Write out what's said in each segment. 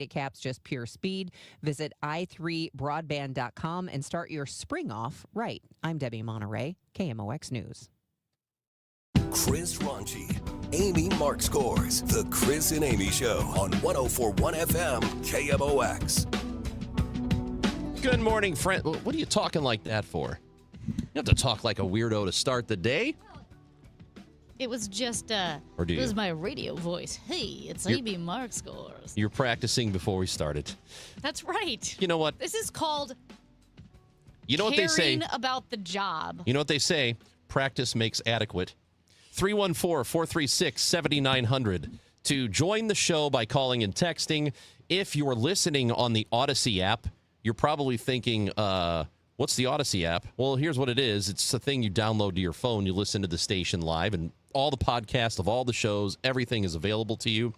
It caps just pure speed. Visit i3broadband.com and start your spring off right. I'm Debbie Monterey, KMOX News. Chris Ronchi, Amy Mark Scores, The Chris and Amy Show on 104.1 FM KMOX. Good morning, friend. What are you talking like that for? You have to talk like a weirdo to start the day. It was just, Or do it you? was my radio voice. Hey, it's Amy Mark Scores. You're practicing before we started. That's right. You know what? This is called You know what they say? caring about the job. You know what they say? Practice makes adequate. 314-436-7900 to join the show by calling and texting. If you're listening on the Odyssey app, you're probably thinking, what's the Odyssey app? Well, here's what it is. It's a thing you download to your phone. You listen to the station live, and all the podcasts of all the shows, everything is available to you.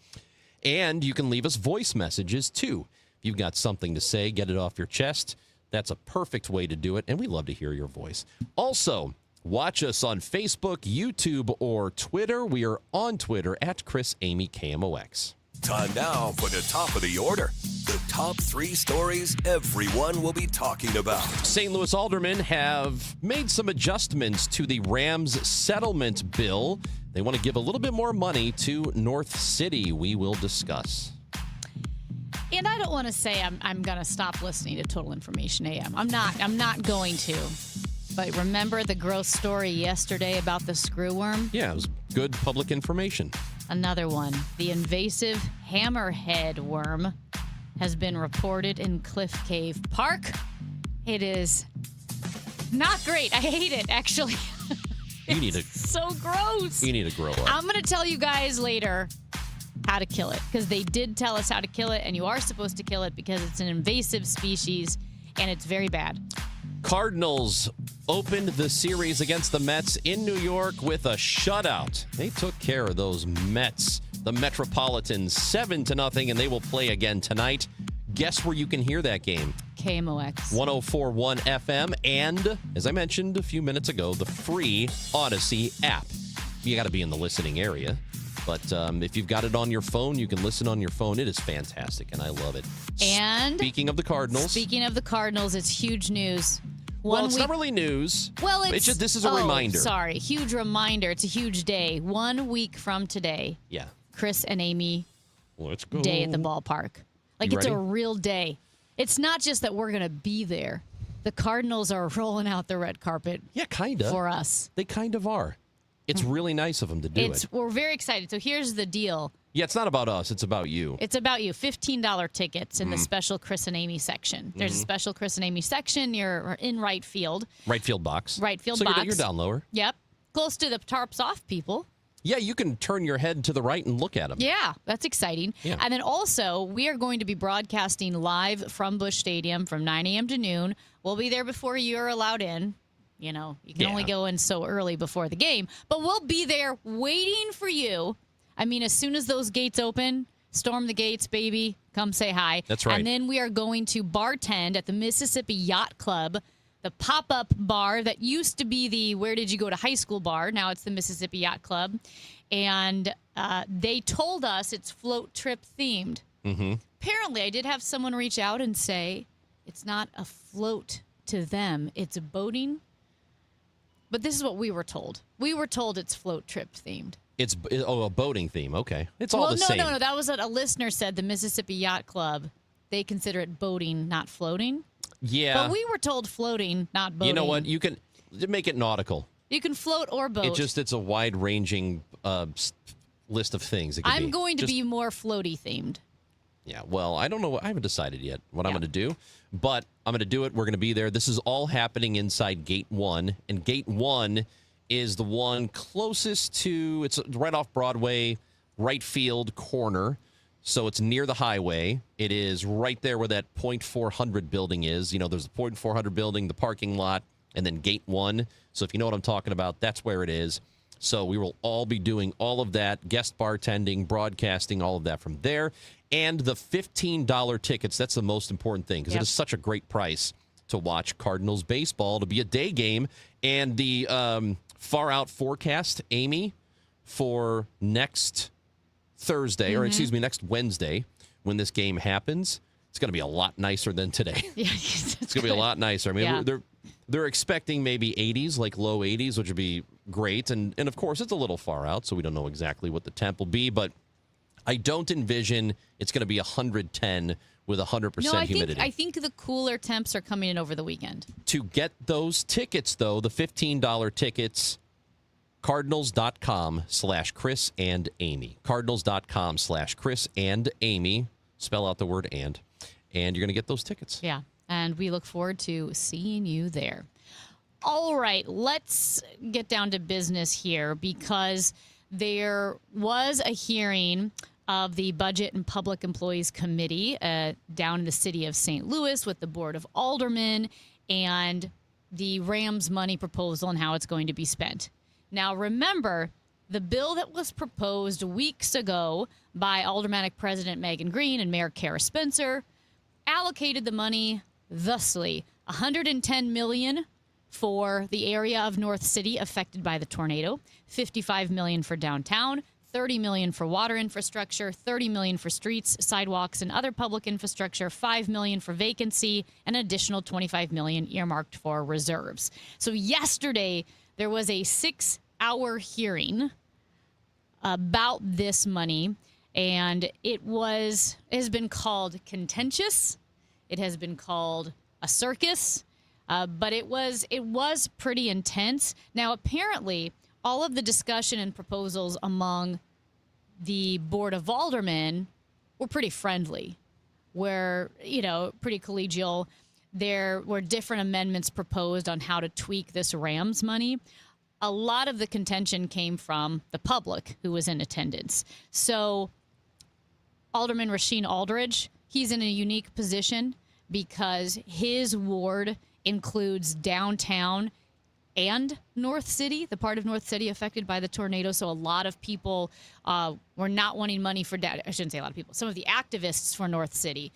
And you can leave us voice messages, too. If you've got something to say, get it off your chest. That's a perfect way to do it, and we love to hear your voice. Also, watch us on Facebook, YouTube, or Twitter. We are on Twitter at Chris Amy KMOX. Time now for the top of the order. The top 3 stories everyone will be talking about. St. Louis aldermen have made some adjustments to the Rams settlement bill. They want to give a little bit more money to North City. We will discuss. And I don't want to say I'm going to stop listening to Total Information AM. I'm not going to. But remember the gross story yesterday about the screwworm? Yeah, it was good public information. Another one. The invasive hammerhead worm has been reported in Cliff Cave Park. It is not great. I hate it, actually. You need to So gross. You need to grow up. I'm going to tell you guys later how to kill it, because they did tell us how to kill it, and you are supposed to kill it because it's an invasive species, and it's very bad. Cardinals opened the series against the Mets in New York with a shutout. They took care of those Mets, the Metropolitans, 7-0, and they will play again tonight. Guess where you can hear that game? KMOX. 104.1 FM, and, as I mentioned a few minutes ago, the free Odyssey app. You got to be in the listening area. But if you've got it on your phone, you can listen on your phone. It is fantastic, and I love it. And speaking of the Cardinals, it's huge news. Well, it's not really news. Well, it's just this is a reminder. Sorry, huge reminder. It's a huge day. 1 week from today. Yeah. Chris and Amy. Let's go. Day at the ballpark. Like, You it's ready? a real day. It's not just that we're going to be there. The Cardinals are rolling out the red carpet. Yeah, kind of. For us. They kind of are. It's really nice of them to do it. We're very excited. So here's the deal. Yeah, it's not about us. It's about you. It's about you. $15 tickets in the special Chris and Amy section. There's a special Chris and Amy section. You're in right field. Right field box. Right field so box. You're down lower. Yep. Close to the tarps off people. Yeah, you can turn your head to the right and look at them. Yeah, that's exciting. Yeah. And then also, we are going to be broadcasting live from Busch Stadium from 9 a.m. to noon. We'll be there before you're allowed in. You know, you can only go in so early before the game. But we'll be there waiting for you. I mean, as soon as those gates open, storm the gates, baby. Come say hi. That's right. And then we are going to bartend at the Mississippi Yacht Club, the pop-up bar that used to be the Where Did You Go to High School bar. Now it's the Mississippi Yacht Club. And they told us it's float trip themed. Mm-hmm. Apparently, I did have someone reach out and say it's not a float to them. It's boating. But this is what we were told. We were told it's float trip themed. It's a boating theme. Okay. It's all the same. No. That was what a listener said. The Mississippi Yacht Club, they consider it boating, not floating. Yeah. But we were told floating, not boating. You know what? You can make it nautical. You can float or boat. It's a wide-ranging list of things. It could I'm be. going to be more floaty themed. Yeah, well, I don't know. I haven't decided yet what I'm going to do, but I'm going to do it. We're going to be there. This is all happening inside Gate 1, and Gate 1 is the one closest to, it's right off Broadway, right field corner, so it's near the highway. It is right there where that .400 building is. You know, there's the .400 building, the parking lot, and then Gate 1. So if you know what I'm talking about, that's where it is. So we will all be doing all of that, guest bartending, broadcasting, all of that from there. And the $15 tickets, that's the most important thing because it is such a great price to watch Cardinals baseball, to be a day game. And the far out forecast, Amy, for next Thursday, or excuse me, next Wednesday, when this game happens, it's going to be a lot nicer than today. Yeah, It's going to be a lot nicer. I mean, they're expecting maybe 80s, like low 80s, which would be great. And of course, it's a little far out, so we don't know exactly what the temp will be. But I don't envision it's going to be 110 with 100% humidity. I think the cooler temps are coming in over the weekend. To get those tickets, though, the $15 tickets, Cardinals.com/Chris and Amy. Cardinals.com/Chris and Amy. Spell out the word and you're going to get those tickets. Yeah, and we look forward to seeing you there. All right, let's get down to business here because there was a hearing of the Budget and Public Employees Committee down in the city of St. Louis with the Board of Aldermen and the Rams money proposal and how it's going to be spent. Now, remember, the bill that was proposed weeks ago by Aldermanic President Megan Green and Mayor Kara Spencer allocated the money thusly: $110 million for the area of North City affected by the tornado, $55 million for downtown, $30 million for water infrastructure, $30 million for streets, sidewalks, and other public infrastructure, $5 million for vacancy, and an additional $25 million earmarked for reserves. So yesterday, there was a 6-hour hearing about this money, and it has been called contentious. It has been called a circus, but it was pretty intense. Now, apparently, all of the discussion and proposals among the Board of Aldermen were pretty friendly, pretty collegial. There were different amendments proposed on how to tweak this Rams money. A lot of the contention came from the public who was in attendance. So Alderman Rasheen Aldridge, he's in a unique position because his ward includes downtown and North City, the part of North City affected by the tornado. So a lot of people were not wanting money for I shouldn't say a lot of people. Some of the activists for North City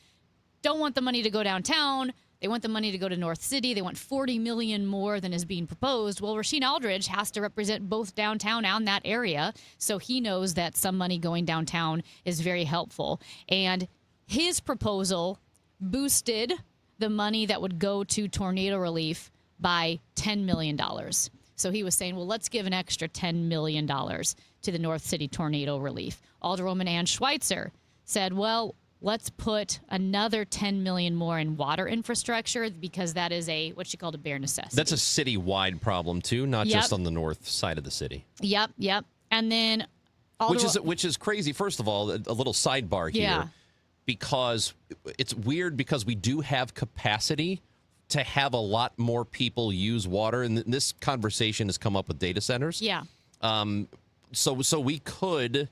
don't want the money to go downtown. They want the money to go to North City. They want $40 million more than is being proposed. Well, Rasheen Aldridge has to represent both downtown and that area, so he knows that some money going downtown is very helpful. And his proposal boosted the money that would go to tornado relief by $10 million. So he was saying, well, let's give an extra $10 million to the North City tornado relief. Alderwoman Ann Schweitzer said, well, let's put another $10 million more in water infrastructure because that is what she called a bare necessity. That's a city-wide problem, too, not just on the north side of the city. Yep. And then... Which is crazy. First of all, a little sidebar here. Yeah. Because it's weird because we do have capacity to have a lot more people use water. And this conversation has come up with data centers. Yeah. So we could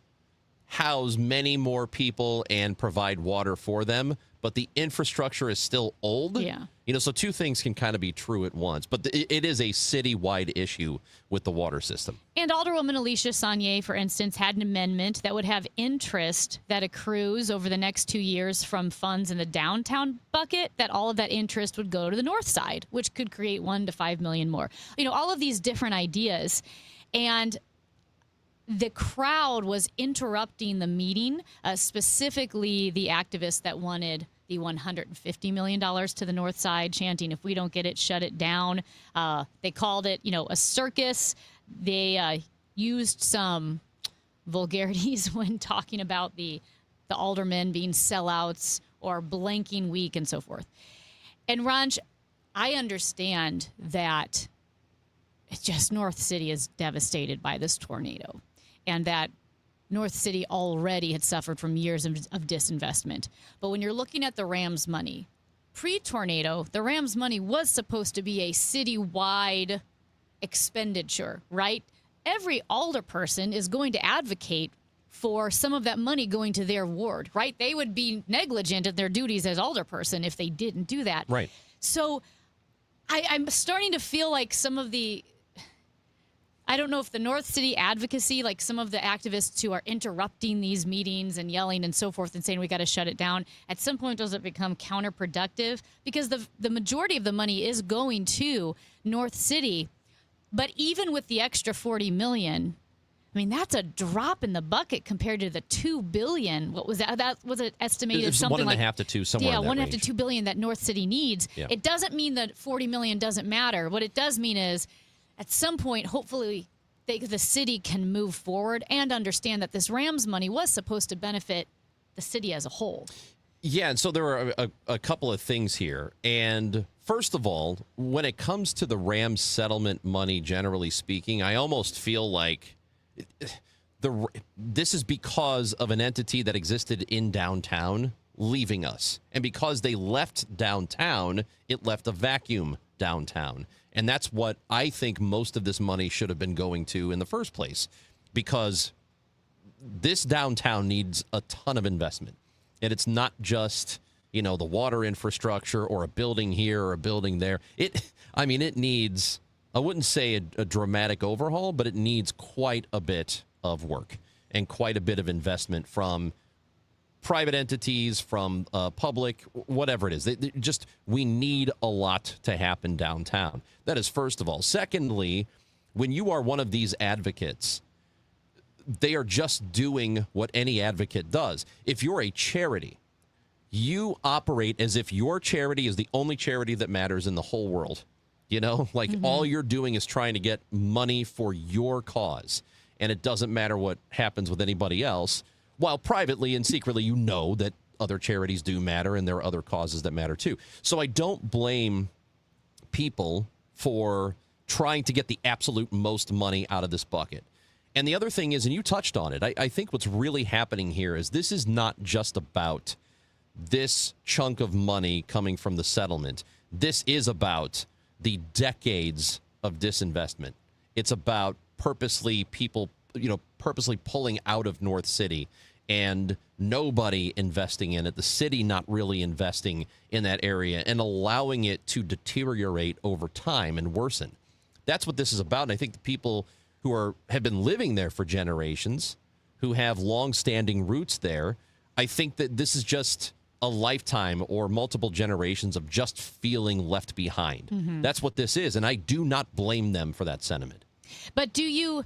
house many more people and provide water for them, but the infrastructure is still old. Yeah. So two things can kind of be true at once, but it is a citywide issue with the water system. And Alderwoman Alicia Saunier, for instance, had an amendment that would have interest that accrues over the next 2 years from funds in the downtown bucket, that all of that interest would go to the north side, which could create $1 to $5 million more. All of these different ideas. And the crowd was interrupting the meeting, specifically the activists that wanted the $150 million to the north side, chanting, if we don't get it, shut it down. They called it, a circus. They used some vulgarities when talking about the aldermen being sellouts or blanking weak and so forth. And Ranch, I understand that North City is devastated by this tornado, and that North City already had suffered from years of disinvestment. But when you're looking at the Rams money, pre-tornado, the Rams money was supposed to be a citywide expenditure, right? Every alderperson is going to advocate for some of that money going to their ward, right? They would be negligent in their duties as alderperson if they didn't do that. Right. So I'm starting to feel like some of the... I don't know if the North City advocacy, like some of the activists who are interrupting these meetings and yelling and so forth and saying we got to shut it down, at some point does it become counterproductive? Because the majority of the money is going to North City. But even with the extra $40 million, I mean, that's a drop in the bucket compared to the $2 billion. What was that? That was it estimated It's something like 1.5 to 2, somewhere in that 1.5 range. to $2 billion that North City needs. Yeah. It doesn't mean that $40 million doesn't matter. What it does mean is, at some point, hopefully, the city can move forward and understand that this Rams money was supposed to benefit the city as a whole. Yeah, and so there are a couple of things here. And first of all, when it comes to the Rams settlement money, generally speaking, I almost feel like this is because of an entity that existed in downtown leaving us. And because they left downtown, it left a vacuum downtown. And that's what I think most of this money should have been going to in the first place, because this downtown needs a ton of investment. And it's not just, the water infrastructure or a building here or a building there. It needs, I wouldn't say a dramatic overhaul, but it needs quite a bit of work and quite a bit of investment from private entities, from public, whatever it is. We need a lot to happen downtown. That is first of all. Secondly, when you are one of these advocates, they are just doing what any advocate does. If you're a charity, you operate as if your charity is the only charity that matters in the whole world. All you're doing is trying to get money for your cause. And it doesn't matter what happens with anybody else. While privately and secretly, that other charities do matter and there are other causes that matter too. So I don't blame people for trying to get the absolute most money out of this bucket. And the other thing is, and you touched on it, I think what's really happening here is this is not just about this chunk of money coming from the settlement. This is about the decades of disinvestment. It's about purposely pulling out of North City and nobody investing in it, the city not really investing in that area and allowing it to deteriorate over time and worsen. That's what this is about. And I think the people who have been living there for generations, who have long-standing roots there, I think that this is just a lifetime or multiple generations of just feeling left behind. Mm-hmm. That's what this is, and I do not blame them for that sentiment. But do you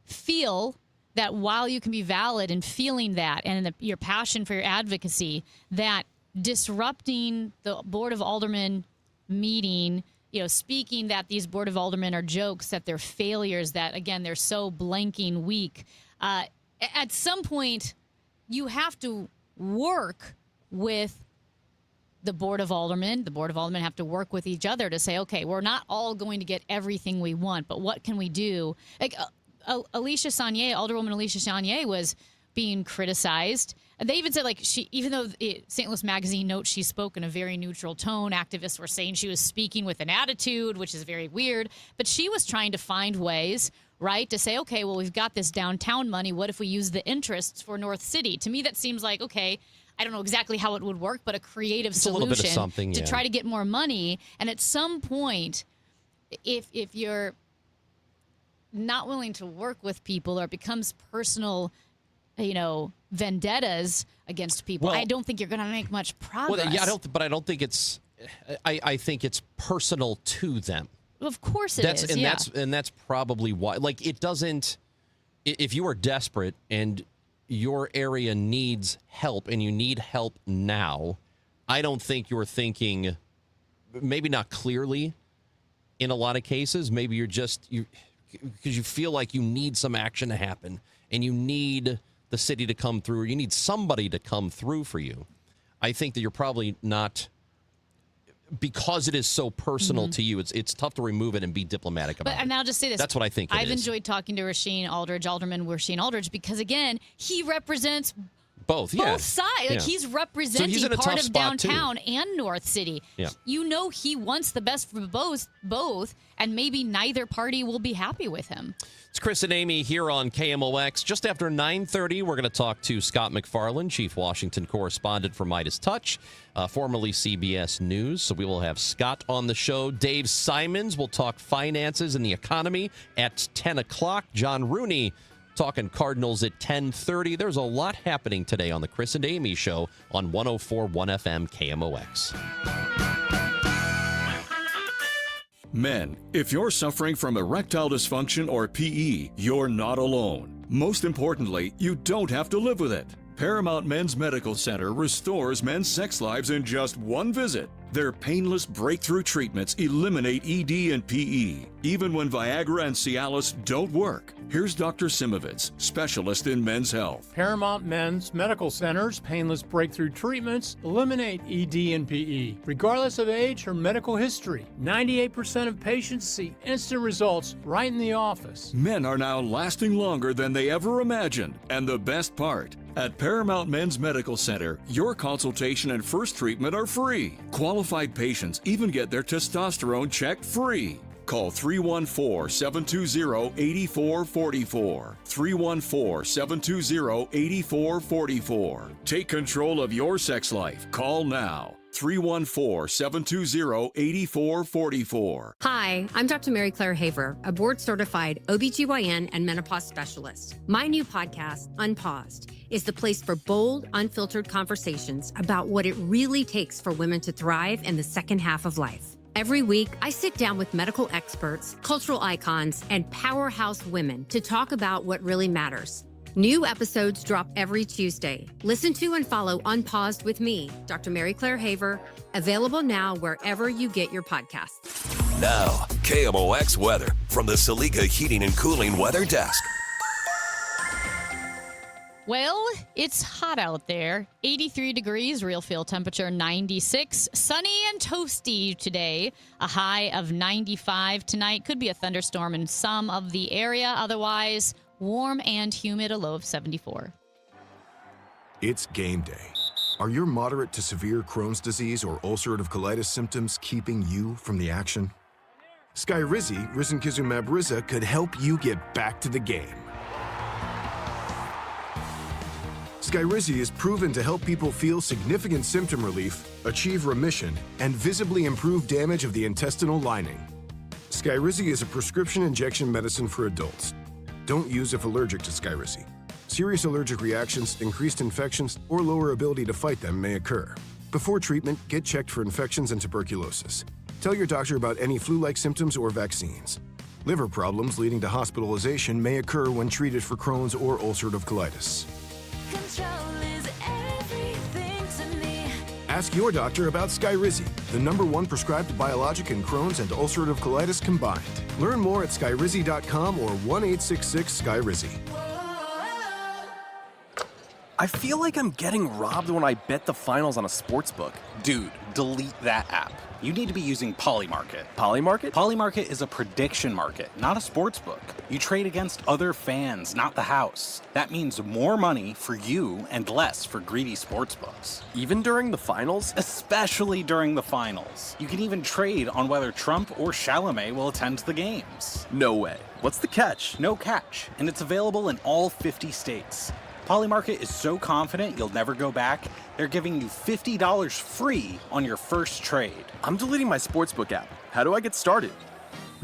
feel that while you can be valid in feeling that and your passion for your advocacy, that disrupting the Board of Aldermen meeting, speaking that these Board of Aldermen are jokes, that they're failures, that, again, they're so blanking weak, at some point you have to work with the Board of Aldermen. The Board of Aldermen have to work with each other to say, okay, we're not all going to get everything we want, but what can we do? Like Alicia Saunier, Alderwoman Alicia Saunier was being criticized. They even said, even though St. Louis Magazine notes she spoke in a very neutral tone, activists were saying she was speaking with an attitude, which is very weird. But she was trying to find ways, right, to say, okay, well, we've got this downtown money. What if we use the interests for North City? To me, that seems like, okay, I don't know exactly how it would work, but a creative solution a little bit of something, to try to get more money. And at some point, if you're not willing to work with people or it becomes personal, vendettas against people, I don't think you're going to make much progress. Well, yeah, I don't think it's. I think it's personal to them. Of course it is. And that's probably why. It doesn't. If you are desperate and your area needs help and you need help now, I don't think you're thinking, maybe not clearly in a lot of cases. Maybe you're just because you feel like you need some action to happen and you need the city to come through, or you need somebody to come through for you. I think that you're probably not, because it is so personal to you, it's tough to remove it and be diplomatic about it. And I'll just say this. That's what I think I've enjoyed talking to Alderman Rasheen Aldridge, because, again, he represents both sides. Yeah. He's representing part of downtown and North City. Yeah. He wants the best for both, and maybe neither party will be happy with him. It's Chris and Amy here on KMOX. Just after 9:30, we're going to talk to Scott McFarland, Chief Washington Correspondent for Midas Touch, formerly CBS News. So we will have Scott on the show. Dave Simons will talk finances and the economy at 10 o'clock. John Rooney talking Cardinals at 10:30. There's a lot happening today on the Chris and Amy Show on 104.1 FM KMOX. Men, if you're suffering from erectile dysfunction or PE, you're not alone. Most importantly, you don't have to live with it. Paramount Men's Medical Center restores men's sex lives in just one visit. Their painless breakthrough treatments eliminate ED and PE, even when Viagra and Cialis don't work. Here's Dr. Simovitz, specialist in men's health. Paramount Men's Medical Center's painless breakthrough treatments eliminate ED and PE, regardless of age or medical history. 98% of patients see instant results right in the office. Men are now lasting longer than they ever imagined. And the best part, at Paramount Men's Medical Center, your consultation and first treatment are free. Qualified patients even get their testosterone checked free. Call 314-720-8444. 314-720-8444. Take control of your sex life. Call now. 314-720-8444. Hi, I'm Dr. Mary Claire Haver, a board-certified OBGYN and menopause specialist. My new podcast, Unpaused, is the place for bold, unfiltered conversations about what it really takes for women to thrive in the second half of life. Every week, I sit down with medical experts, cultural icons, and powerhouse women to talk about what really matters. New episodes drop every Tuesday. Listen to and follow Unpaused with me, Dr. Mary Claire Haver, available now wherever you get your podcasts. Now, KMOX weather from the Saliga Heating and Cooling Weather Desk. Well, it's hot out there. 83 degrees, real feel temperature 96. Sunny and toasty today. A high of 95 tonight. Could be a thunderstorm in some of the area. Otherwise, warm and humid, a low of 74. It's game day. Are your moderate to severe Crohn's disease or ulcerative colitis symptoms keeping you from the action? Skyrizi, risankizumab Riza, could help you get back to the game. Skyrizi is proven to help people feel significant symptom relief, achieve remission, and visibly improve damage of the intestinal lining. Skyrizi is a prescription injection medicine for adults. Don't use if allergic to Skyrizi. Serious allergic reactions, increased infections, or lower ability to fight them may occur. Before treatment, get checked for infections and tuberculosis. Tell your doctor about any flu-like symptoms or vaccines. Liver problems leading to hospitalization may occur when treated for Crohn's or ulcerative colitis. Ask your doctor about Skyrizi, the #1 prescribed biologic in Crohn's and ulcerative colitis combined. Learn more at skyrizi.com or 1-866-SKYRIZI. I feel like I'm getting robbed when I bet the finals on a sportsbook. Dude, delete that app. You need to be using Polymarket. Polymarket? Polymarket is a prediction market, not a sports book. You trade against other fans, not the house. That means more money for you and less for greedy sports books. Even during the finals? Especially during the finals. You can even trade on whether Trump or Chalamet will attend the games. No way. What's the catch? No catch, and it's available in all 50 states. Polymarket is so confident you'll never go back, they're giving you $50 free on your first trade. I'm deleting my sportsbook app. How do I get started?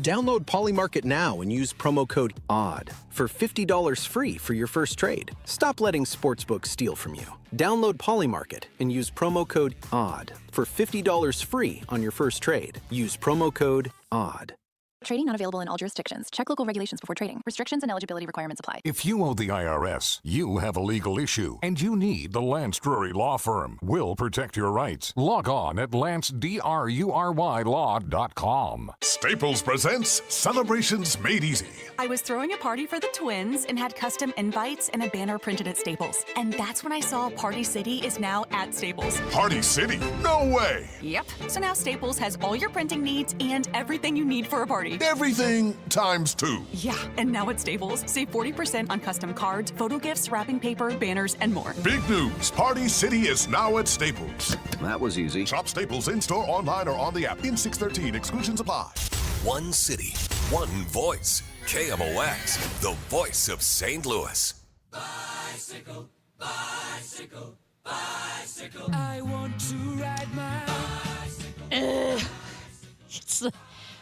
Download Polymarket now and use promo code ODD for $50 free for your first trade. Stop letting sportsbooks steal from you. Download Polymarket and use promo code ODD for $50 free on your first trade. Use promo code ODD. Trading not available in all jurisdictions. Check local regulations before trading. Restrictions and eligibility requirements apply. If you owe the IRS, you have a legal issue, and you need the Lance Drury Law Firm. We'll protect your rights. Log on at LanceDRURYLaw.com. Staples presents Celebrations Made Easy. I was throwing a party for the twins and had custom invites and a banner printed at Staples. And that's when I saw Party City is now at Staples. Party City? No way! Yep. So now Staples has all your printing needs and everything you need for a party. Everything times 2. Yeah, and now at Staples, save 40% on custom cards, photo gifts, wrapping paper, banners, and more. Big news! Party City is now at Staples. That was easy. Shop Staples in-store, online, or on the app. In 613, exclusions apply. One city, one voice. KMOX, the voice of St. Louis. Bicycle, bicycle, bicycle. I want to ride my bicycle. It's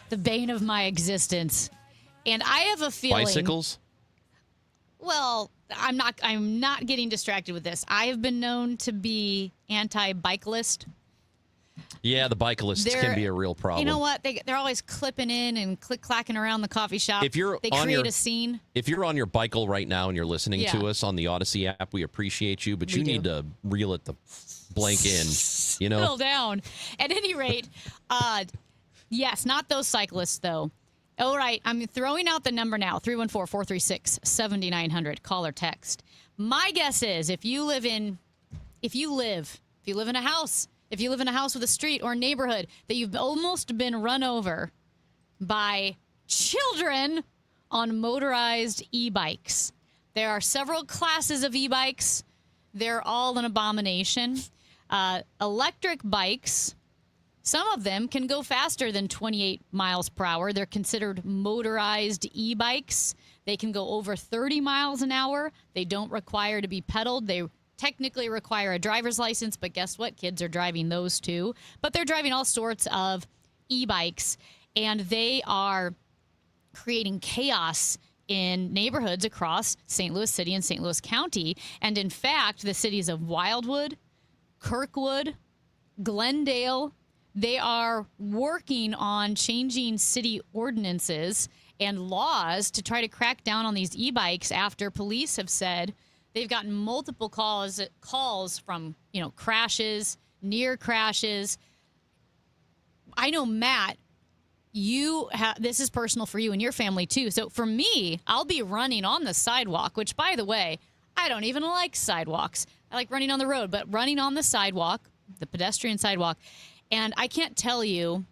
the bane of my existence. And I have a feeling... Bicycles? Well, I'm not getting distracted with this. I have been known to be anti-bike list. Yeah, the bicyclists can be a real problem. You know what? They're always clipping in and click-clacking around the coffee shop. If you're they on create your, a scene. If you're on your bicycle right now and you're listening to us on the Odyssey app, we appreciate you, but you need to reel it the blank in. You know? Settle down. At any rate, yes, not those cyclists, though. All right, I'm throwing out the number now, 314-436-7900. Call or text. My guess is if you live in a house, if you live in a house with a street or a neighborhood, that you've almost been run over by children on motorized e-bikes. There are several classes of e-bikes. They're all an abomination. Electric bikes, some of them can go faster than 28 miles per hour. They're considered motorized e-bikes. They can go over 30 miles an hour. They don't require to be pedaled. They technically require a driver's license, but guess what? Kids are driving those too. But they're driving all sorts of e-bikes, and they are creating chaos in neighborhoods across St. Louis City and St. Louis County. And in fact, the cities of Wildwood, Kirkwood, Glendale, they are working on changing city ordinances and laws to try to crack down on these e-bikes after police have said they've gotten multiple calls from, crashes, near crashes. I know, Matt, this is personal for you and your family too. So for me, I'll be running on the sidewalk, which, by the way, I don't even like sidewalks. I like running on the road, but running on the sidewalk, the pedestrian sidewalk, and I can't tell you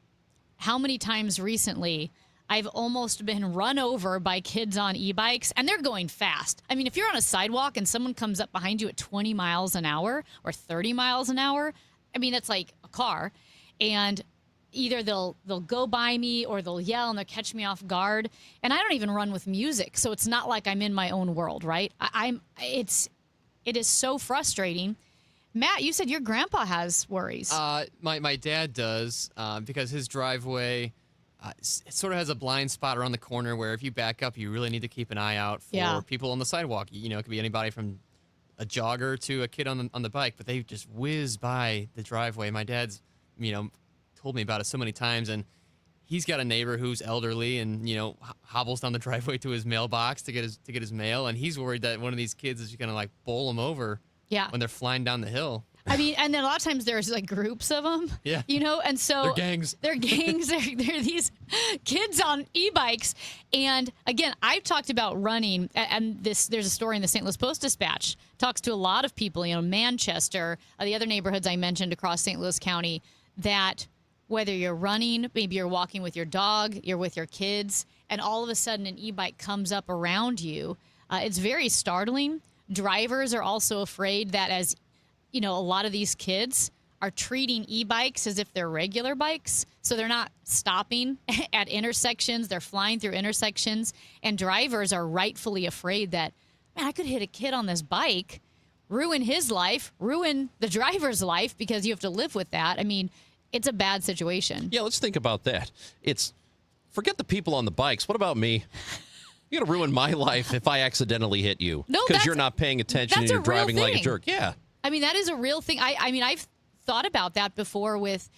how many times recently I've almost been run over by kids on e-bikes, and they're going fast. I mean, if you're on a sidewalk and someone comes up behind you at 20 miles an hour or 30 miles an hour, I mean, it's like a car. And either they'll go by me or they'll yell and they'll catch me off guard. And I don't even run with music, so it's not like I'm in my own world, right? It is so frustrating. Matt, you said your grandpa has worries. My dad does because his driveway it sort of has a blind spot around the corner where if you back up, you really need to keep an eye out for people on the sidewalk. It could be anybody from a jogger to a kid on the bike, but they just whiz by the driveway. My dad's, told me about it so many times, and he's got a neighbor who's elderly and hobbles down the driveway to his mailbox to get his mail, and he's worried that one of these kids is going to like bowl him over. Yeah. When they're flying down the hill. I mean, and then a lot of times there's like groups of them. Yeah. And so they're gangs. They're gangs. they're these kids on e-bikes. And again, I've talked about running, and there's a story in the St. Louis Post-Dispatch. Talks to a lot of people, Manchester, the other neighborhoods I mentioned across St. Louis County, that whether you're running, maybe you're walking with your dog, you're with your kids, and all of a sudden an e-bike comes up around you. It's very startling. Drivers are also afraid that as a lot of these kids are treating e-bikes as if they're regular bikes. So they're not stopping at intersections. They're flying through intersections. And drivers are rightfully afraid that, man, I could hit a kid on this bike, ruin his life, ruin the driver's life because you have to live with that. I mean, it's a bad situation. Yeah, let's think about that. Forget the people on the bikes. What about me? You're going to ruin my life if I accidentally hit you because you're not paying attention and you're driving like a jerk. Yeah. I mean, that is a real thing. I mean, I've thought about that before with,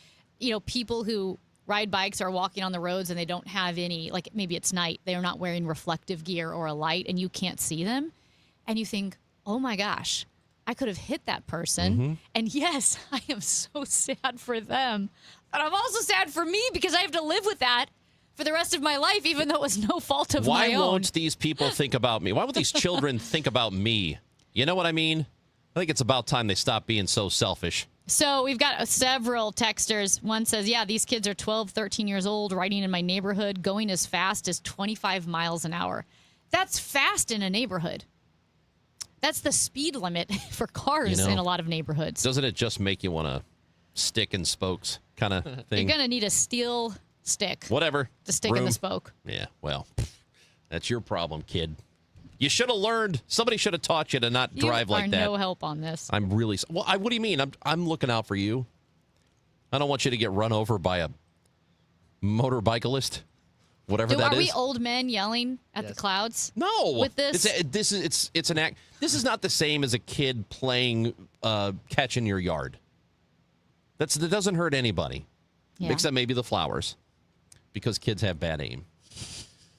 people who ride bikes or walking on the roads and they don't have any, like maybe it's night, they're not wearing reflective gear or a light and you can't see them. And you think, oh my gosh, I could have hit that person. Mm-hmm. And yes, I am so sad for them. But I'm also sad for me because I have to live with that for the rest of my life, even though it was no fault of my own. Why won't these people think about me? Why won't these children think about me? You know what I mean? I think it's about time they stop being so selfish. So we've got several texters. One says, yeah, these kids are 12, 13 years old, riding in my neighborhood, going as fast as 25 miles an hour. That's fast in a neighborhood. That's the speed limit for cars in a lot of neighborhoods. Doesn't it just make you want to stick and spokes kind of thing? You're going to need a steel stick. Whatever. To stick in the spoke. Yeah, well, that's your problem, kid. You should have learned. Somebody should have taught you to not drive like that. You are no help on this. I'm really... Well, what do you mean? I'm looking out for you. I don't want you to get run over by a motorbicyclist, whatever that is. Are we old men yelling at the clouds? No. With this? It's an act. This is not the same as a kid playing catch in your yard. That doesn't hurt anybody, Yeah. except maybe the flowers, because kids have bad aim.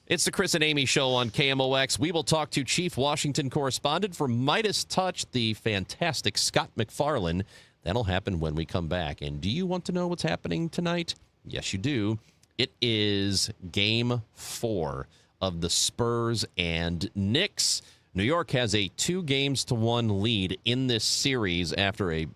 It's the Chris and Amy Show on KMOX. We will talk to Chief Washington correspondent for Midas Touch, the fantastic Scott McFarlane. That'll happen when we come back. And do you want to know what's happening tonight? Yes, you do. It is Game 4 of the Spurs and Knicks. New York has a 2-1 lead in this series after a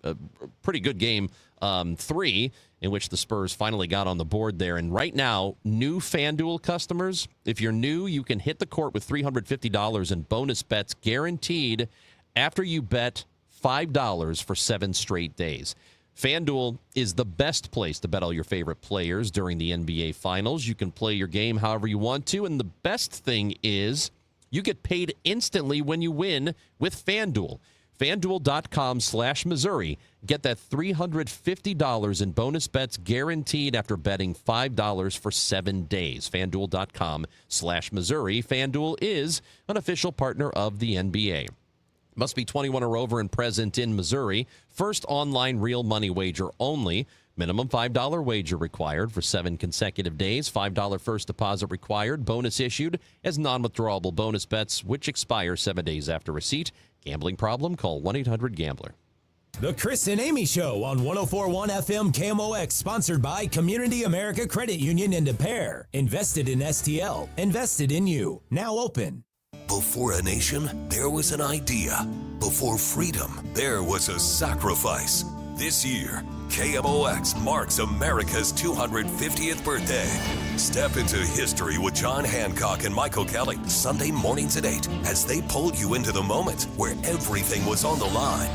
pretty good game 3, in which the Spurs finally got on the board there. And right now, new FanDuel customers, if you're new, you can hit the court with $350 in bonus bets guaranteed after you bet $5 for 7 straight days. FanDuel is the best place to bet all your favorite players during the NBA Finals. You can play your game however you want to, and the best thing is you get paid instantly when you win with FanDuel. FanDuel.com/Missouri. Get that $350 in bonus bets guaranteed after betting $5 for 7 days. FanDuel.com/Missouri. FanDuel is an official partner of the NBA. Must be 21 or over and present in Missouri. First online real money wager only. Minimum $5 wager required for 7 consecutive days. $5 first deposit required. Bonus issued as non-withdrawable bonus bets, which expire 7 days after receipt. Gambling problem? Call 1-800-GAMBLER. The Chris and Amy Show on 104.1 FM KMOX, sponsored by Community America Credit Union and Des Peres. Invested in STL. Invested in you. Now open. Before a nation, there was an idea. Before freedom, there was a sacrifice. This year, KMOX marks America's 250th birthday. Step into history with John Hancock and Michael Kelly, Sunday mornings at 8, as they pulled you into the moment where everything was on the line.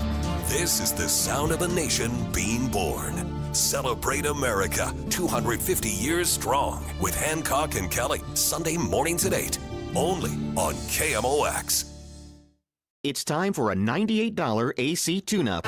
This is the sound of a nation being born. Celebrate America, 250 years strong, with Hancock and Kelly, Sunday mornings at 8, only on KMOX. It's time for a $98 AC tune-up.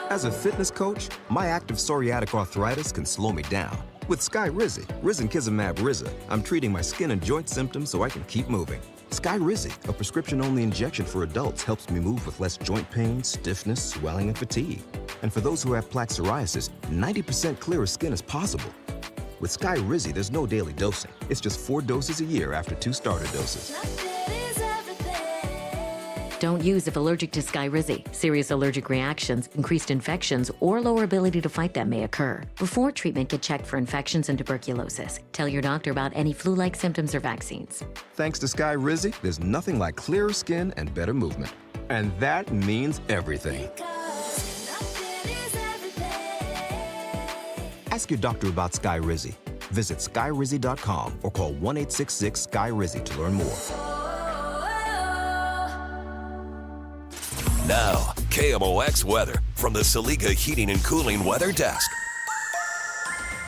As a fitness coach, my active psoriatic arthritis can slow me down. With Skyrizi, Risankizumab Riza, I'm treating my skin and joint symptoms so I can keep moving. Skyrizi, a prescription-only injection for adults, helps me move with less joint pain, stiffness, swelling, and fatigue. And for those who have plaque psoriasis, 90% clearer skin is possible. With Skyrizi, there's no daily dosing. It's just 4 doses a year after 2 starter doses. Don't use if allergic to Skyrizi. Serious allergic reactions, increased infections, or lower ability to fight them may occur. Before treatment, get checked for infections and tuberculosis. Tell your doctor about any flu-like symptoms or vaccines. Thanks to Skyrizi, there's nothing like clearer skin and better movement. And that means everything. Ask your doctor about Skyrizi. Visit Skyrizi.com or call 1-866-SKY-RIZI to learn more. Now, KMOX weather from the Saliga Heating and Cooling Weather Desk.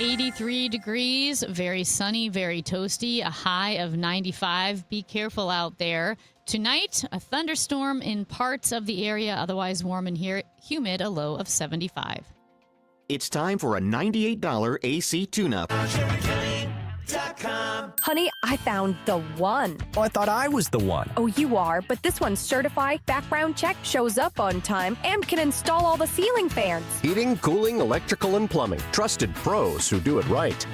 83 degrees, very sunny, very toasty, a high of 95. Be careful out there. Tonight, a thunderstorm in parts of the area, otherwise warm and humid, a low of 75. It's time for a $98 AC tune-up. Honey, I found the one. Oh, I thought I was the one. Oh, you are, but this one's certified, background check, shows up on time, and can install all the ceiling fans. Heating, cooling, electrical, and plumbing. Trusted pros who do it right.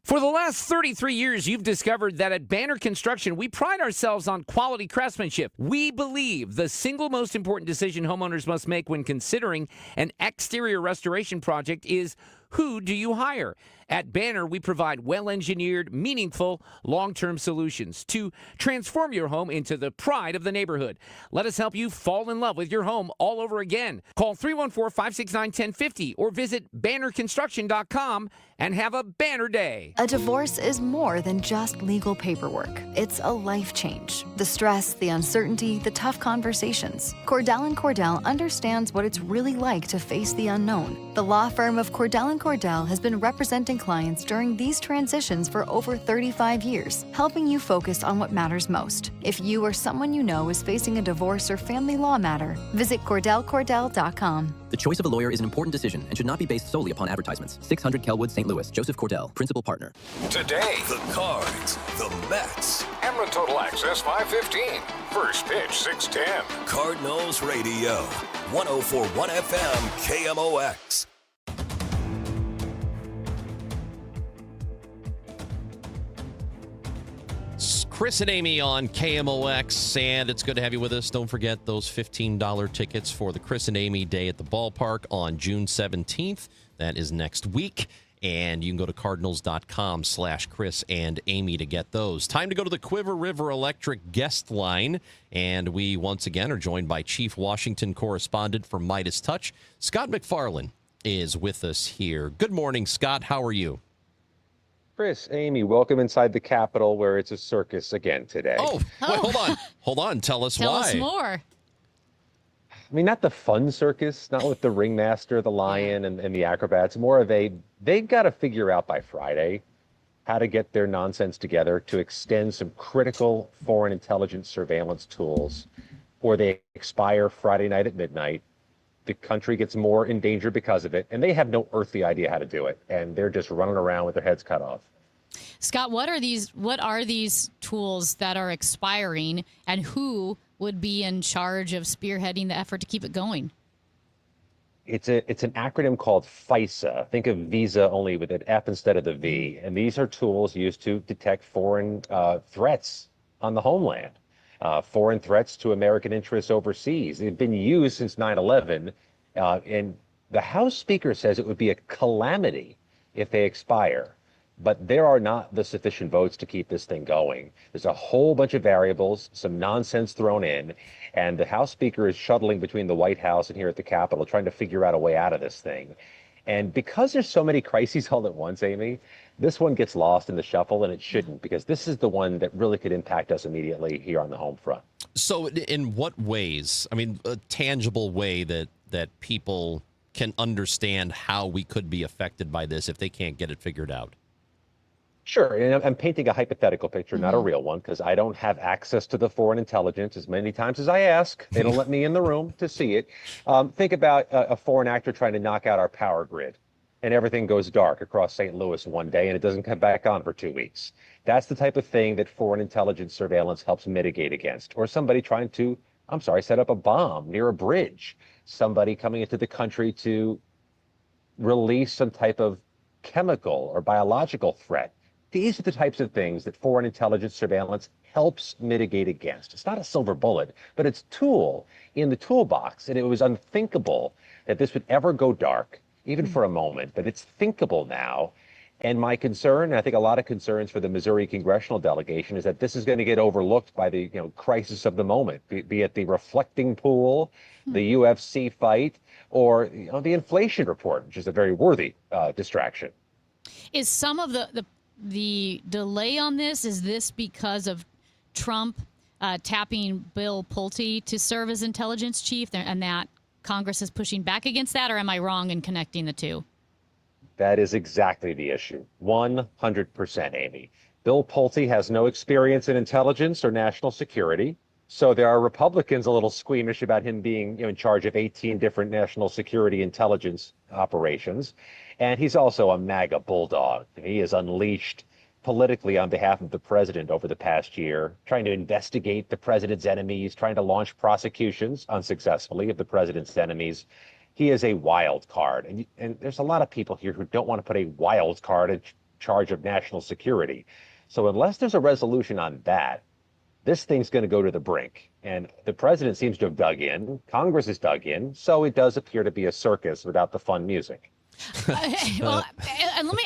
For the last 33 years, you've discovered that at Banner Construction, we pride ourselves on quality craftsmanship. We believe the single most important decision homeowners must make when considering an exterior restoration project is, who do you hire? At Banner, we provide well-engineered, meaningful, long-term solutions to transform your home into the pride of the neighborhood. Let us help you fall in love with your home all over again. Call 314-569-1050 or visit bannerconstruction.com and have a banner day. A divorce is more than just legal paperwork. It's a life change. The stress, the uncertainty, the tough conversations. Cordell & Cordell understands what it's really like to face the unknown. The law firm of Cordell & Cordell has been representing clients during these transitions for over 35 years, helping you focus on what matters most. If you or someone you know is facing a divorce or family law matter, visit CordellCordell.com. The choice of a lawyer is an important decision and should not be based solely upon advertisements. 600 Kelwood, St. Louis. Joseph Cordell, Principal Partner. Today, the Cards, the Mets, and the Total Access 515. First pitch 6:10. Cardinals Radio, 104.1 FM, KMOX. Chris and Amy on KMOX, and it's good to have you with us. Don't forget those $15 tickets for the Chris and Amy Day at the Ballpark on June 17th. That is next week, and you can go to cardinals.com/Chris and Amy to get those. Time to go to the Quiver River Electric guest line, and we once again are joined by Chief Washington correspondent for Midas Touch. Scott McFarland is with us here. Good morning, Scott. How are you? Chris, Amy, welcome inside the Capitol, where it's a circus again today. Oh, wait, hold on. Tell us why. Tell us more. I mean, not the fun circus, not with the ringmaster, the lion, and the acrobats. More of they got to figure out by Friday how to get their nonsense together to extend some critical foreign intelligence surveillance tools, or they expire Friday night at midnight. The country gets more in danger because of it, and they have no earthly idea how to do it, and they're just running around with their heads cut off. Scott, what are these tools that are expiring, and who would be in charge of spearheading the effort to keep it going? It's an acronym called FISA. Think of Visa only with an F instead of the V. And these are tools used to detect foreign threats on the homeland. Foreign threats to American interests overseas. They've been used since 9/11, and the House Speaker says it would be a calamity if they expire. But there are not the sufficient votes to keep this thing going. There's a whole bunch of variables, some nonsense thrown in, and the House Speaker is shuttling between the White House and here at the Capitol, trying to figure out a way out of this thing. And because there's so many crises all at once, Amy, this one gets lost in the shuffle, and it shouldn't, because this is the one that really could impact us immediately here on the home front. So in what ways, I mean, a tangible way that people can understand how we could be affected by this if they can't get it figured out? Sure, and I'm painting a hypothetical picture, not a real one, because I don't have access to the foreign intelligence as many times as I ask. They don't let me in the room to see it. Think about a foreign actor trying to knock out our power grid, and everything goes dark across St. Louis one day, and it doesn't come back on for 2 weeks. That's the type of thing that foreign intelligence surveillance helps mitigate against. Or somebody trying to, set up a bomb near a bridge. Somebody coming into the country to release some type of chemical or biological threat. These are the types of things that foreign intelligence surveillance helps mitigate against. It's not a silver bullet, but it's a tool in the toolbox. And it was unthinkable that this would ever go dark, even for a moment, but it's thinkable now. And my concern, and I think a lot of concerns for the Missouri congressional delegation, is that this is going to get overlooked by the crisis of the moment, be it the reflecting pool, the UFC fight, or the inflation report, which is a very worthy distraction. Is some of the delay on this, is this because of Trump tapping Bill Pulte to serve as intelligence chief, and that Congress is pushing back against that, or am I wrong in connecting the two? That is exactly the issue. 100%, Amy. Bill Pulte has no experience in intelligence or national security. So there are Republicans a little squeamish about him being in charge of 18 different national security intelligence operations. And he's also a MAGA bulldog. He has unleashed politically on behalf of the president over the past year, trying to investigate the president's enemies, trying to launch prosecutions unsuccessfully of the president's enemies. He is a wild card. And there's a lot of people here who don't want to put a wild card in charge of national security. So unless there's a resolution on that, this thing's going to go to the brink. And the president seems to have dug in. Congress has dug in. So it does appear to be a circus without the fun music. Well, and let me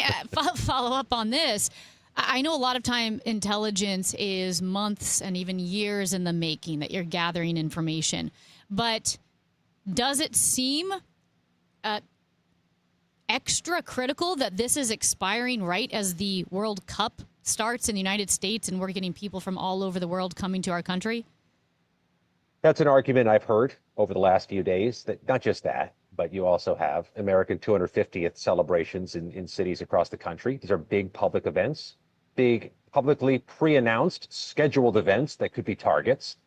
follow up on this. I know a lot of time intelligence is months and even years in the making, that you're gathering information. But does it seem extra critical that this is expiring right as the World Cup starts in the United States and we're getting people from all over the world coming to our country? That's an argument I've heard over the last few days, that not just that, but you also have American 250th celebrations in cities across the country. These are big public events, big publicly pre-announced scheduled events that could be targets,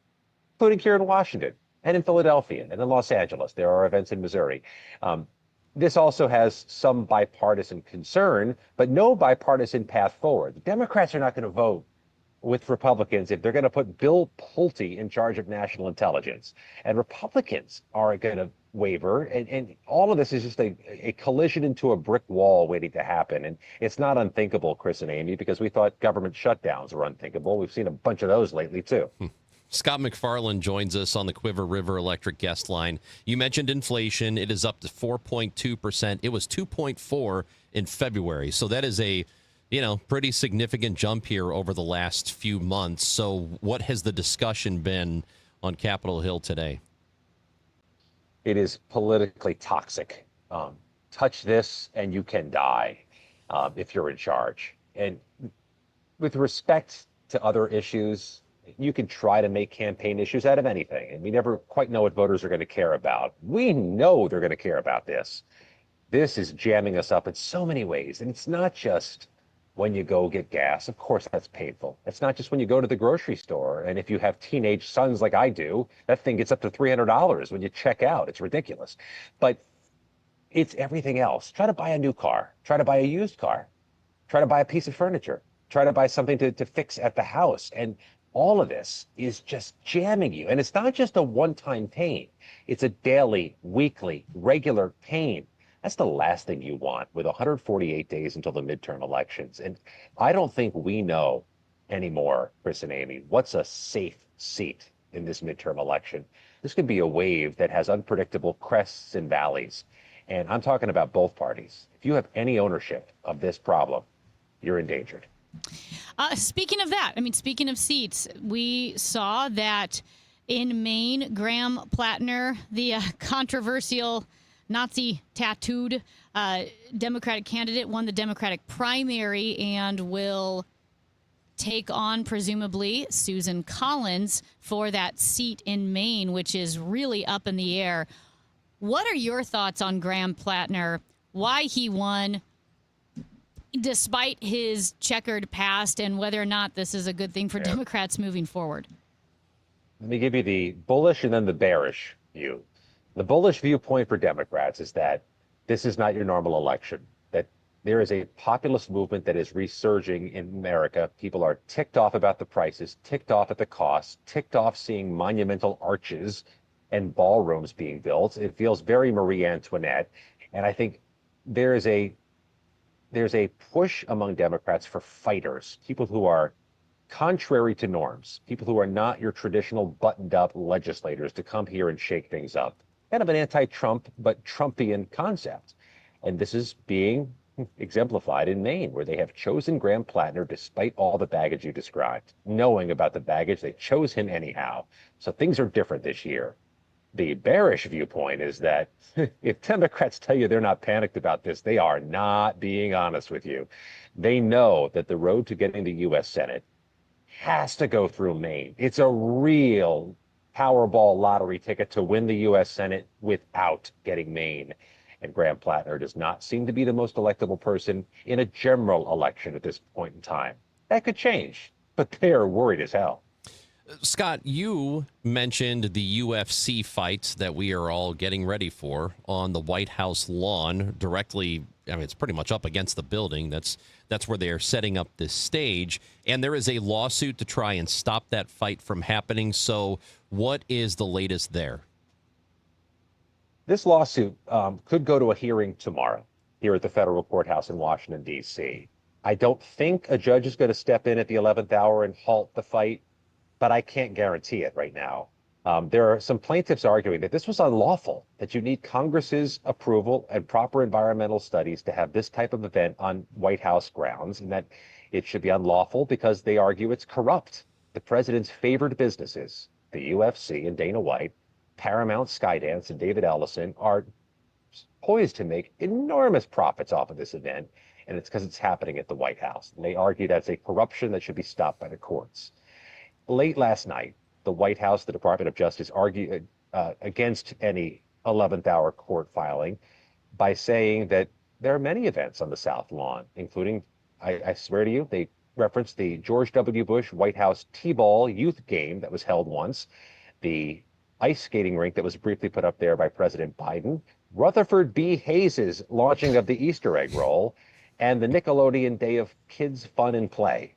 including here in Washington. and in Philadelphia and in Los Angeles. There are events in Missouri. This also has some bipartisan concern, but no bipartisan path forward. The Democrats are not going to vote with Republicans if they're going to put Bill Pulte in charge of national intelligence. And Republicans are going to waver. And all of this is just a collision into a brick wall waiting to happen. And it's not unthinkable, Chris and Amy, because we thought government shutdowns were unthinkable. We've seen a bunch of those lately, too. Scott McFarland joins us on the Quiver River Electric guest line. You mentioned inflation. It is up to 4.2%. It was 2.4 in February. So that is a pretty significant jump here over the last few months. So what has the discussion been on Capitol Hill today? It is politically toxic. Touch this and you can die if you're in charge. And with respect to other issues, you can try to make campaign issues out of anything. And we never quite know what voters are going to care about. We know they're going to care about this. This is jamming us up in so many ways. And it's not just when you go get gas. Of course, that's painful. It's not just when you go to the grocery store. And if you have teenage sons like I do, that thing gets up to $300 when you check out. It's ridiculous. But it's everything else. Try to buy a new car. Try to buy a used car. Try to buy a piece of furniture. Try to buy something to fix at the house. And all of this is just jamming you. And it's not just a one-time pain. It's a daily, weekly, regular pain. That's the last thing you want with 148 days until the midterm elections. And I don't think we know anymore, Chris and Amy, what's a safe seat in this midterm election. This could be a wave that has unpredictable crests and valleys. And I'm talking about both parties. If you have any ownership of this problem, you're endangered. Speaking of that, speaking of seats, we saw that in Maine, Graham Plattner, the controversial Nazi tattooed Democratic candidate, won the Democratic primary and will take on, presumably, Susan Collins for that seat in Maine, which is really up in the air. What are your thoughts on Graham Plattner, why he won, despite his checkered past, and whether or not this is a good thing for Democrats moving forward? Let me give you the bullish and then the bearish view. The bullish viewpoint for Democrats is that this is not your normal election, that there is a populist movement that is resurging in America. People are ticked off about the prices, ticked off at the costs, ticked off seeing monumental arches and ballrooms being built. It feels very Marie Antoinette. And I think there's a push among Democrats for fighters, people who are contrary to norms, people who are not your traditional buttoned-up legislators, to come here and shake things up. Kind of an anti-Trump, but Trumpian concept. And this is being exemplified in Maine, where they have chosen Graham Plattner despite all the baggage you described. Knowing about the baggage, they chose him anyhow. So things are different this year. The bearish viewpoint is that if Democrats tell you they're not panicked about this, they are not being honest with you. They know that the road to getting the U.S. Senate has to go through Maine. It's a real Powerball lottery ticket to win the U.S. Senate without getting Maine. And Graham Plattner does not seem to be the most electable person in a general election at this point in time. That could change, but they're worried as hell. Scott, you mentioned the UFC fights that we are all getting ready for on the White House lawn directly. It's pretty much up against the building. That's where they are setting up this stage. And there is a lawsuit to try and stop that fight from happening. So what is the latest there? This lawsuit could go to a hearing tomorrow here at the federal courthouse in Washington, D.C. I don't think a judge is going to step in at the 11th hour and halt the fight, but I can't guarantee it right now. There are some plaintiffs arguing that this was unlawful, that you need Congress's approval and proper environmental studies to have this type of event on White House grounds, and that it should be unlawful because they argue it's corrupt. The president's favored businesses, the UFC and Dana White, Paramount, Skydance, and David Ellison, are poised to make enormous profits off of this event, and it's because it's happening at the White House. And they argue that's a corruption that should be stopped by the courts. Late last night, the White House, the Department of Justice, argued against any 11th hour court filing by saying that there are many events on the South Lawn, including, I swear to you, they referenced the George W. Bush White House T-ball youth game that was held once, the ice skating rink that was briefly put up there by President Biden, Rutherford B. Hayes' launching of the Easter egg roll, and the Nickelodeon Day of Kids Fun and Play.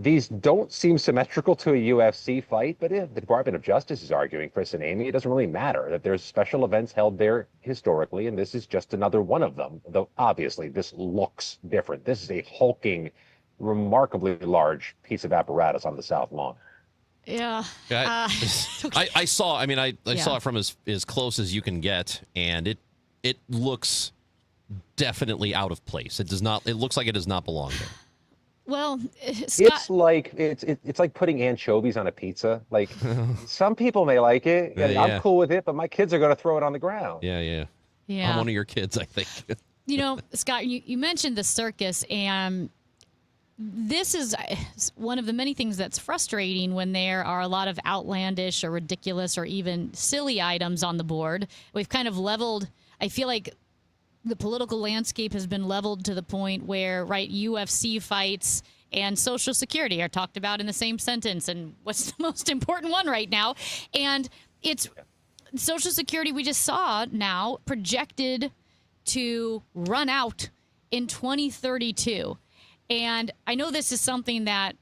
These don't seem symmetrical to a UFC fight, but if the Department of Justice is arguing, Chris and Amy, it doesn't really matter that there's special events held there historically, and this is just another one of them, though obviously this looks different. This is a hulking, remarkably large piece of apparatus on the South Lawn. Yeah. I saw it from as close as you can get, and it looks definitely out of place. It looks like it does not belong there. Well, Scott, it's like putting anchovies on a pizza. Like some people may like it, and Yeah. I'm cool with it, but my kids are going to throw it on the ground. Yeah. Yeah. I'm one of your kids, I think. Scott, you mentioned the circus, and this is one of the many things that's frustrating when there are a lot of outlandish or ridiculous or even silly items on the board. We've kind of leveled, I feel like the political landscape has been leveled to the point where, UFC fights and Social Security are talked about in the same sentence. And what's the most important one right now? And it's Social Security, we just saw now, projected to run out in 2032. And I know this is something that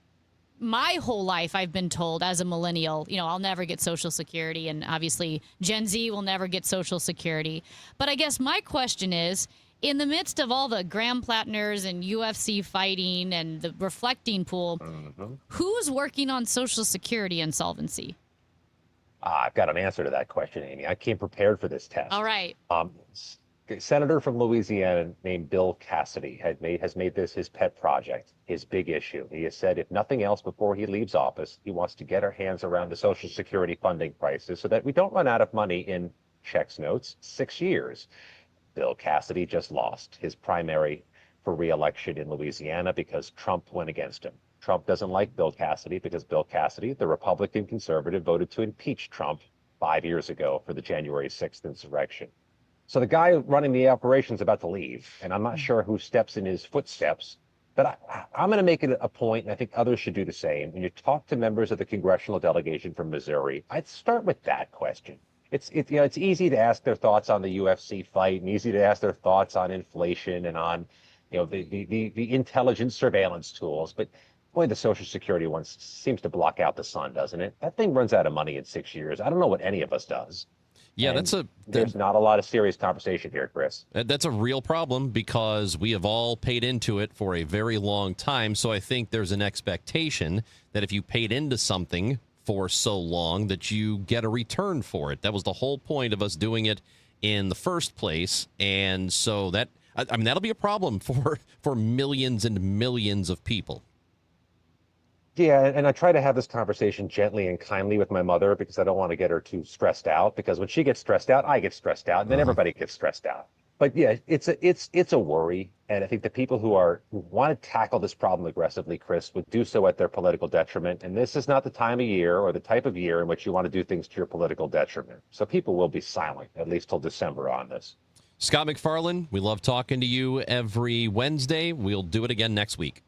my whole life I've been told as a millennial, I'll never get Social Security, and obviously Gen Z will never get Social Security. But I guess my question is, in the midst of all the Graham Plattners and UFC fighting and the reflecting pool, who's working on Social Security insolvency? I've got an answer to that question, Amy. I came prepared for this test. All right. Senator from Louisiana named Bill Cassidy has made this his pet project, his big issue. He has said, if nothing else, before he leaves office, he wants to get our hands around the Social Security funding crisis so that we don't run out of money in checks notes 6 years. Bill Cassidy just lost his primary for re-election in Louisiana because Trump went against him. Trump doesn't like Bill Cassidy because Bill Cassidy, the Republican conservative, voted to impeach Trump 5 years ago for the January 6th insurrection. So the guy running the operation is about to leave, and I'm not sure who steps in his footsteps, but I'm going to make it a point, and I think others should do the same. When you talk to members of the congressional delegation from Missouri, I'd start with that question. It's easy to ask their thoughts on the UFC fight, and easy to ask their thoughts on inflation and on the intelligence surveillance tools, but boy, the Social Security one seems to block out the sun, doesn't it? That thing runs out of money in 6 years. I don't know what any of us does. Yeah, and there's not a lot of serious conversation here, Chris. That's a real problem because we have all paid into it for a very long time. So I think there's an expectation that if you paid into something for so long that you get a return for it. That was the whole point of us doing it in the first place. And so that'll be a problem for millions and millions of people. Yeah, and I try to have this conversation gently and kindly with my mother because I don't want to get her too stressed out, because when she gets stressed out, I get stressed out, and then everybody gets stressed out. But yeah, it's a worry, and I think the people who want to tackle this problem aggressively, Chris, would do so at their political detriment. And this is not the time of year or the type of year in which you want to do things to your political detriment. So people will be silent, at least till December on this. Scott MacFarlane, we love talking to you every Wednesday. We'll do it again next week.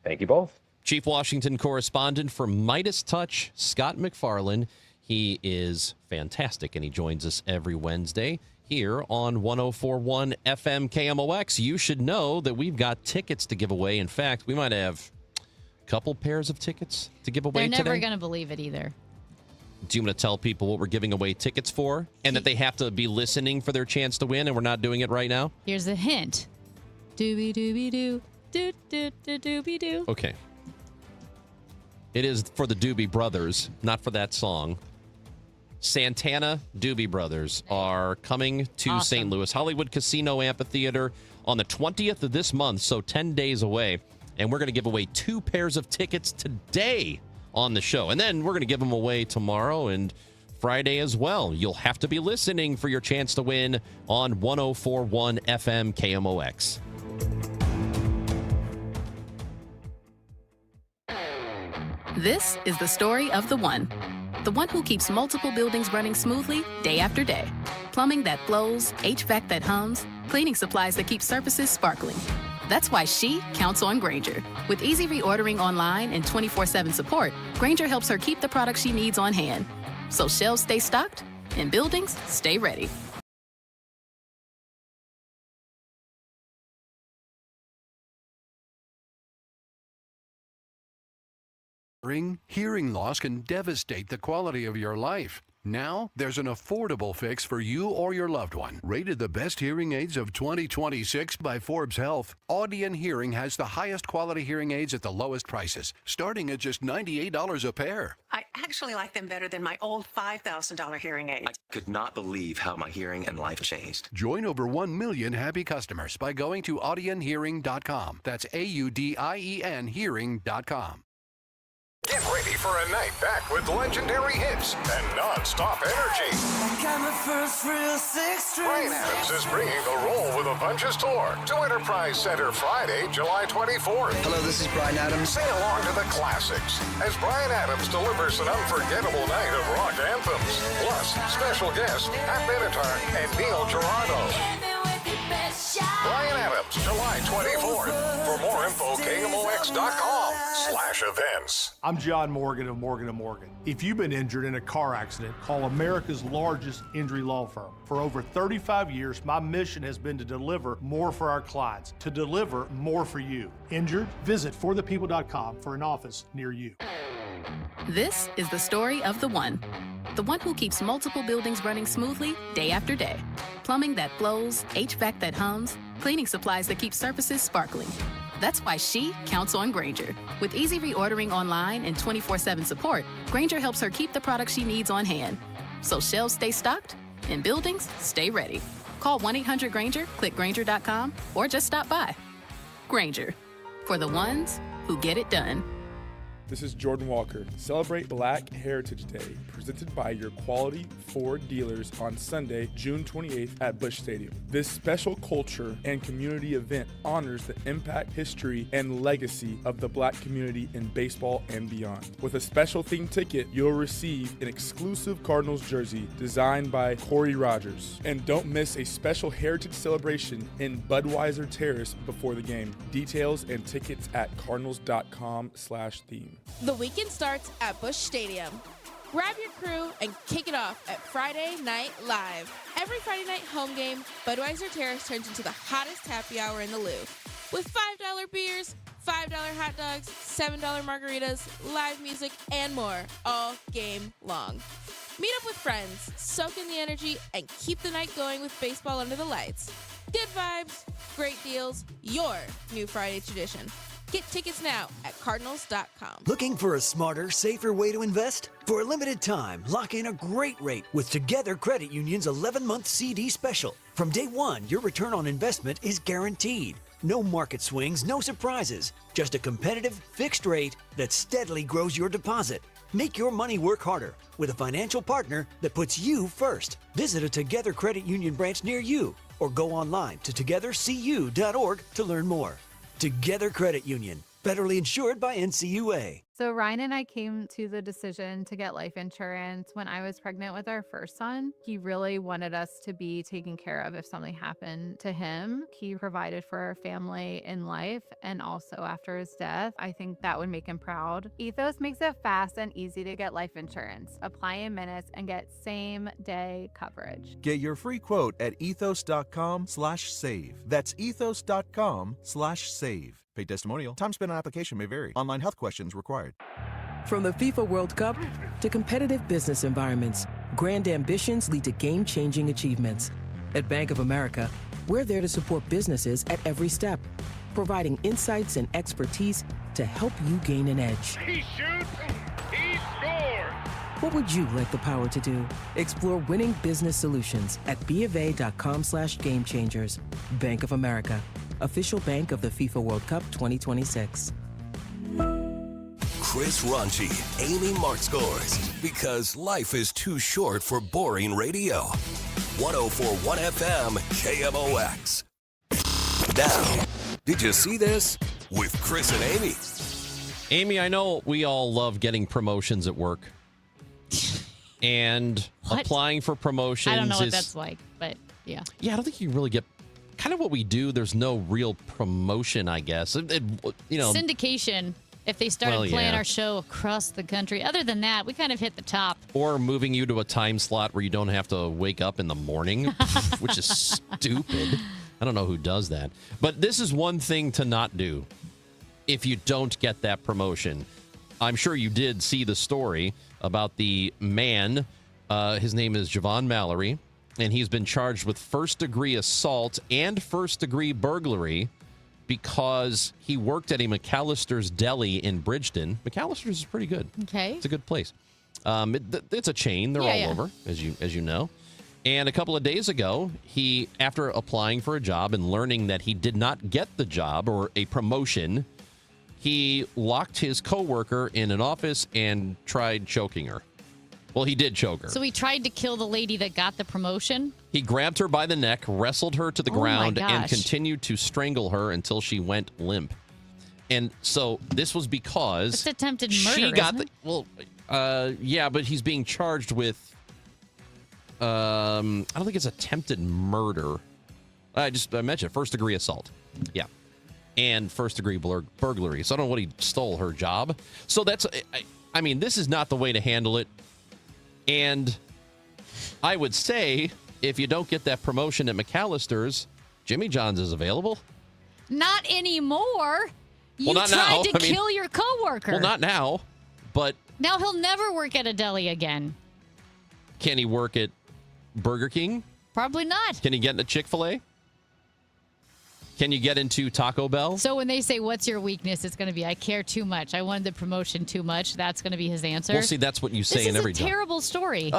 Thank you both. Chief Washington correspondent for Midas Touch, Scott MacFarlane. He is fantastic, and he joins us every Wednesday here on 104.1 FM KMOX. You should know that we've got tickets to give away. In fact, we might have a couple pairs of tickets to give away today. They're never going to believe it either. Do you want to tell people what we're giving away tickets for and that they have to be listening for their chance to win, and we're not doing it right now? Here's a hint. Doobie-doobie-doo. Do-do-do-doobie-doo. Okay. It is for the Doobie Brothers, not for that song. Santana Doobie Brothers are coming to St. Louis Hollywood Casino Amphitheater on the 20th of this month, so 10 days away. And we're going to give away 2 pairs of tickets today on the show. And then we're going to give them away tomorrow and Friday as well. You'll have to be listening for your chance to win on 104.1 FM KMOX. This is the story of the one who keeps multiple buildings running smoothly day after day. Plumbing that flows, HVAC that hums, cleaning supplies that keep surfaces sparkling. That's why she counts on Grainger. With easy reordering online and 24/7 support, Grainger helps her keep the products she needs on hand. so shelves stay stocked and buildings stay ready. Hearing loss can devastate the quality of your life. Now, there's an affordable fix for you or your loved one. Rated the best hearing aids of 2026 by Forbes Health, Audion Hearing has the highest quality hearing aids at the lowest prices, starting at just $98 a pair. I actually like them better than my old $5,000 hearing aids. I could not believe how my hearing and life changed. Join over 1 million happy customers by going to audionhearing.com. That's AUDIEN hearing.com. Get ready for a night back with legendary hits and non-stop energy. Bryan Adams is bringing the Roll with a Bunches tour to Enterprise Center Friday, July 24th. Hello, this is Bryan Adams. Sing along to the classics as Bryan Adams delivers an unforgettable night of rock anthems. Plus, special guests Pat Benatar and Neil Giraldo. Bryan Adams, July 24th. For more info, KMOX.com/events. I'm John Morgan of Morgan & Morgan. If you've been injured in a car accident, call America's largest injury law firm. For over 35 years, my mission has been to deliver more for our clients, to deliver more for you. Injured? Visit forthepeople.com for an office near you. This is the story of the one who keeps multiple buildings running smoothly day after day. Plumbing that flows, HVAC that hums, cleaning supplies that keep surfaces sparkling. That's why she counts on Grainger. With easy reordering online and 24/7 support, Grainger helps her keep the products she needs on hand. So shelves stay stocked and buildings stay ready. Call 1-800-GRAINGER, click Grainger.com, or just stop by. Grainger, for the ones who get it done. This is Jordan Walker. Celebrate Black Heritage Day, presented by your quality Ford dealers on Sunday, June 28th at Busch Stadium. This special culture and community event honors the impact, history, and legacy of the Black community in baseball and beyond. With a special themed ticket, you'll receive an exclusive Cardinals jersey designed by Corey Rogers. And don't miss a special heritage celebration in Budweiser Terrace before the game. Details and tickets at cardinals.com/theme. The weekend starts at Busch Stadium. Grab your crew and kick it off at Friday Night Live. Every Friday night home game, Budweiser Terrace turns into the hottest happy hour in the Lou. With $5 beers, $5 hot dogs, $7 margaritas, live music, and more all game long. Meet up with friends, soak in the energy, and keep the night going with baseball under the lights. Good vibes, great deals, your new Friday tradition. Get tickets now at cardinals.com. Looking for a smarter, safer way to invest? For a limited time, lock in a great rate with Together Credit Union's 11-month CD special. From day one, your return on investment is guaranteed. No market swings, no surprises. Just a competitive, fixed rate that steadily grows your deposit. Make your money work harder with a financial partner that puts you first. Visit a Together Credit Union branch near you or go online to togethercu.org to learn more. Together Credit Union, federally insured by NCUA. So Ryan and I came to the decision to get life insurance when I was pregnant with our first son. He really wanted us to be taken care of if something happened to him. He provided for our family in life and also after his death. I think that would make him proud. Ethos makes it fast and easy to get life insurance. Apply in minutes and get same-day coverage. Get your free quote at ethos.com/save. That's ethos.com/save. Paid testimonial. Time spent on application may vary. Online health questions required. From the FIFA World Cup to competitive business environments, grand ambitions lead to game-changing achievements. At Bank of America, we're there to support businesses at every step, providing insights and expertise to help you gain an edge. He shoots, he scores! What would you like the power to do? Explore winning business solutions at BofA.com/gamechangers. Bank of America, official bank of the FIFA World Cup 2026. Chris Ranchi, Amy Markscores, because life is too short for boring radio. 104.1 FM, KMOX. Now, did you see this? With Chris and Amy. Amy, I know we all love getting promotions at work. And applying for promotions. I don't know what that's like, but yeah. Yeah, I don't think you really get kind of what we do. There's no real promotion, I guess. Syndication. if they started playing our show across the country. Other than that, we kind of hit the top. Or moving you to a time slot where you don't have to wake up in the morning, which is stupid. I don't know who does that. But this is one thing to not do if you don't get that promotion. I'm sure you did see the story about the man. His name is Javon Mallory, and he's been charged with first-degree assault and first-degree burglary because he worked at a McAllister's Deli in Bridgeton. McAllister's is pretty good. Okay. It's a good place. It's a chain. They're all over, as you know. And a couple of days ago, he, after applying for a job and learning that he did not get the job or a promotion, he locked his coworker in an office and tried choking her. Well, he did choke her. So he tried to kill the lady that got the promotion? He grabbed her by the neck, wrestled her to the ground, and continued to strangle her until she went limp. And so this was because it's attempted murder, she got isn't it? Well, yeah, but he's being charged with I don't think it's attempted murder. I mentioned first-degree assault. Yeah. And first-degree burglary. So I don't know what he stole her job. So that's, I mean, this is not the way to handle it. And I would say if you don't get that promotion at McAllister's, Jimmy John's is available. Not anymore. You not tried now. to kill your coworker. Well, not now, but now he'll never work at a deli again. Can he work at Burger King? Probably not. Can he get into Chick-fil-A? Can you get into Taco Bell? So when they say, what's your weakness? It's going to be, I care too much. I wanted the promotion too much. That's going to be his answer. Well, see, that's what you say in every job. This is a terrible story.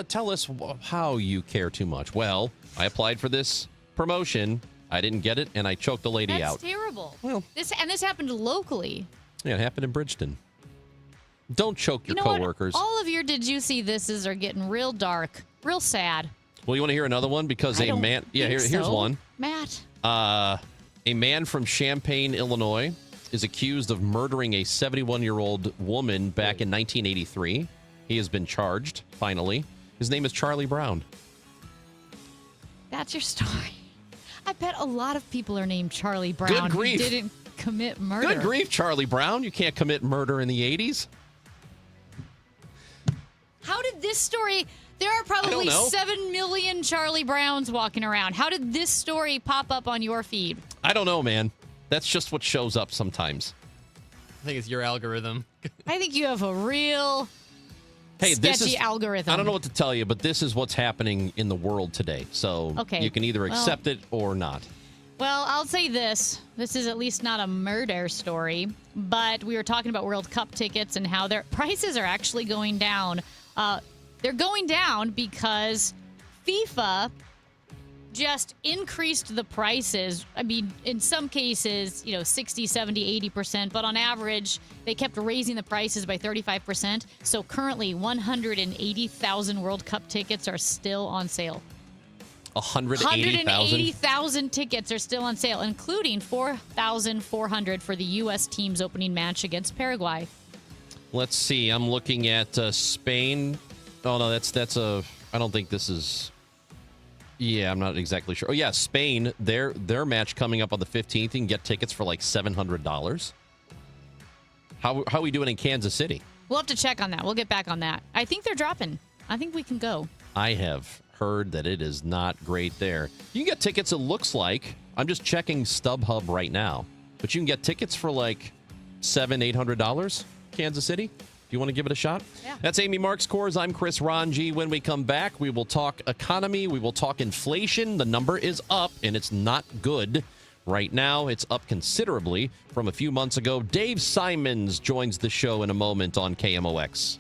Tell us how you care too much. Well, I applied for this promotion. I didn't get it, and I choked the lady out. That's terrible. Well, this happened locally. Yeah, it happened in Bridgeton. Don't choke your coworkers. All of your did you see thises are getting real dark, real sad. Well, you want to hear another one? Because a man. Yeah, here's one. Matt. A man from Champaign, Illinois, is accused of murdering a 71-year-old woman back in 1983. He has been charged, finally. His name is Charlie Brown. That's your story. I bet a lot of people are named Charlie Brown who didn't commit murder. Good grief, Charlie Brown. You can't commit murder in the 80s. How did this story... There are probably 7 million Charlie Browns walking around. How did this story pop up on your feed? I don't know, man. That's just what shows up sometimes. I think it's your algorithm. I think you have a real sketchy algorithm. I don't know what to tell you, but this is what's happening in the world today. So you can either accept it or not. Well, I'll say this. This is at least not a murder story, but we were talking about World Cup tickets and how their prices are actually going down. They're going down because FIFA just increased the prices. I mean, in some cases, 60, 70, 80%, but on average, they kept raising the prices by 35%. So currently, 180,000 World Cup tickets are still on sale. 180,000 tickets are still on sale, including 4,400 for the U.S. team's opening match against Paraguay. Let's see. I'm looking at Spain. Oh, no, that's a... I don't think this is... Yeah, I'm not exactly sure. Oh, yeah, Spain, their match coming up on the 15th, you can get tickets for like $700. How are we doing in Kansas City? We'll have to check on that. We'll get back on that. I think they're dropping. I think we can go. I have heard that it is not great there. You can get tickets, it looks like. I'm just checking StubHub right now. But you can get tickets for like $700, $800, Kansas City. You want to give it a shot? Yeah. That's Amy Marks Kors. I'm Chris Ranji. When we come back, we will talk economy. We will talk inflation. The number is up, and it's not good. Right now, it's up considerably from a few months ago. Dave Simons joins the show in a moment on KMOX.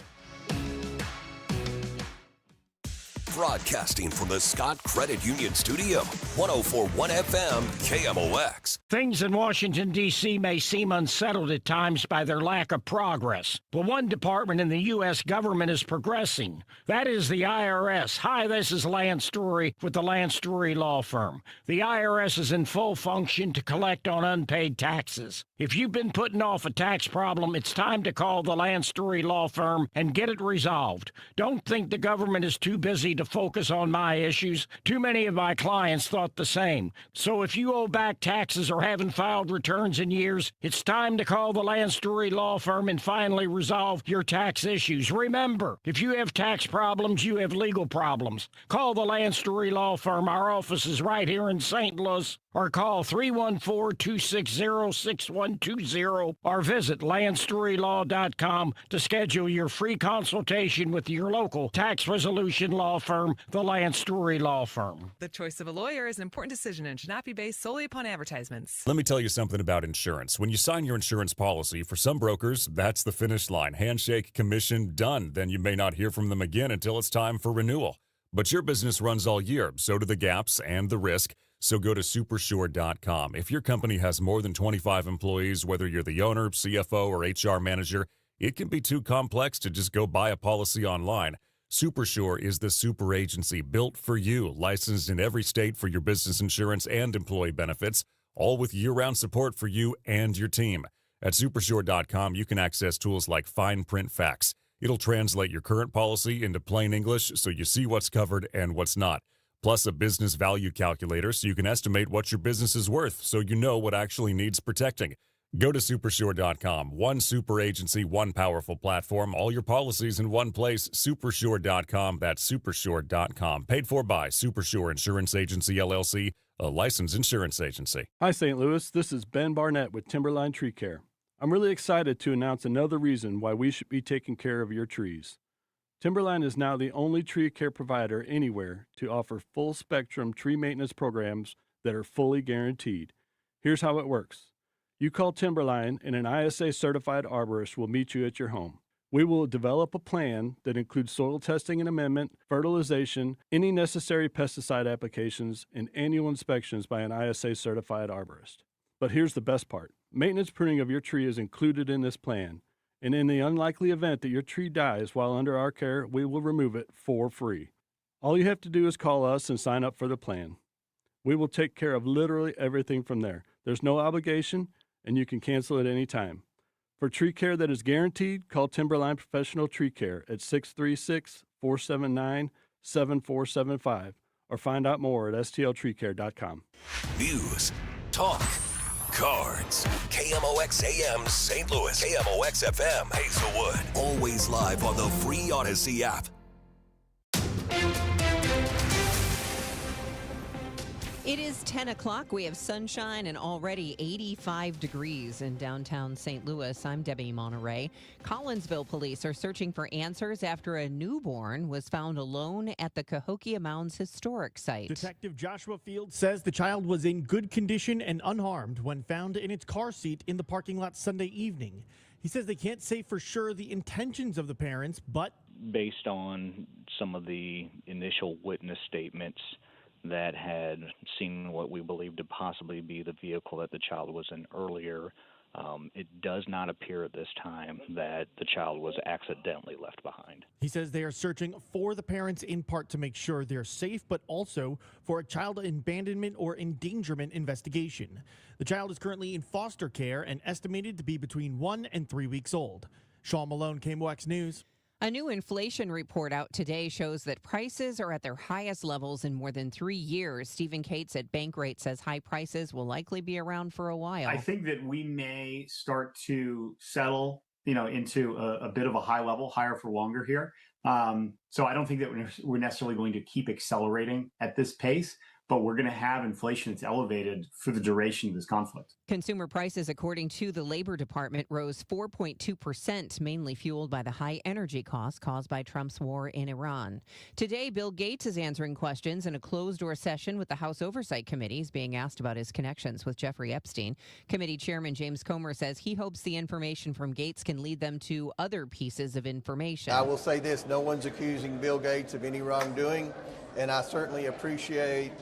Broadcasting from the Scott Credit Union Studio, 104.1 FM, KMOX. Things in Washington, D.C. may seem unsettled at times by their lack of progress. But one department in the U.S. government is progressing. That is the IRS. Hi, this is Lance Drury with the Lance Drury Law Firm. The IRS is in full function to collect on unpaid taxes. If you've been putting off a tax problem, it's time to call the Lance Drury Law Firm and get it resolved. Don't think the government is too busy to to focus on my issues. Too many of my clients thought the same. So if you owe back taxes or haven't filed returns in years, it's time to call the Lance Drury Law Firm and finally resolve your tax issues. Remember, if you have tax problems, you have legal problems. Call the Lance Drury Law Firm. Our office is right here in St. Louis. Or call 314-260-6120 or visit LanceDruryLaw.com to schedule your free consultation with your local tax resolution law firm, the Lance Drury Law Firm. The choice of a lawyer is an important decision and should not be based solely upon advertisements. Let me tell you something about insurance. When you sign your insurance policy, for some brokers, that's the finish line. Handshake, commission, done. Then you may not hear from them again until it's time for renewal. But your business runs all year, so do the gaps and the risk. So go to Supersure.com. If your company has more than 25 employees, whether you're the owner, CFO, or HR manager, it can be too complex to just go buy a policy online. Supersure is the super agency built for you, licensed in every state for your business insurance and employee benefits, all with year-round support for you and your team. At Supersure.com, you can access tools like fine print facts. It'll translate your current policy into plain English so you see what's covered and what's not. Plus a business value calculator so you can estimate what your business is worth so you know what actually needs protecting. Go to Supersure.com. One super agency, one powerful platform, all your policies in one place. Supersure.com. That's Supersure.com. Paid for by Supersure Insurance Agency, LLC, a licensed insurance agency. Hi, St. Louis. This is Ben Barnett with Timberline Tree Care. I'm really excited to announce another reason why we should be taking care of your trees. Timberline is now the only tree care provider anywhere to offer full-spectrum tree maintenance programs that are fully guaranteed. Here's how it works. You call Timberline and an ISA-certified arborist will meet you at your home. We will develop a plan that includes soil testing and amendment, fertilization, any necessary pesticide applications, and annual inspections by an ISA-certified arborist. But here's the best part. Maintenance pruning of your tree is included in this plan. And in the unlikely event that your tree dies while under our care, we will remove it for free. All you have to do is call us and sign up for the plan. We will take care of literally everything from there. There's no obligation, and you can cancel at any time. For tree care that is guaranteed, call Timberline Professional Tree Care at 636-479-7475 or find out more at stltreecare.com. News, talk, cards. KMOX AM St. Louis. KMOX FM Hazelwood. Always live on the free Odyssey app. It is 10 o'clock. We have sunshine and already 85 degrees in downtown St. Louis. I'm Debbie Monterey. Collinsville police are searching for answers after a newborn was found alone at the Cahokia Mounds Historic Site. Detective Joshua Field says the child was in good condition and unharmed when found in its car seat in the parking lot Sunday evening. He says they can't say for sure the intentions of the parents, but based on some of the initial witness statements that had seen what we believe to possibly be the vehicle that the child was in earlier, it does not appear at this time that the child was accidentally left behind. He says they are searching for the parents in part to make sure they're safe, but also for a child abandonment or endangerment investigation. The child is currently in foster care and estimated to be between 1 and 3 weeks old. Sean Malone, KMOX News. A new inflation report out today shows that prices are at their highest levels in more than 3 years. Stephen Cates at Bankrate says high prices will likely be around for a while. I think that we may start to settle, into a bit of a high level, higher for longer here. So I don't think that we're necessarily going to keep accelerating at this pace, but we're going to have inflation that's elevated for the duration of this conflict. Consumer prices, according to the Labor Department, rose 4.2%, mainly fueled by the high energy costs caused by Trump's war in Iran. Today, Bill Gates is answering questions in a closed-door session with the House Oversight Committee. He's being asked about his connections with Jeffrey Epstein. Committee Chairman James Comer says he hopes the information from Gates can lead them to other pieces of information. I will say this, no one's accusing Bill Gates of any wrongdoing, and I certainly appreciate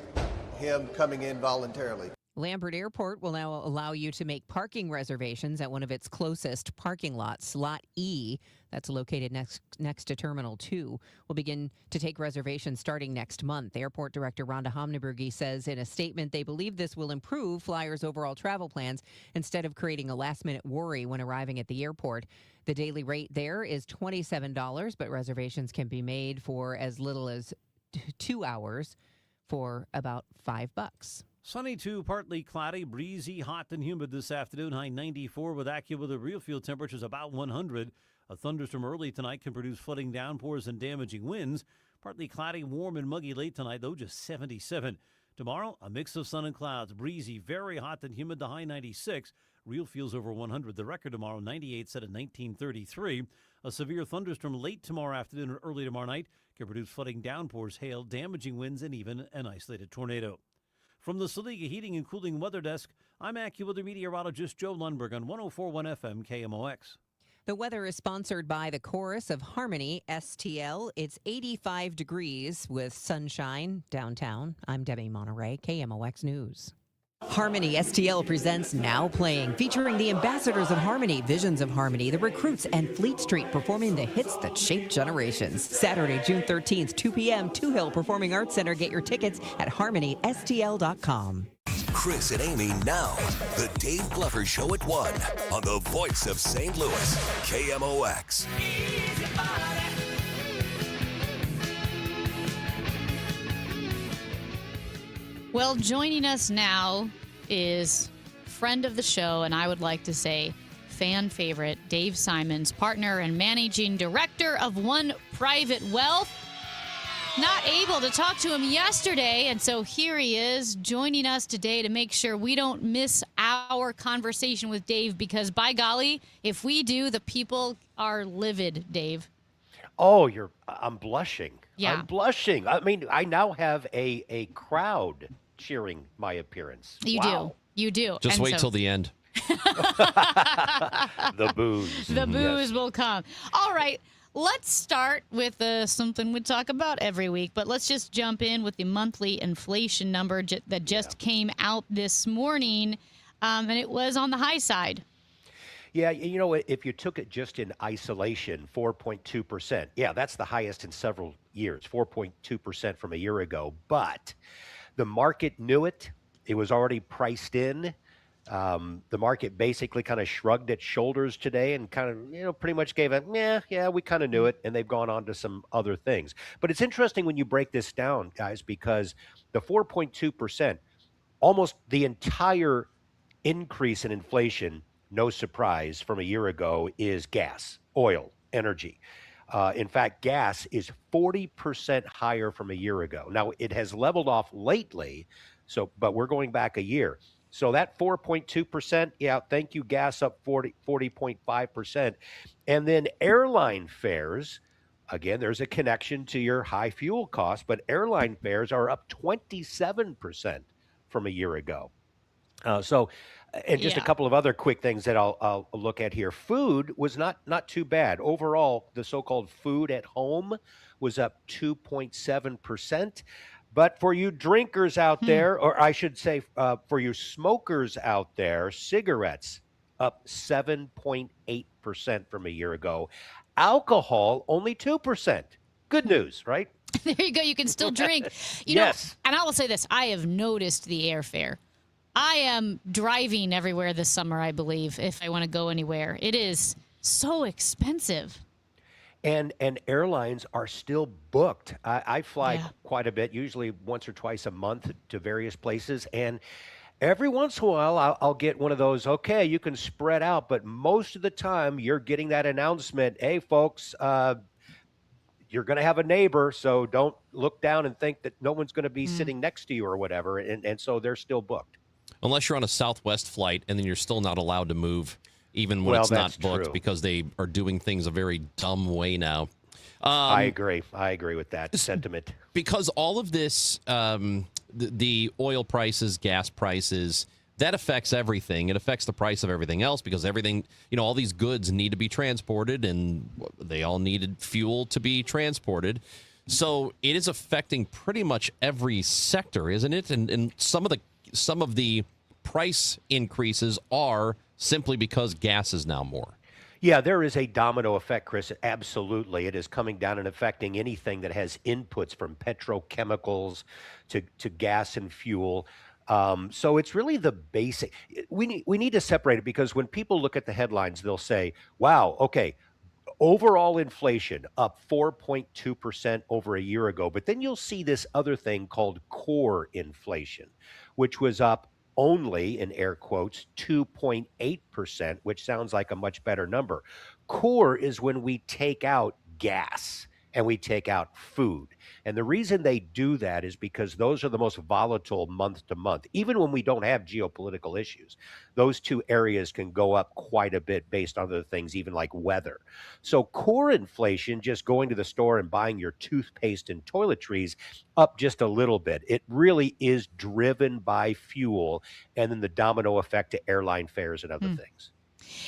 him coming in voluntarily. Lambert Airport will now allow you to make parking reservations at one of its closest parking lots. Lot E, that's located next to Terminal 2, will begin to take reservations starting next month. Airport Director Rhonda Homnebergy says in a statement they believe this will improve flyers' overall travel plans instead of creating a last-minute worry when arriving at the airport. The daily rate there is $27, but reservations can be made for as little as 2 hours for about $5. Sunny to partly cloudy, breezy, hot and humid this afternoon. High 94 with AccuWeather real field temperatures about 100. A thunderstorm early tonight can produce flooding downpours and damaging winds. Partly cloudy, warm and muggy late tonight, though just 77. Tomorrow, a mix of sun and clouds, breezy, very hot and humid, the high 96. Real feels over 100. The record tomorrow, 98 set in 1933. A severe thunderstorm late tomorrow afternoon or early tomorrow night can produce flooding downpours, hail, damaging winds, and even an isolated tornado. From the Saliga Heating and Cooling Weather Desk, I'm AccuWeather meteorologist Joe Lundberg on 104.1 FM KMOX. The weather is sponsored by the Chorus of Harmony, STL. It's 85 degrees with sunshine downtown. I'm Debbie Monterey, KMOX News. Harmony STL presents Now Playing, featuring the ambassadors of Harmony, Visions of Harmony, the Recruits, and Fleet Street performing the hits that shaped generations. Saturday, June 13th, 2 p.m., Two Hill Performing Arts Center. Get your tickets at harmonystl.com. Chris and Amy now. The Dave Glover Show at 1 on the voice of St. Louis, KMOX. Well, joining us now is friend of the show, and I would like to say fan favorite, Dave Simons, partner and managing director of One Private Wealth. Not able to talk to him yesterday, and so here he is joining us today to make sure we don't miss our conversation with Dave, because by golly, if we do, the people are livid, Dave. Oh, I'm blushing. Yeah. I'm blushing. I mean, I now have a crowd cheering my appearance. You do. Just And wait so- till the end. The booze. The booze will come. All right. Let's start with something we talk about every week, but let's just jump in with the monthly inflation number that just came out this morning, and it was on the high side. Yeah, you know, if you took it just in isolation, 4.2%. Yeah, that's the highest in several years, 4.2% from a year ago. But the market knew it. It was already priced in. The market basically kind of shrugged its shoulders today and kind of, pretty much gave it, yeah, we kind of knew it, and they've gone on to some other things. But it's interesting when you break this down, guys, because the 4.2%, almost the entire increase in inflation, no surprise, from a year ago, is gas, oil, energy. In fact, gas is 40% higher from a year ago. Now, it has leveled off lately, but we're going back a year. So that 4.2%, yeah, thank you, gas up 40.5%. And then airline fares, again, there's a connection to your high fuel costs, but airline fares are up 27% from a year ago. And just a couple of other quick things that I'll look at here. Food was not too bad. Overall, the so-called food at home was up 2.7%. But for you drinkers out there, or I should say for you smokers out there, cigarettes up 7.8% from a year ago. Alcohol, only 2%. Good news, right? There you go. You can still drink. Yes. And I will say this. I have noticed the airfare. I am driving everywhere this summer, I believe, if I want to go anywhere. It is so expensive. And airlines are still booked. I fly quite a bit, usually once or twice a month to various places. And every once in a while, I'll get one of those, okay, you can spread out. But most of the time, you're getting that announcement, hey, folks, you're going to have a neighbor, so don't look down and think that no one's going to be sitting next to you or whatever. And so they're still booked. Unless you're on a Southwest flight, and then you're still not allowed to move, even when it's not booked, true. because they are doing things a very dumb way now. I agree with that sentiment. Because all of this, the oil prices, gas prices, that affects everything. It affects the price of everything else, because everything, all these goods need to be transported, and they all needed fuel to be transported. So it is affecting pretty much every sector, isn't it? And some of the price increases are simply because gas is now more. Yeah, there is a domino effect, Chris. Absolutely. It is coming down and affecting anything that has inputs from petrochemicals to gas and fuel. So it's really the basic. We need to separate it, because when people look at the headlines, they'll say, wow, okay, overall inflation up 4.2% over a year ago. But then you'll see this other thing called core inflation, which was up only, in air quotes, 2.8%, which sounds like a much better number. Core is when we take out gas and we take out food. And the reason they do that is because those are the most volatile month to month. Even when we don't have geopolitical issues, those two areas can go up quite a bit based on other things, even like weather. So core inflation, just going to the store and buying your toothpaste and toiletries, up just a little bit. It really is driven by fuel and then the domino effect to airline fares and other things.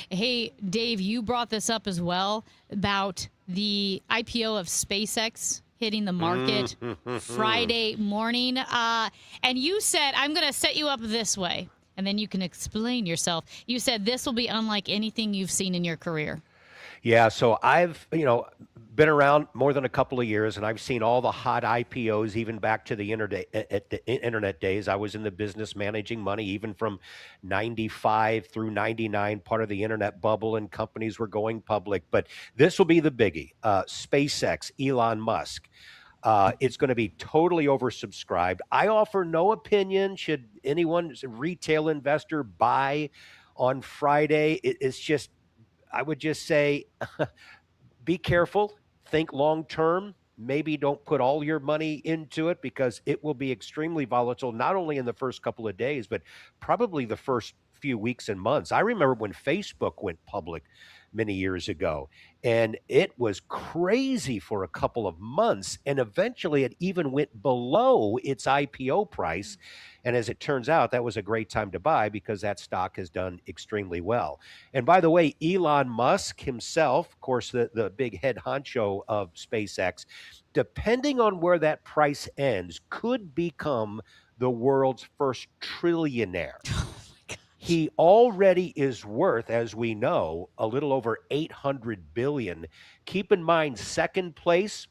Hey, Dave, you brought this up as well about the IPO of SpaceX hitting the market Friday morning. And you said, I'm going to set you up this way, and then you can explain yourself. You said this will be unlike anything you've seen in your career. Yeah, so I've, been around more than a couple of years, and I've seen all the hot IPOs, even back to the internet days. I was in the business managing money, even from 95 through 99, part of the internet bubble, and companies were going public. But this will be the biggie. SpaceX, Elon Musk. It's going to be totally oversubscribed. I offer no opinion. Should anyone, retail investor, buy on Friday? It's just, I would just say, be careful, think long term. Maybe don't put all your money into it because it will be extremely volatile, not only in the first couple of days, but probably the first few weeks and months. I remember when Facebook went public many years ago, and it was crazy for a couple of months, and eventually it even went below its IPO price. And as it turns out, that was a great time to buy because that stock has done extremely well. And by the way, Elon Musk himself, of course, the big head honcho of SpaceX, depending on where that price ends, could become the world's first trillionaire. He already is worth, as we know, a little over $800 billion. Keep in mind, second place,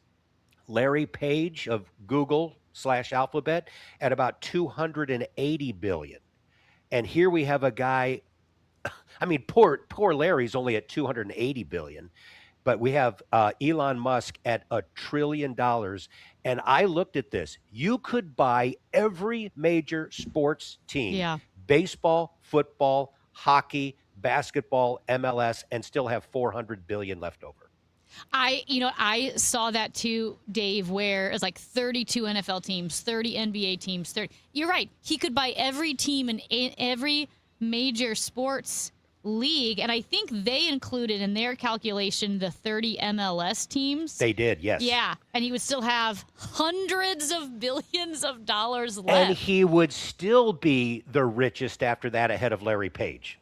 Larry Page of Google/Alphabet at about $280 billion. And here we have a guy, I mean, poor Larry's only at $280 billion, but we have Elon Musk at $1 trillion. And I looked at this. You could buy every major sports team, baseball, football, hockey, basketball, MLS, and still have $400 billion left over. I saw that too, Dave, where it's like 32 NFL teams, 30 NBA teams, 30. You're right. He could buy every team in every major sports league. And I think they included in their calculation the 30 MLS teams. They did, yes. Yeah. And he would still have hundreds of billions of dollars left. And he would still be the richest after that, ahead of Larry Page.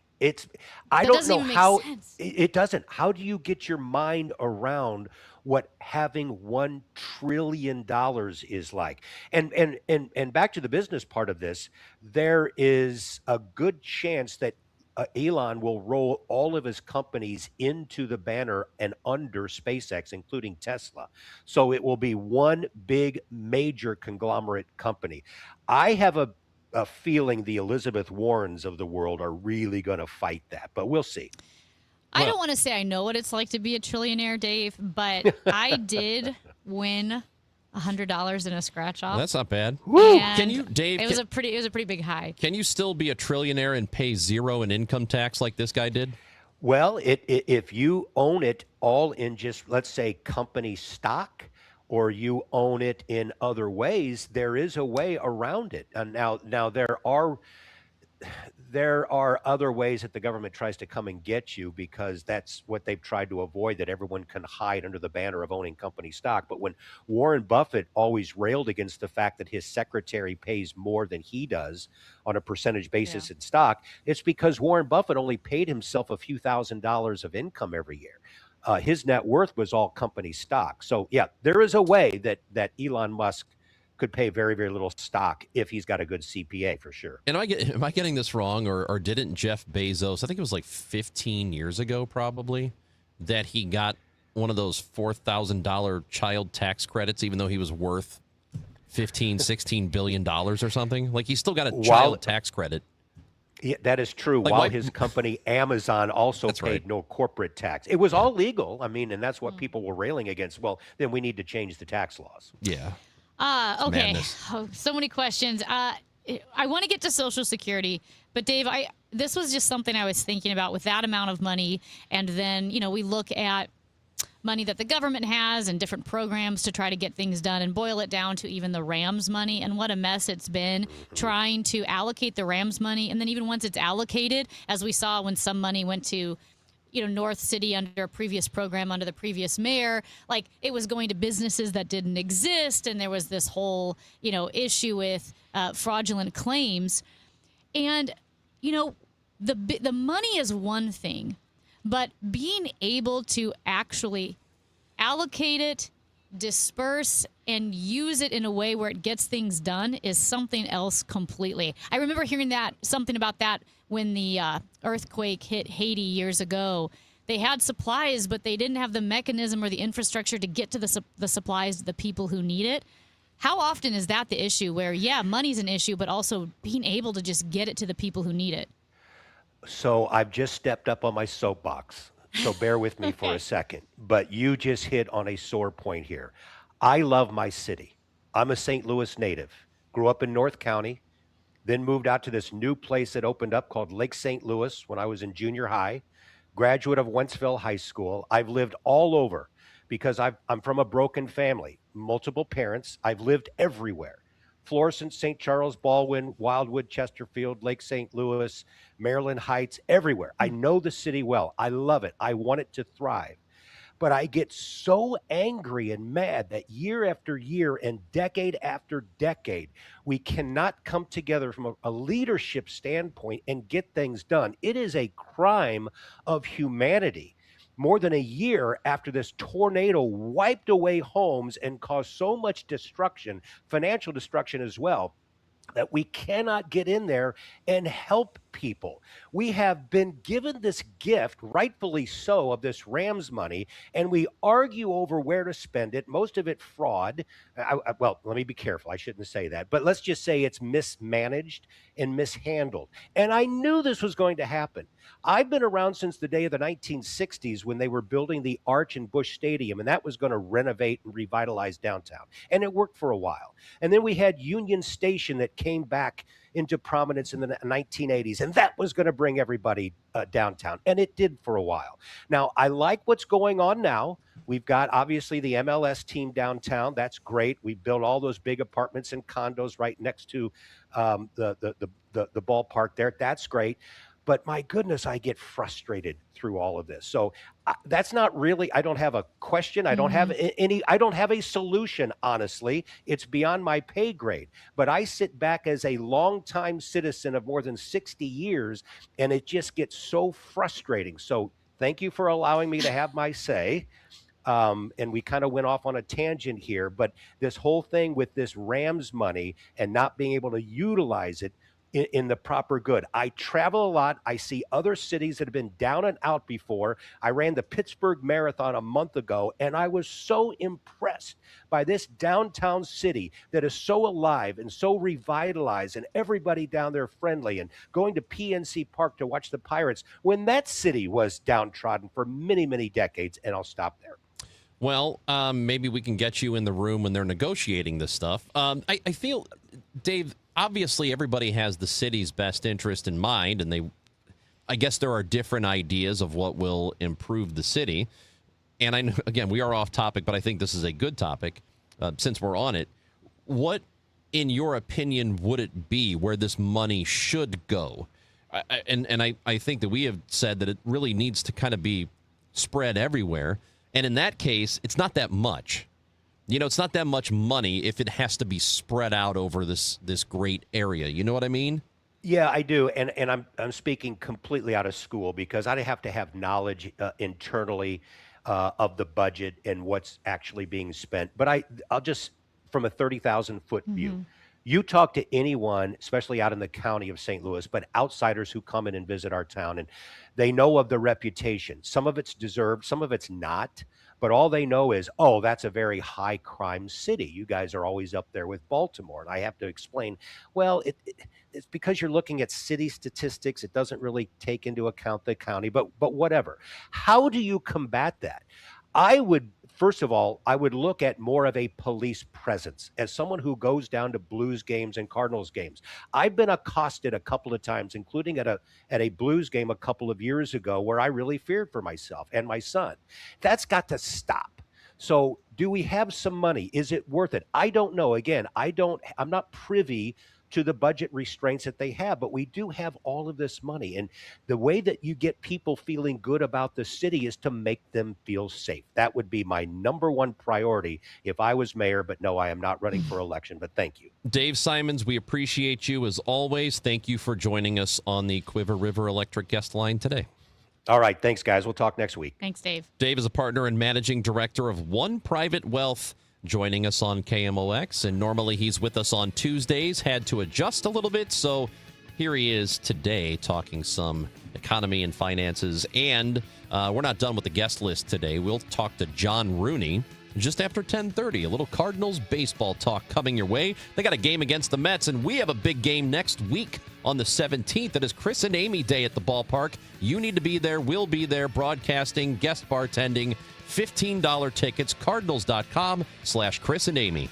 I don't know how it doesn't. How do you get your mind around what having $1 trillion is like? And back to the business part of this, there is a good chance that Elon will roll all of his companies into the banner and under SpaceX, including Tesla. So it will be one big major conglomerate company. I have a feeling the Elizabeth Warrens of the world are really going to fight that, but we'll see. I don't want to say I know what it's like to be a trillionaire, Dave, but I did win $100 in a scratch off. That's not bad. Can you, Dave? It was a pretty big high. Can you still be a trillionaire and pay zero in income tax like this guy did? Well, if you own it all in just, let's say, company stock, or you own it in other ways, there is a way around it. And now there are other ways that the government tries to come and get you, because that's what they've tried to avoid, that everyone can hide under the banner of owning company stock. But when Warren Buffett always railed against the fact that his secretary pays more than he does on a percentage basis in stock, it's because Warren Buffett only paid himself a few $1,000s of income every year. His net worth was all company stock. So, yeah, there is a way that Elon Musk could pay very, very little stock if he's got a good CPA, for sure. And am I getting this wrong, or didn't Jeff Bezos, I think it was like 15 years ago probably, that he got one of those $4,000 child tax credits, even though he was worth $15, $16 billion or something? Like, he still got a child tax credit. Yeah, that is true. Like, While why- his company Amazon also That's paid right. no corporate tax. It was all legal. I mean, and that's what people were railing against. Well, then we need to change the tax laws. Yeah. Okay. madness. Oh, so many questions. I want to get to Social Security, but Dave, this was just something I was thinking about with that amount of money, and then we look at money that the government has and different programs to try to get things done and boil it down to even the Rams money, and what a mess it's been trying to allocate the Rams money. And then even once it's allocated, as we saw when some money went to North City under a previous program under the previous mayor, like it was going to businesses that didn't exist, and there was this whole issue with fraudulent claims. And the money is one thing, but being able to actually allocate it, disperse, and use it in a way where it gets things done is something else completely. I remember hearing something about that when the earthquake hit Haiti years ago. They had supplies, but they didn't have the mechanism or the infrastructure to get to the supplies to the people who need it. How often is that the issue where, money's an issue, but also being able to just get it to the people who need it? So I've just stepped up on my soapbox. So bear with me for a second. But you just hit on a sore point here. I love my city. I'm a St. Louis native. Grew up in North County, then moved out to this new place that opened up called Lake St. Louis when I was in junior high. Graduate of Wentzville High School. I've lived all over because I'm from a broken family, multiple parents. I've lived everywhere. Florissant, St. Charles, Baldwin, Wildwood, Chesterfield, Lake St. Louis, Maryland Heights, everywhere. I know the city well. I love it. I want it to thrive. But I get so angry and mad that year after year and decade after decade, we cannot come together from a leadership standpoint and get things done. It is a crime of humanity. More than a year after this tornado wiped away homes and caused so much destruction, financial destruction as well, that we cannot get in there and help people. We have been given this gift, rightfully so, of this Rams money, and we argue over where to spend it, most of it fraud. Well, let me be careful. I shouldn't say that. But let's just say it's mismanaged and mishandled. And I knew this was going to happen. I've been around since the day of the 1960s when they were building the Arch in Busch Stadium, and that was going to renovate and revitalize downtown. And it worked for a while. And then we had Union Station that came back into prominence in the 1980s, and that was going to bring everybody downtown, and it did for a while. Now, I like what's going on now. We've got, obviously, the MLS team downtown. That's great. We built all those big apartments and condos right next to the ballpark there. That's great. But my goodness, I get frustrated through all of this. So that's not really, I don't have a question. I don't have I don't have a solution, honestly. It's beyond my pay grade. But I sit back as a longtime citizen of more than 60 years, and it just gets so frustrating. So thank you for allowing me to have my say. And we kind of went off on a tangent here, but this whole thing with this Rams money and not being able to utilize it in the proper good. I travel a lot. I see other cities that have been down and out before. I ran the Pittsburgh Marathon a month ago, and I was so impressed by this downtown city that is so alive and so revitalized, and everybody down there friendly, and going to PNC Park to watch the Pirates when that city was downtrodden for many, many decades. And I'll stop there. Well, maybe we can get you in the room when they're negotiating this stuff. I feel, Dave, obviously everybody has the city's best interest in mind, and I guess there are different ideas of what will improve the city. And I know, again, we are off topic, but I think this is a good topic since we're on it. What, in your opinion, would it be where this money should go? I think that we have said that it really needs to kind of be spread everywhere. And in that case, it's not that much. It's not that much money if it has to be spread out over this great area. You know what I mean? Yeah, I do. And I'm speaking completely out of school because I have to have knowledge internally of the budget and what's actually being spent. But I'll just, from a 30,000-foot view, you talk to anyone, especially out in the county of St. Louis, but outsiders who come in and visit our town, and they know of the reputation. Some of it's deserved, some of it's not. but all they know is, oh, that's a very high crime city. You guys are always up there with Baltimore. And I have to explain, well, it's because you're looking at city statistics. It doesn't really take into account the county, but whatever. How do you combat that? First of all, I would look at more of a police presence. As someone who goes down to Blues games and Cardinals games, I've been accosted a couple of times, including at a Blues game a couple of years ago, where I really feared for myself and my son. That's got to stop. So do we have some money? Is it worth it? I don't know. Again, I'm not privy to the budget restraints that they have, but we do have all of this money. And the way that you get people feeling good about the city is to make them feel safe. That would be my number one priority if I was mayor, but no, I am not running for election, but thank you. Dave Simons, we appreciate you as always. Thank you for joining us on the Quiver River Electric guest line today. All right. Thanks, guys. We'll talk next week. Thanks, Dave. Dave is a partner and managing director of One Private Wealth, joining us on KMOX, and normally he's with us on Tuesdays. Had to adjust a little bit, so here he is today talking some economy and finances. And we're not done with the guest list today. We'll talk to John Rooney just after 10:30. A little Cardinals baseball talk coming your way. They got a game against the Mets, and we have a big game next week on the 17th. It is Chris and Amy Day at the ballpark. You need to be there. We'll be there broadcasting, guest bartending. $15 tickets, cardinals.com/Chris and Amy.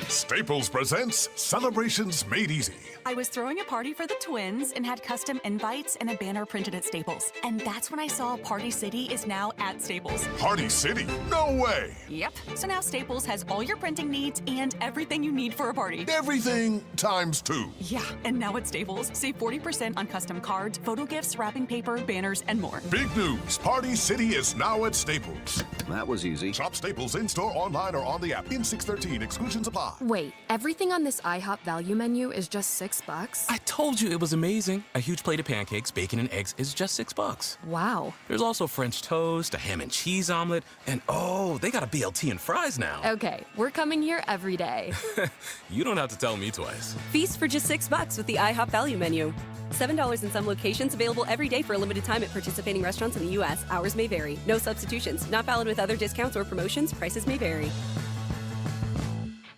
Staples presents Celebrations Made Easy. I was throwing a party for the twins and had custom invites and a banner printed at Staples. And that's when I saw Party City is now at Staples. Party City? No way! Yep. So now Staples has all your printing needs and everything you need for a party. Everything times 2. Yeah, and now at Staples, save 40% on custom cards, photo gifts, wrapping paper, banners, and more. Big news! Party City is now at Staples. That was easy. Shop Staples in-store, online, or on the app. In 613, exclusions apply. Wait, everything on this IHOP value menu is just $6? I told you it was amazing. A huge plate of pancakes, bacon, and eggs is just $6. Wow. There's also French toast, a ham and cheese omelet, and oh, they got a BLT and fries now. Okay, we're coming here every day. You don't have to tell me twice. Feast for just $6 with the IHOP value menu. $7 in some locations, available every day for a limited time at participating restaurants in the U.S. Hours may vary. No substitutions. Not valid with other discounts or promotions. Prices may vary.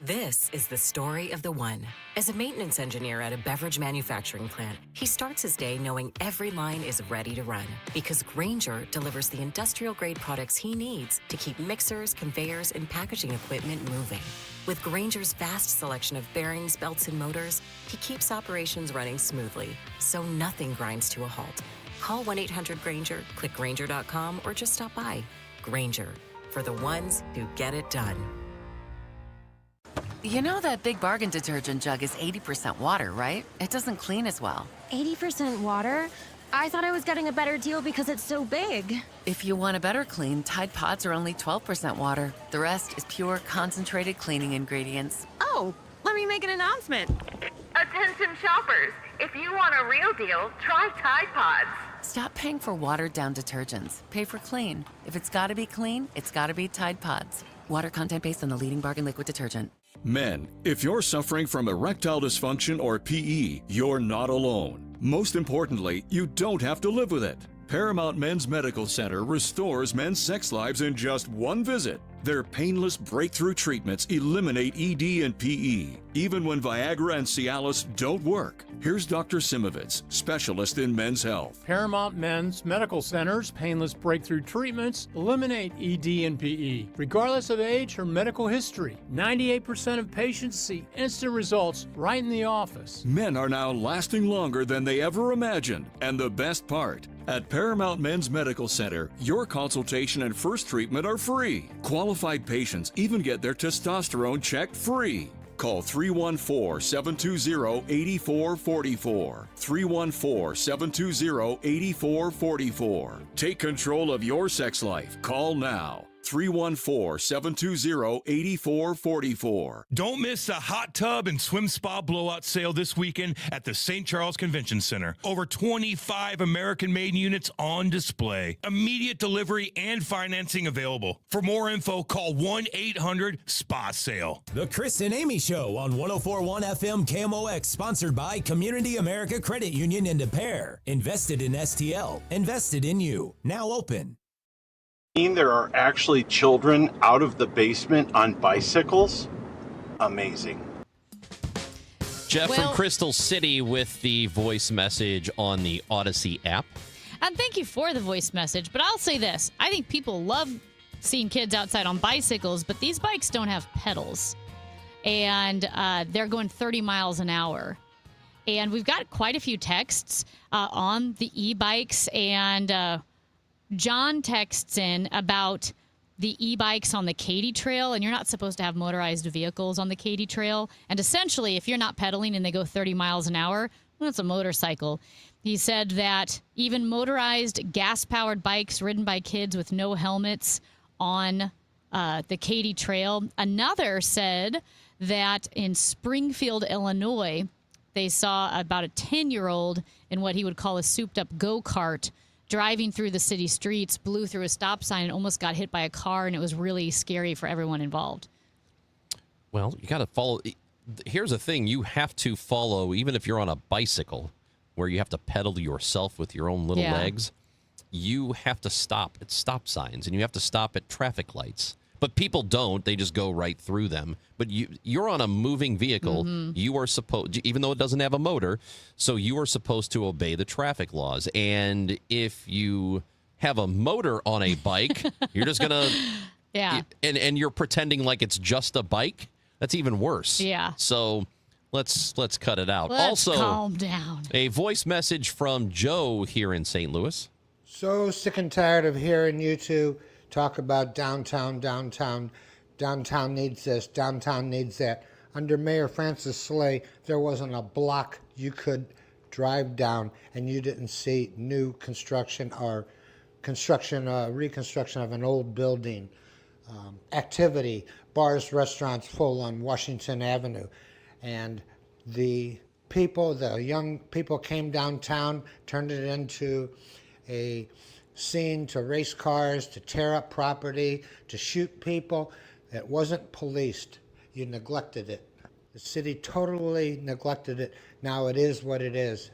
This is the story of the one. As a maintenance engineer at a beverage manufacturing plant, he starts his day knowing every line is ready to run because Grainger delivers the industrial-grade products he needs to keep mixers, conveyors, and packaging equipment moving. With Grainger's vast selection of bearings, belts, and motors, he keeps operations running smoothly, so nothing grinds to a halt. Call 1-800-GRAINGER, click Grainger.com, or just stop by. Grainger, for the ones who get it done. You know that Big Bargain detergent jug is 80% water, right? It doesn't clean as well. 80% water? I thought I was getting a better deal because it's so big. If you want a better clean, Tide Pods are only 12% water. The rest is pure, concentrated cleaning ingredients. Oh, let me make an announcement. Attention shoppers, if you want a real deal, try Tide Pods. Stop paying for watered-down detergents. Pay for clean. If it's gotta be clean, it's gotta be Tide Pods. Water content based on the leading bargain liquid detergent. Men, if you're suffering from erectile dysfunction or PE, you're not alone. Most importantly, you don't have to live with it. Paramount Men's Medical Center restores men's sex lives in just one visit. Their painless breakthrough treatments eliminate ED and PE, even when Viagra and Cialis don't work. Here's Dr. Simovitz, specialist in men's health. Paramount Men's Medical Center's painless breakthrough treatments eliminate ED and PE, regardless of age or medical history. 98% of patients see instant results right in the office. Men are now lasting longer than they ever imagined. And the best part, at Paramount Men's Medical Center, your consultation and first treatment are free. Qualified patients even get their testosterone checked free. Call 314-720-8444. 314-720-8444. Take control of your sex life. Call now. 314-720-8444. Don't miss the hot tub and swim spa blowout sale this weekend at the St. Charles Convention Center. Over 25 American-made units on display. Immediate delivery and financing available. For more info, call 1-800-SPA-SALE. The Chris and Amy Show on 104.1 FM KMOX, sponsored by Community America Credit Union in Des Peres. Invested in STL. Invested in you. Now open. There are actually children out of the basement on bicycles. Amazing. Jeff from Crystal City with the voice message on the Odyssey app. And thank you for the voice message. But I'll say this. I think people love seeing kids outside on bicycles, but these bikes don't have pedals. And they're going 30 miles an hour. And we've got quite a few texts on the e-bikes. And John texts in about the e-bikes on the Katy Trail, and you're not supposed to have motorized vehicles on the Katy Trail. And essentially, if you're not pedaling and they go 30 miles an hour, well, it's a motorcycle. He said that even motorized gas-powered bikes ridden by kids with no helmets on the Katy Trail. Another said that in Springfield, Illinois, they saw about a 10-year-old in what he would call a souped-up go-kart driving through the city streets, blew through a stop sign and almost got hit by a car, and it was really scary for everyone involved. Well, you got to follow. Here's the thing. You have to follow, even if you're on a bicycle, where you have to pedal yourself with your own little legs, you have to stop at stop signs, and you have to stop at traffic lights. But people don't. They just go right through them. But you're on a moving vehicle. Mm-hmm. You are supposed, even though it doesn't have a motor, so you are supposed to obey the traffic laws. And if you have a motor on a bike, you're just going to... Yeah. And you're pretending like it's just a bike. That's even worse. Yeah. So let's cut it out. Let's also, calm down. A voice message from Joe here in St. Louis. So sick and tired of hearing you two talk about downtown. Downtown needs this, downtown needs that. Under Mayor Francis Slay, there wasn't a block you could drive down and you didn't see new construction or reconstruction of an old building. Activity, bars, restaurants full on Washington Avenue. And the young people came downtown, turned it into a scene to race cars, to tear up property, to shoot people. It wasn't policed. You neglected it. The city totally neglected it. Now it is what it is.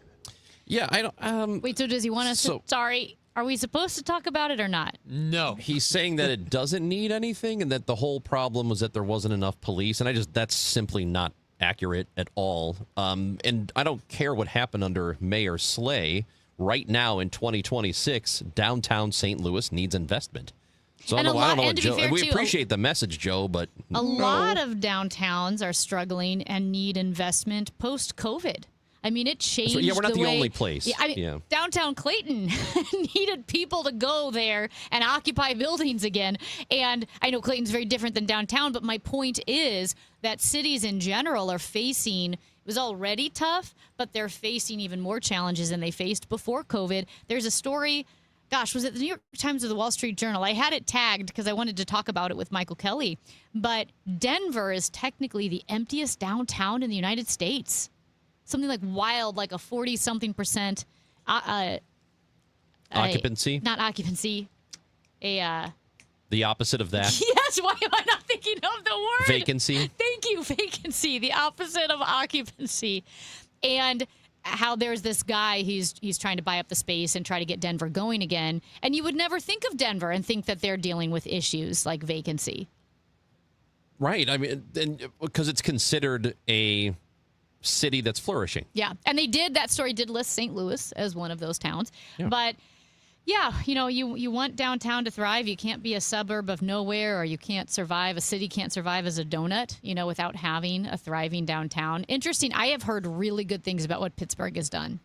Yeah, I don't... Wait, so does he want us to... Sorry, are we supposed to talk about it or not? No. He's saying that it doesn't need anything and that the whole problem was that there wasn't enough police. And that's simply not accurate at all. And I don't care what happened under Mayor Slay. Right now in 2026, downtown St. Louis needs investment. So I don't know what Joe... We appreciate the message, Joe, but... A lot of downtowns are struggling and need investment post-COVID. I mean, it changed the way... Yeah, we're not the only place. Downtown Clayton needed people to go there and occupy buildings again. And I know Clayton's very different than downtown, but my point is that cities in general are facing... It was already tough, but they're facing even more challenges than they faced before COVID. There's a story... Gosh, was it the New York Times or the Wall Street Journal? I had it tagged because I wanted to talk about it with Michael Kelly. But Denver is technically the emptiest downtown in the United States. Something like wild, like a 40-something% occupancy? Not occupancy. The opposite of that? Yes, why am I not thinking of the word? Vacancy? Thank you, vacancy. The opposite of occupancy. And how there's this guy, he's trying to buy up the space and try to get Denver going again. And you would never think of Denver and think that they're dealing with issues like vacancy. Right. I mean, because it's considered a city that's flourishing. Yeah. And that story did list St. Louis as one of those towns. Yeah. But yeah, you want downtown to thrive. You can't be a suburb of nowhere, or you can't survive. A city can't survive as a donut, without having a thriving downtown. Interesting. I have heard really good things about what Pittsburgh has done.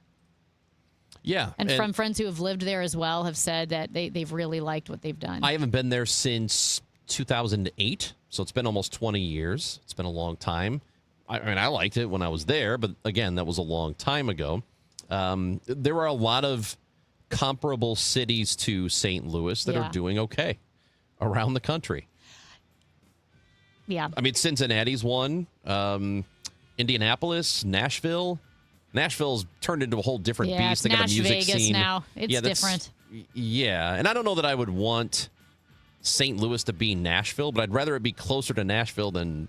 Yeah. And from friends who have lived there as well have said that they've really liked what they've done. I haven't been there since 2008, so it's been almost 20 years. It's been a long time. I mean, I liked it when I was there, but again, that was a long time ago. There are a lot of comparable cities to St. Louis that are doing okay around the country. Yeah. I mean, Cincinnati's one, Indianapolis, Nashville. Nashville's turned into a whole different beast. They got a music Vegas scene now. It's different. Yeah, and I don't know that I would want St. Louis to be Nashville, but I'd rather it be closer to Nashville than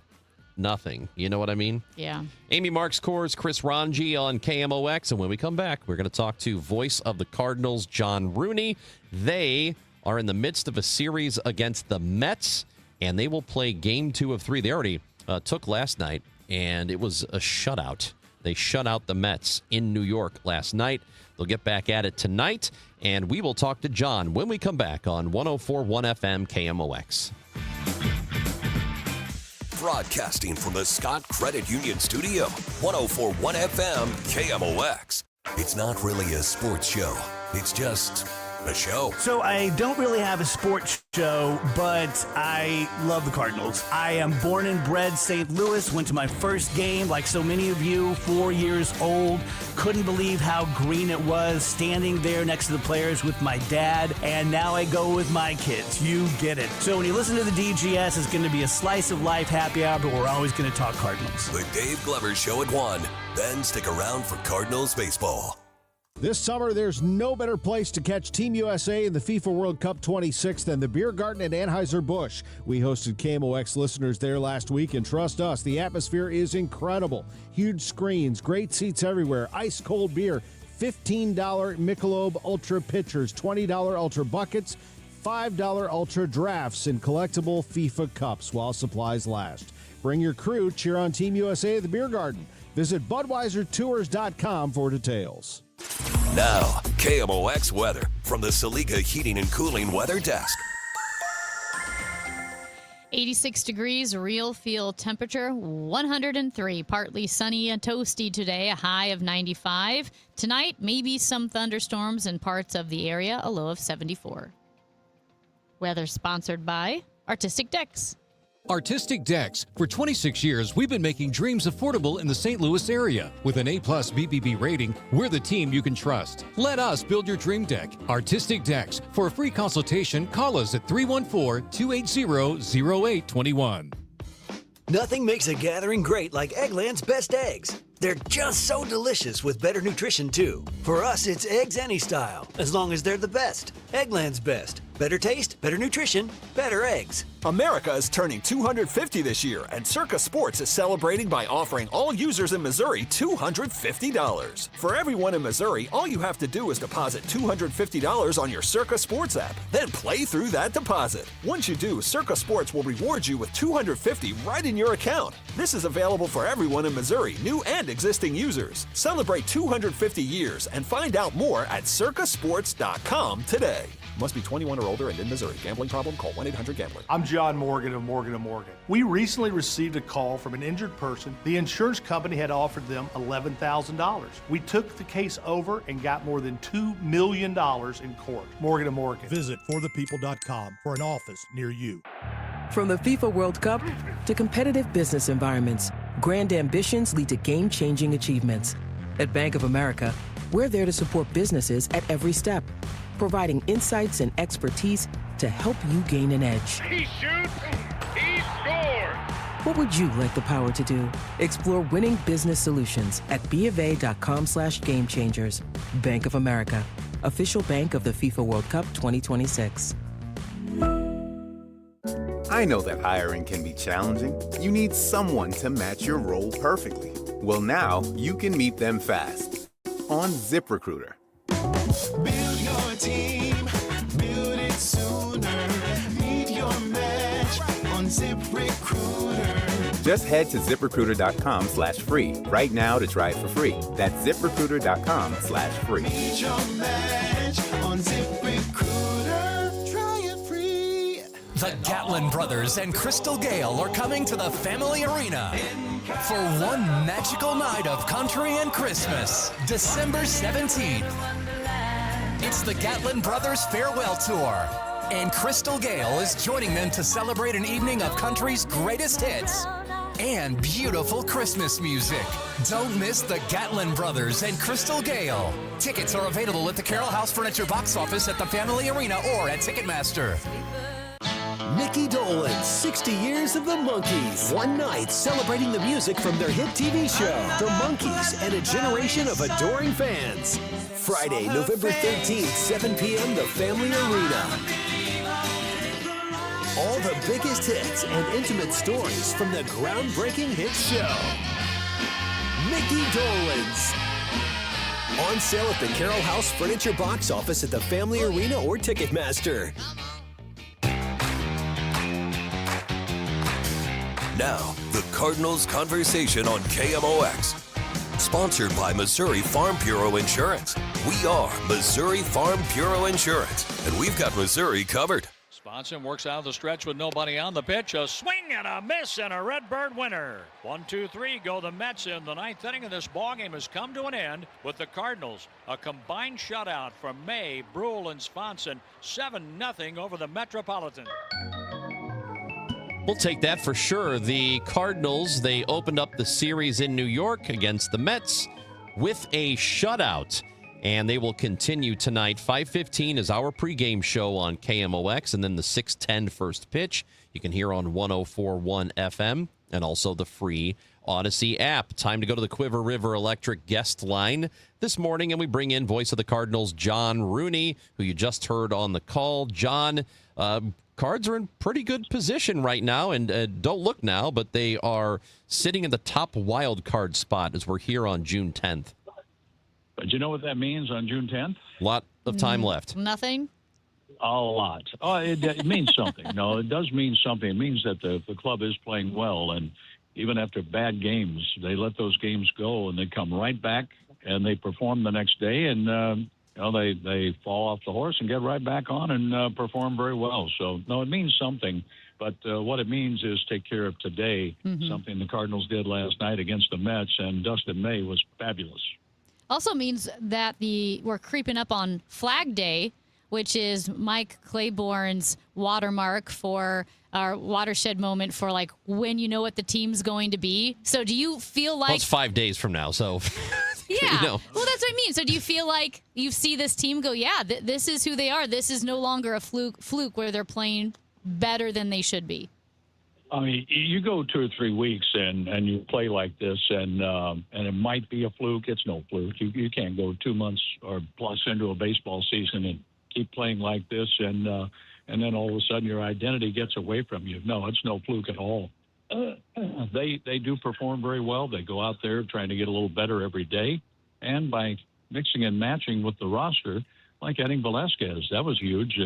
nothing. You know what I mean? Yeah. Amy Marks Kors, Chris Ranji on KMOX. And when we come back, we're going to talk to voice of the Cardinals, John Rooney. They are in the midst of a series against the Mets, and they will play Game 2 of 3. They already took last night, and it was a shutout. They shut out the Mets in New York last night. They'll get back at it tonight, and we will talk to John when we come back on 104.1 FM KMOX. Broadcasting from the Scott Credit Union Studio, 104.1 FM KMOX. It's not really a sports show. It's just a show. So I don't really have a sports show, but I love the Cardinals. I am born and bred St. Louis, went to my first game like so many of you, 4 years old. Couldn't believe how green it was standing there next to the players with my dad, and now I go with my kids. You get it. So when you listen to the DGS, it's going to be a slice of life happy hour, but we're always going to talk Cardinals. The Dave Glover Show at 1. Then stick around for Cardinals baseball. This summer, there's no better place to catch Team USA in the FIFA World Cup 26 than the Beer Garden at Anheuser-Busch. We hosted KMOX listeners there last week, and trust us, the atmosphere is incredible. Huge screens, great seats everywhere, ice-cold beer, $15 Michelob Ultra pitchers, $20 Ultra buckets, $5 Ultra drafts, and collectible FIFA cups while supplies last. Bring your crew, cheer on Team USA at the Beer Garden. Visit BudweiserTours.com for details. Now, KMOX weather from the Saliga Heating and Cooling Weather Desk. 86 degrees, real field temperature, 103. Partly sunny and toasty today, a high of 95. Tonight, maybe some thunderstorms in parts of the area, a low of 74. Weather sponsored by Artistic Decks. Artistic Decks. For 26 years, we've been making dreams affordable in the St. Louis area. With an A-plus BBB rating, we're the team you can trust. Let us build your dream deck. Artistic Decks. For a free consultation, call us at 314-280-0821. Nothing makes a gathering great like Eggland's Best Eggs. They're just so delicious with better nutrition, too. For us, it's eggs any style, as long as they're the best. Eggland's Best. Better taste, better nutrition, better eggs. America is turning 250 this year, and Circa Sports is celebrating by offering all users in Missouri $250. For everyone in Missouri, all you have to do is deposit $250 on your Circa Sports app, then play through that deposit. Once you do, Circa Sports will reward you with $250 right in your account. This is available for everyone in Missouri, new and existing users. Celebrate 250 years and find out more at circasports.com today. Must be 21 or older and in Missouri. Gambling problem? Call 1-800-GAMBLER. I'm John Morgan of Morgan & Morgan. We recently received a call from an injured person. The insurance company had offered them $11,000. We took the case over and got more than $2 million in court. Morgan & Morgan. Visit forthepeople.com for an office near you. From the FIFA World Cup to competitive business environments, grand ambitions lead to game-changing achievements. At Bank of America, we're there to support businesses at every step, providing insights and expertise to help you gain an edge. He shoots, he scores! What would you like the power to do? Explore winning business solutions at BofA.com/gamechangers. Bank of America, official bank of the FIFA World Cup 2026. I know that hiring can be challenging. You need someone to match your role perfectly. Well, now you can meet them fast on ZipRecruiter. Build your team, build it sooner. Meet your match on ZipRecruiter. Just head to ZipRecruiter.com/free right now to try it for free. That's ZipRecruiter.com/free. Meet your match on ZipRecruiter. Try it free. The Gatlin Brothers and Crystal Gale are coming to the Family Arena for one magical night of country and Christmas, December 17th. It's the Gatlin Brothers Farewell Tour, and Crystal Gale is joining them to celebrate an evening of country's greatest hits and beautiful Christmas music. Don't miss the Gatlin Brothers and Crystal Gale. Tickets are available at the Carroll House Furniture box office at the Family Arena or at Ticketmaster. Mickey Dolenz, 60 Years of the Monkees. One night celebrating the music from their hit TV show, The Monkees, and a generation of adoring fans. Friday, November 13th, 7 p.m., the Family Arena. All the biggest hits and intimate stories from the groundbreaking hit show. Mickey Dolenz. On sale at the Carroll House Furniture Box Office at the Family Arena or Ticketmaster. Now, the Cardinals Conversation on KMOX. Sponsored by Missouri Farm Bureau Insurance. We are Missouri Farm Bureau Insurance, and we've got Missouri covered. Sponson works out of the stretch with nobody on the pitch. A swing and a miss and a Redbird winner. 1-2-3 go the Mets in the ninth inning, and this ballgame has come to an end with the Cardinals. A combined shutout from May, Brule, and Sponson. 7-0 over the Metropolitan. We'll take that for sure. The Cardinals, they opened up the series in New York against the Mets with a shutout. And they will continue tonight. 5:15 is our pregame show on KMOX, and then the 6:10 first pitch you can hear on 104.1 FM and also the free Odyssey app. Time to go to the Quiver River Electric guest line this morning, and we bring in voice of the Cardinals, John Rooney, who you just heard on the call. John, Cards are in pretty good position right now, and don't look now, but they are sitting in the top wild card spot as we're here on June 10th. But you know what that means on June 10th? A lot of time left. Nothing? A lot. Oh, it means something. No, it does mean something. It means that the club is playing well, and even after bad games, they let those games go, and they come right back, and they perform the next day, and they fall off the horse and get right back on and perform very well. So, no, it means something. But what it means is take care of today, something the Cardinals did last night against the Mets, and Dustin May was fabulous. Also means that we're creeping up on Flag Day, which is Mike Claiborne's watermark for our watershed moment for like when you know what the team's going to be. So do you feel like... Well, it's 5 days from now, so... Yeah, you know. Well, that's what I mean. So do you feel like you see this team go, yeah, this is who they are. This is no longer a fluke where they're playing better than they should be? I mean, you go 2 or 3 weeks and you play like this, and it might be a fluke. It's no fluke. You can't go 2 months or plus into a baseball season and keep playing like this, and then all of a sudden your identity gets away from you. No, it's no fluke at all. They do perform very well. They go out there trying to get a little better every day, and by mixing and matching with the roster, like adding Velasquez, that was huge.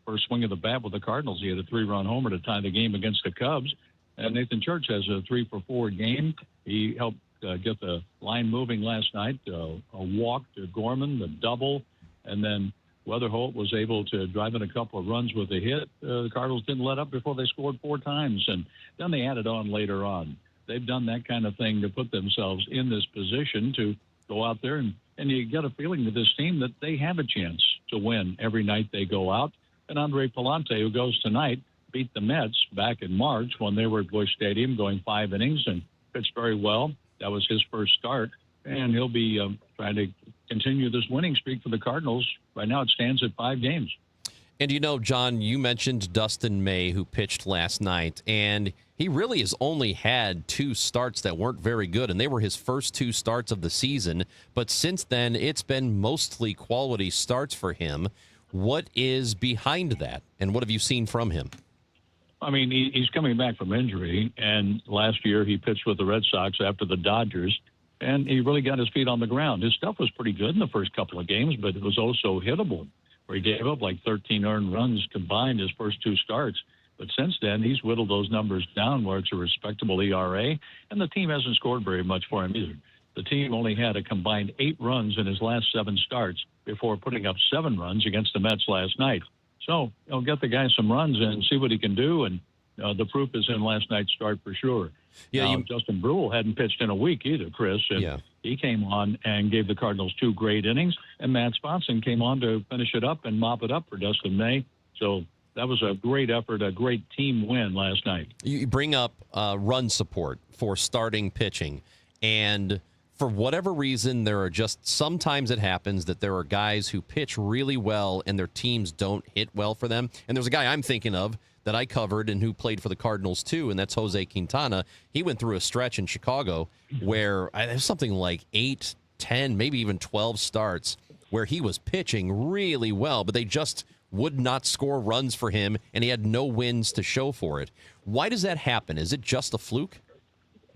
First swing of the bat with the Cardinals, he had a 3-run homer to tie the game against the Cubs. And Nathan Church has a 3-for-4 game. He helped get the line moving last night. A walk to Gorman, the double, and then Weatherholt was able to drive in a couple of runs with a hit. The Cardinals didn't let up before they scored 4 times, and then they added on later on. They've done that kind of thing to put themselves in this position to go out there, and you get a feeling with this team that they have a chance to win every night they go out. And Andre Palante, who goes tonight, beat the Mets back in March when they were at Busch Stadium going 5 innings and pitched very well. That was his first start, and he'll be trying to continue this winning streak for the Cardinals. Right now it stands at 5 games. And, you know, John, you mentioned Dustin May, who pitched last night, and he really has only had 2 starts that weren't very good, and they were his first 2 starts of the season. But since then, it's been mostly quality starts for him. What is behind that, and what have you seen from him? I mean, he's coming back from injury, and last year he pitched with the Red Sox after the Dodgers, and he really got his feet on the ground. His stuff was pretty good in the first couple of games, but it was also hittable, where he gave up like 13 earned runs combined his first 2 starts. But since then, he's whittled those numbers down where it's a respectable ERA, and the team hasn't scored very much for him either. The team only had a combined 8 runs in his last 7 starts before putting up 7 runs against the Mets last night. So he'll get the guy some runs and see what he can do, and the proof is in last night's start for sure. Yeah, Justin Brule hadn't pitched in a week either, Chris, and he came on and gave the Cardinals 2 great innings, and Matt Sponson came on to finish it up and mop it up for Dustin May. So that was a great effort, a great team win last night. You bring up run support for starting pitching, and for whatever reason, there are just sometimes it happens that there are guys who pitch really well and their teams don't hit well for them. And there's a guy I'm thinking of that I covered and who played for the Cardinals too, and that's Jose Quintana. He went through a stretch in Chicago where there's something like 8, 10, maybe even 12 starts where he was pitching really well, but they just would not score runs for him, and he had no wins to show for it. Why does that happen? Is it just a fluke?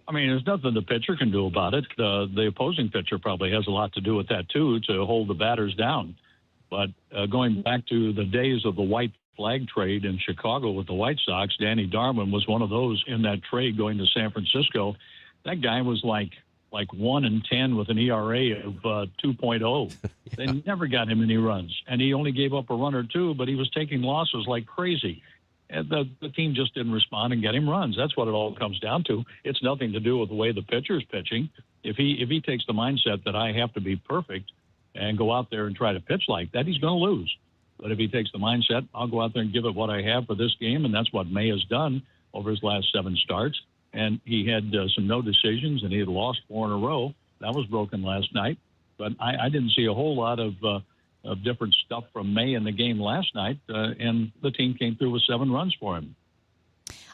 I mean, there's nothing the pitcher can do about it. The opposing pitcher probably has a lot to do with that, too, to hold the batters down. But going back to the days of the white flag trade in Chicago with the White Sox, Danny Darwin was one of those in that trade going to San Francisco. That guy was like 1-10 with an ERA of 2.0. They never got him any runs, and he only gave up a run or two, but he was taking losses like crazy. And the team just didn't respond and get him runs. That's what it all comes down to. It's nothing to do with the way the pitcher's pitching. If he takes the mindset that I have to be perfect and go out there and try to pitch like that, he's going to lose. But if he takes the mindset, I'll go out there and give it what I have for this game, and that's what May has done over his last 7 starts. And he had some no decisions, and he had lost 4 in a row. That was broken last night. But I didn't see a whole lot of different stuff from May in the game last night, and the team came through with 7 runs for him.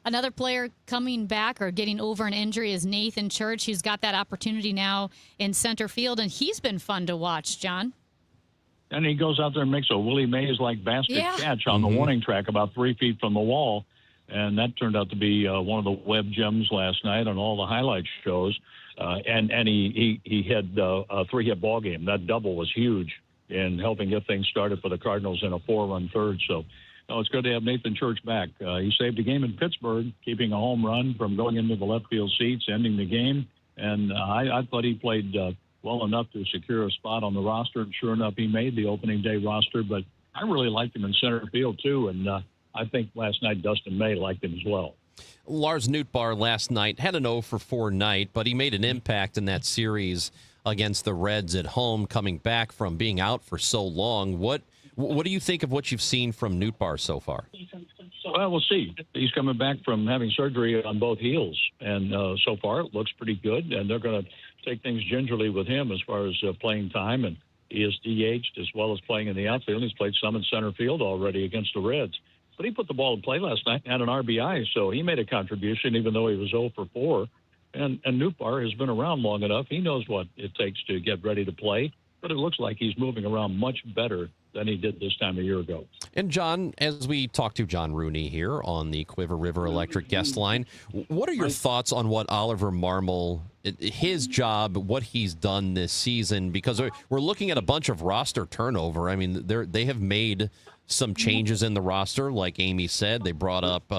Another player coming back or getting over an injury is Nathan Church, who's got that opportunity now in center field, and he's been fun to watch, John. And he goes out there and makes a Willie Mays-like basket catch on the warning track about 3 feet from the wall. And that turned out to be one of the web gems last night on all the highlight shows. And he had a 3-hit ball game. That double was huge in helping get things started for the Cardinals in a 4-run third. So it's good to have Nathan Church back. He saved a game in Pittsburgh, keeping a home run from going into the left field seats, ending the game. And I thought he played well enough to secure a spot on the roster. And sure enough, he made the opening day roster. But I really liked him in center field, too. And I think last night Dustin May liked him as well. Lars Nootbaar last night had an 0-for-4 night, but he made an impact in that series against the Reds at home, coming back from being out for so long. What do you think of what you've seen from Nootbaar so far? Well, we'll see. He's coming back from having surgery on both heels, and so far it looks pretty good, and they're going to take things gingerly with him as far as playing time, and he is DH'd as well as playing in the outfield. He's played some in center field already against the Reds. But he put the ball in play last night and had an RBI, so he made a contribution even though he was 0-for-4. And Nootbaar has been around long enough. He knows what it takes to get ready to play, but it looks like he's moving around much better than he did this time a year ago. And, John, as we talk to John Rooney here on the Quiver River Electric guest line, what are your thoughts on what Oliver Marmol, his job, what he's done this season? Because we're looking at a bunch of roster turnover. I mean, they have made some changes in the roster. Like Amy said, they brought up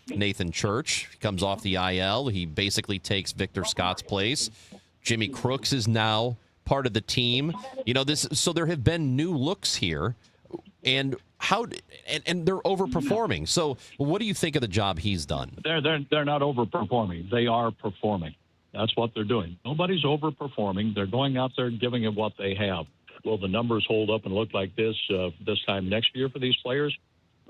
Nathan Church. He comes off the IL. He basically takes Victor Scott's place. Jimmy Crooks is now part of the team. So there have been new looks here, and they're overperforming. So what do you think of the job he's done? They're not overperforming. They are performing. That's what they're doing. Nobody's overperforming. They're going out there and giving it what they have. Will the numbers hold up and look like this time next year for these players?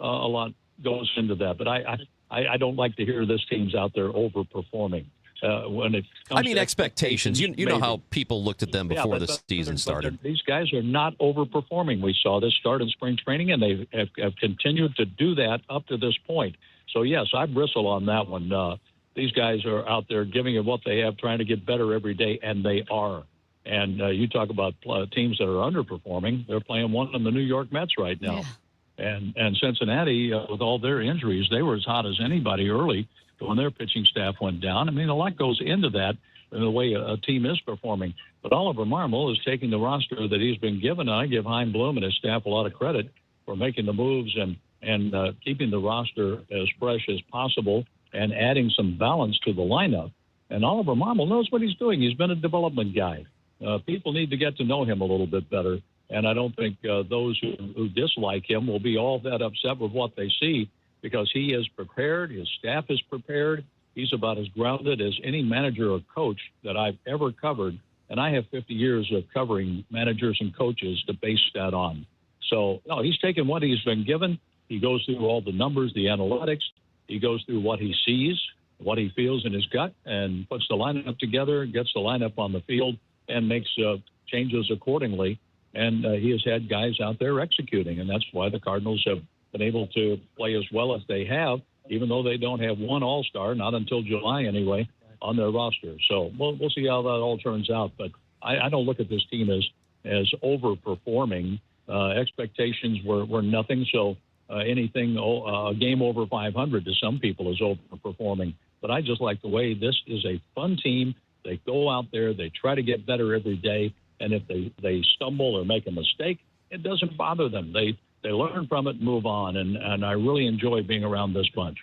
A lot goes into that. But I don't like to hear this team's out there overperforming. When it comes to expectations. You know how people looked at them before the season started. These guys are not overperforming. We saw this start in spring training, and they have continued to do that up to this point. So, yes, I bristle on that one. These guys are out there giving it what they have, trying to get better every day, and they are. And you talk about teams that are underperforming. They're playing one of the New York Mets right now. Yeah. And Cincinnati, with all their injuries, they were as hot as anybody early when their pitching staff went down. I mean, a lot goes into that in the way a team is performing. But Oliver Marmol is taking the roster that he's been given. I give Hein Bloom and his staff a lot of credit for making the moves and keeping the roster as fresh as possible and adding some balance to the lineup. And Oliver Marmol knows what he's doing. He's been a development guy. People need to get to know him a little bit better. And I don't think those who dislike him will be all that upset with what they see, because he is prepared. His staff is prepared. He's about as grounded as any manager or coach that I've ever covered. And I have 50 years of covering managers and coaches to base that on. So, no, he's taken what he's been given. He goes through all the numbers, the analytics. He goes through what he sees, what he feels in his gut, and puts the lineup together, gets the lineup on the field, and makes changes accordingly. And he has had guys out there executing, and that's why the Cardinals have been able to play as well as they have, even though they don't have one all-star, not until July anyway, on their roster. So we'll see how that all turns out. But I don't look at this team as overperforming. Expectations were nothing, so anything, a game over 500 to some people is overperforming. but I just like the way this is a fun team. They go out there, they try to get better every day, and if they stumble or make a mistake, it doesn't bother them. They learn from it and move on, and I really enjoy being around this bunch.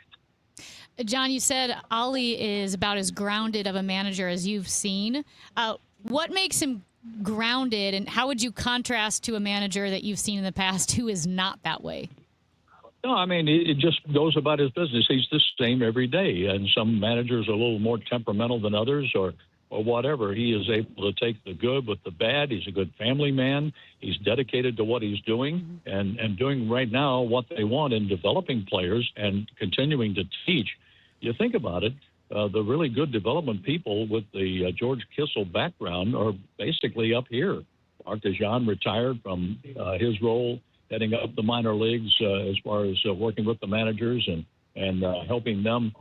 John, you said Ollie is about as grounded of a manager as you've seen. What makes him grounded, and how would you contrast to a manager that you've seen in the past who is not that way? No, I mean, it just goes about his business. He's the same every day, and some managers are a little more temperamental than others or whatever. He is able to take the good with the bad. He's a good family man. He's dedicated to what he's doing and doing right now what they want in developing players and continuing to teach. You think about it, the really good development people with the George Kissel background are basically up here. Mark DeJean retired from his role heading up the minor leagues as far as working with the managers and helping them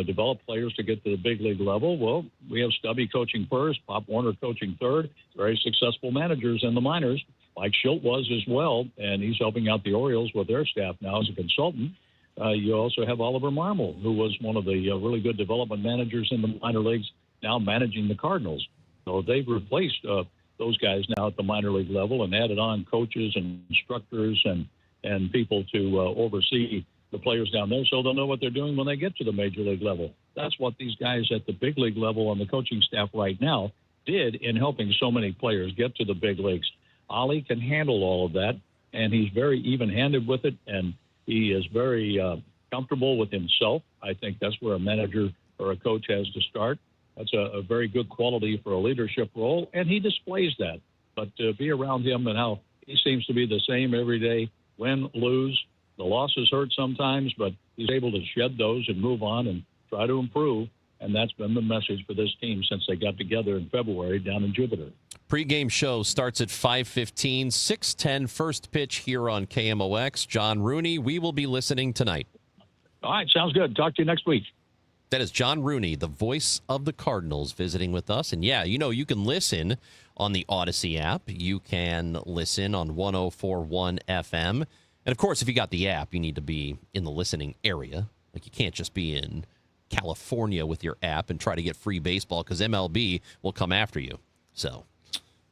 develop players to get to the big league level. Well, we have Stubby coaching first, Pop Warner coaching third, very successful managers in the minors. Mike Schilt was as well, and he's helping out the Orioles with their staff now as a consultant. You also have Oliver Marmol, who was one of the really good development managers in the minor leagues, now managing the Cardinals. So they've replaced those guys now at the minor league level and added on coaches and instructors and people to oversee the players down there so they'll know what they're doing when they get to the major league level. That's what these guys at the big league level on the coaching staff right now did in helping so many players get to the big leagues. Ollie can handle all of that, and he's very even-handed with it, and he is very comfortable with himself. I think that's where a manager or a coach has to start. That's a very good quality for a leadership role, and he displays that. But to be around him and how he seems to be the same every day, win, lose, the losses hurt sometimes, but he's able to shed those and move on and try to improve, and that's been the message for this team since they got together in February down in Jupiter. Pre-game show starts at 5:15, 6:10 first pitch here on KMOX. John Rooney, we will be listening tonight. All right, sounds good. Talk to you next week. That is John Rooney, the voice of the Cardinals, visiting with us. And yeah, you know, you can listen on the Odyssey app. You can listen on 104.1 FM. And of course, if you got the app, you need to be in the listening area. Like, you can't just be in California with your app and try to get free baseball because MLB will come after you. So,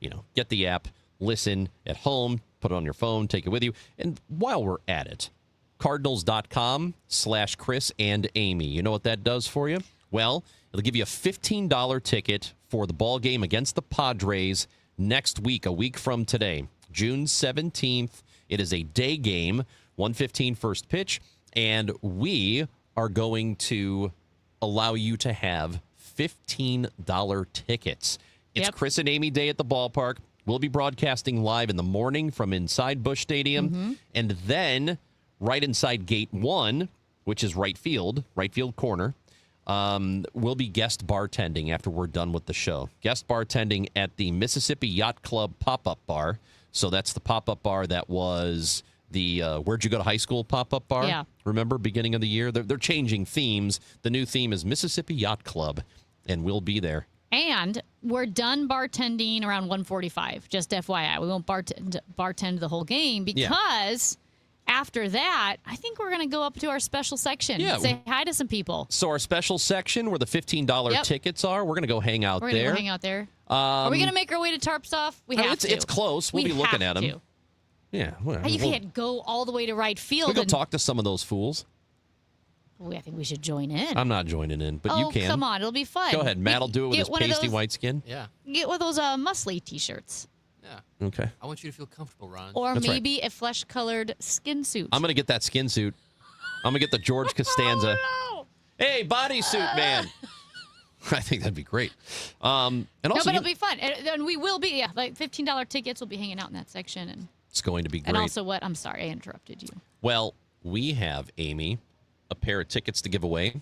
you know, get the app, listen at home, put it on your phone, take it with you. And while we're at it, Cardinals.com/Chris and Amy. You know what that does for you? Well, it'll give you a $15 ticket for the ball game against the Padres next week, a week from today, June 17th. It is a day game, 1:15 first pitch, and we are going to allow you to have $15 tickets. It's Chris and Amy Day at the ballpark. We'll be broadcasting live in the morning from inside Busch Stadium, and then right inside Gate 1, which is right field corner, we'll be guest bartending after we're done with the show. Guest bartending at the Mississippi Yacht Club pop-up bar. So that's the pop-up bar that was the Where'd You Go to High School pop-up bar. Yeah. Remember, beginning of the year? They're changing themes. The new theme is Mississippi Yacht Club, and we'll be there. And we're done bartending around 1:45. Just FYI. We won't bartend the whole game because after that, I think we're going to go up to our special section and say hi to some people. So our special section where the $15 tickets are, we're going to go hang out there. We're going to go hang out there. Are we going to make our way to Tarpsoff? We have to. It's close. We'll be looking at them. Yeah. Well, you can't go all the way to right field. We'll go talk to some of those fools. I think we should join in. I'm not joining in, but you can. Oh, come on. It'll be fun. Go ahead. Matt will do it with his pasty white skin. Yeah. Get one of those Musly t-shirts. Yeah. Okay. I want you to feel comfortable, Ron. Or maybe a flesh-colored skin suit. I'm going to get that skin suit. I'm going to get the George Costanza. Oh, no. Hey, bodysuit man. I think that'd be great. And also, but it'll be fun. And we will be, like $15 tickets. We'll be hanging out in that section. And it's going to be great. And also what? I'm sorry, I interrupted you. Well, we have, Amy, a pair of tickets to give away.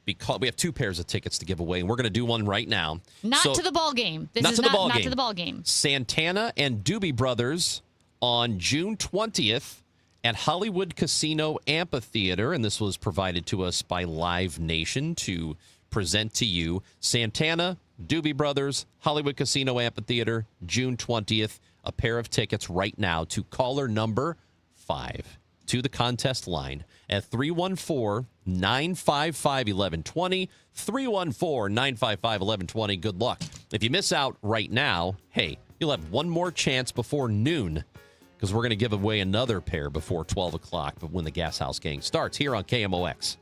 Because we have two pairs of tickets to give away, and we're going to do one right now. Not to the ball game. This is not to the ball game. Santana and Doobie Brothers on June 20th at Hollywood Casino Amphitheater, and this was provided to us by Live Nation to present to you. Santana, Doobie Brothers, Hollywood Casino Amphitheater, June 20th. A pair of tickets right now to caller number 5. to the contest line at 314-955-1120. 314-955-1120. Good luck. If you miss out right now, hey, you'll have one more chance before noon because we're going to give away another pair before 12 o'clock, but when the Gas House Gang starts here on KMOX.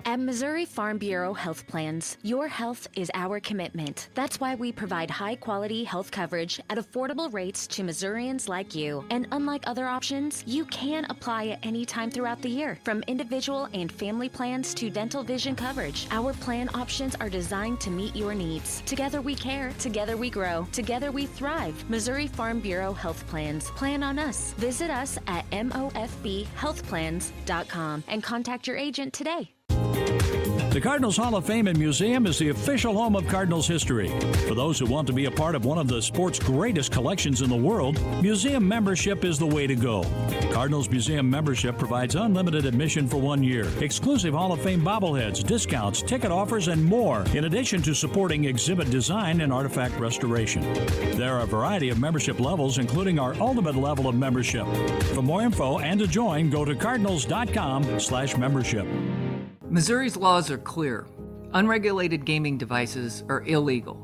At Missouri Farm Bureau Health Plans, your health is our commitment. That's why we provide high-quality health coverage at affordable rates to Missourians like you. And unlike other options, you can apply at any time throughout the year, from individual and family plans to dental vision coverage. Our plan options are designed to meet your needs. Together we care, together we grow, together we thrive. Missouri Farm Bureau Health Plans. Plan on us. Visit us at mofbhealthplans.com and contact your agent today. The Cardinals Hall of Fame and Museum is the official home of Cardinals history. For those who want to be a part of one of the sport's greatest collections in the world, museum membership is the way to go. Cardinals Museum membership provides unlimited admission for 1 year, exclusive Hall of Fame bobbleheads, discounts, ticket offers, and more, in addition to supporting exhibit design and artifact restoration. There are a variety of membership levels, including our ultimate level of membership. For more info and to join, go to cardinals.com/membership. Missouri's laws are clear. Unregulated gaming devices are illegal.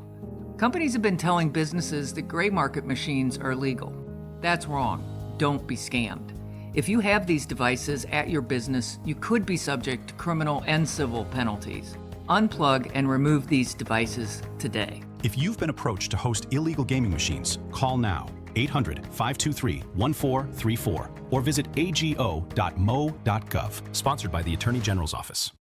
Companies have been telling businesses that gray market machines are legal. That's wrong. Don't be scammed. If you have these devices at your business, you could be subject to criminal and civil penalties. Unplug and remove these devices today. If you've been approached to host illegal gaming machines, call now. 800-523-1434 or visit ago.mo.gov. Sponsored by the Attorney General's Office.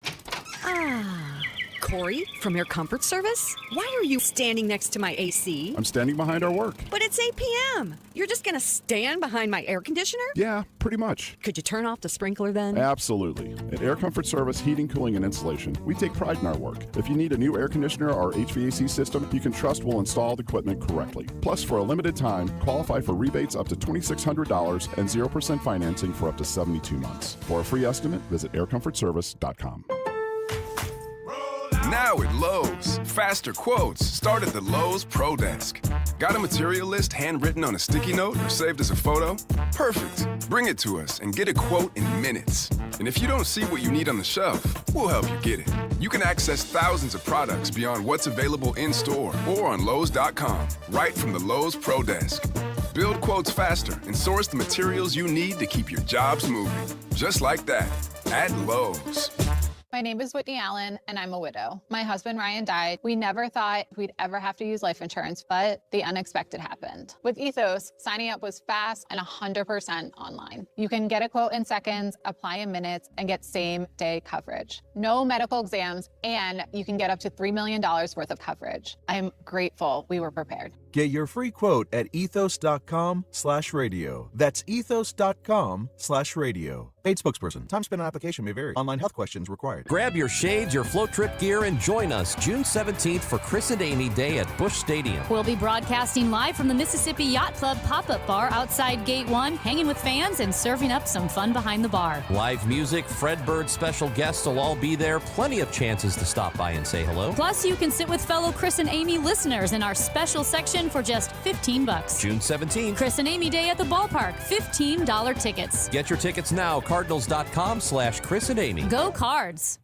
Corey, from Air Comfort Service? Why are you standing next to my AC? I'm standing behind our work. But it's 8 p.m. You're just going to stand behind my air conditioner? Yeah, pretty much. Could you turn off the sprinkler then? Absolutely. At Air Comfort Service Heating, Cooling, and Insulation, we take pride in our work. If you need a new air conditioner or HVAC system, you can trust we'll install the equipment correctly. Plus, for a limited time, qualify for rebates up to $2,600 and 0% financing for up to 72 months. For a free estimate, visit aircomfortservice.com. Now at Lowe's, faster quotes start at the Lowe's Pro Desk. Got a material list handwritten on a sticky note or saved as a photo? Perfect. Bring it to us and get a quote in minutes. And if you don't see what you need on the shelf, we'll help you get it. You can access thousands of products beyond what's available in-store or on Lowe's.com, right from the Lowe's Pro Desk. Build quotes faster and source the materials you need to keep your jobs moving. Just like that, at Lowe's. My name is Whitney Allen, and I'm a widow. My husband, Ryan, died. We never thought we'd ever have to use life insurance, but the unexpected happened. With Ethos, signing up was fast and 100% online. You can get a quote in seconds, apply in minutes, and get same-day coverage. No medical exams, and you can get up to $3 million worth of coverage. I'm grateful we were prepared. Get your free quote at ethos.com/radio. That's ethos.com/radio. Paid spokesperson. Time spent on application may vary. Online health questions required. Grab your shades, your float trip gear, and join us June 17th for Chris and Amy Day at Busch Stadium. We'll be broadcasting live from the Mississippi Yacht Club pop-up bar outside Gate 1, hanging with fans and serving up some fun behind the bar. Live music, Fred Bird special guests will all be there. Plenty of chances to stop by and say hello. Plus, you can sit with fellow Chris and Amy listeners in our special section for just $15. June 17th. Chris and Amy Day at the ballpark. $15 tickets. Get your tickets now. Cardinals.com/Chris and Amy. Go Cards.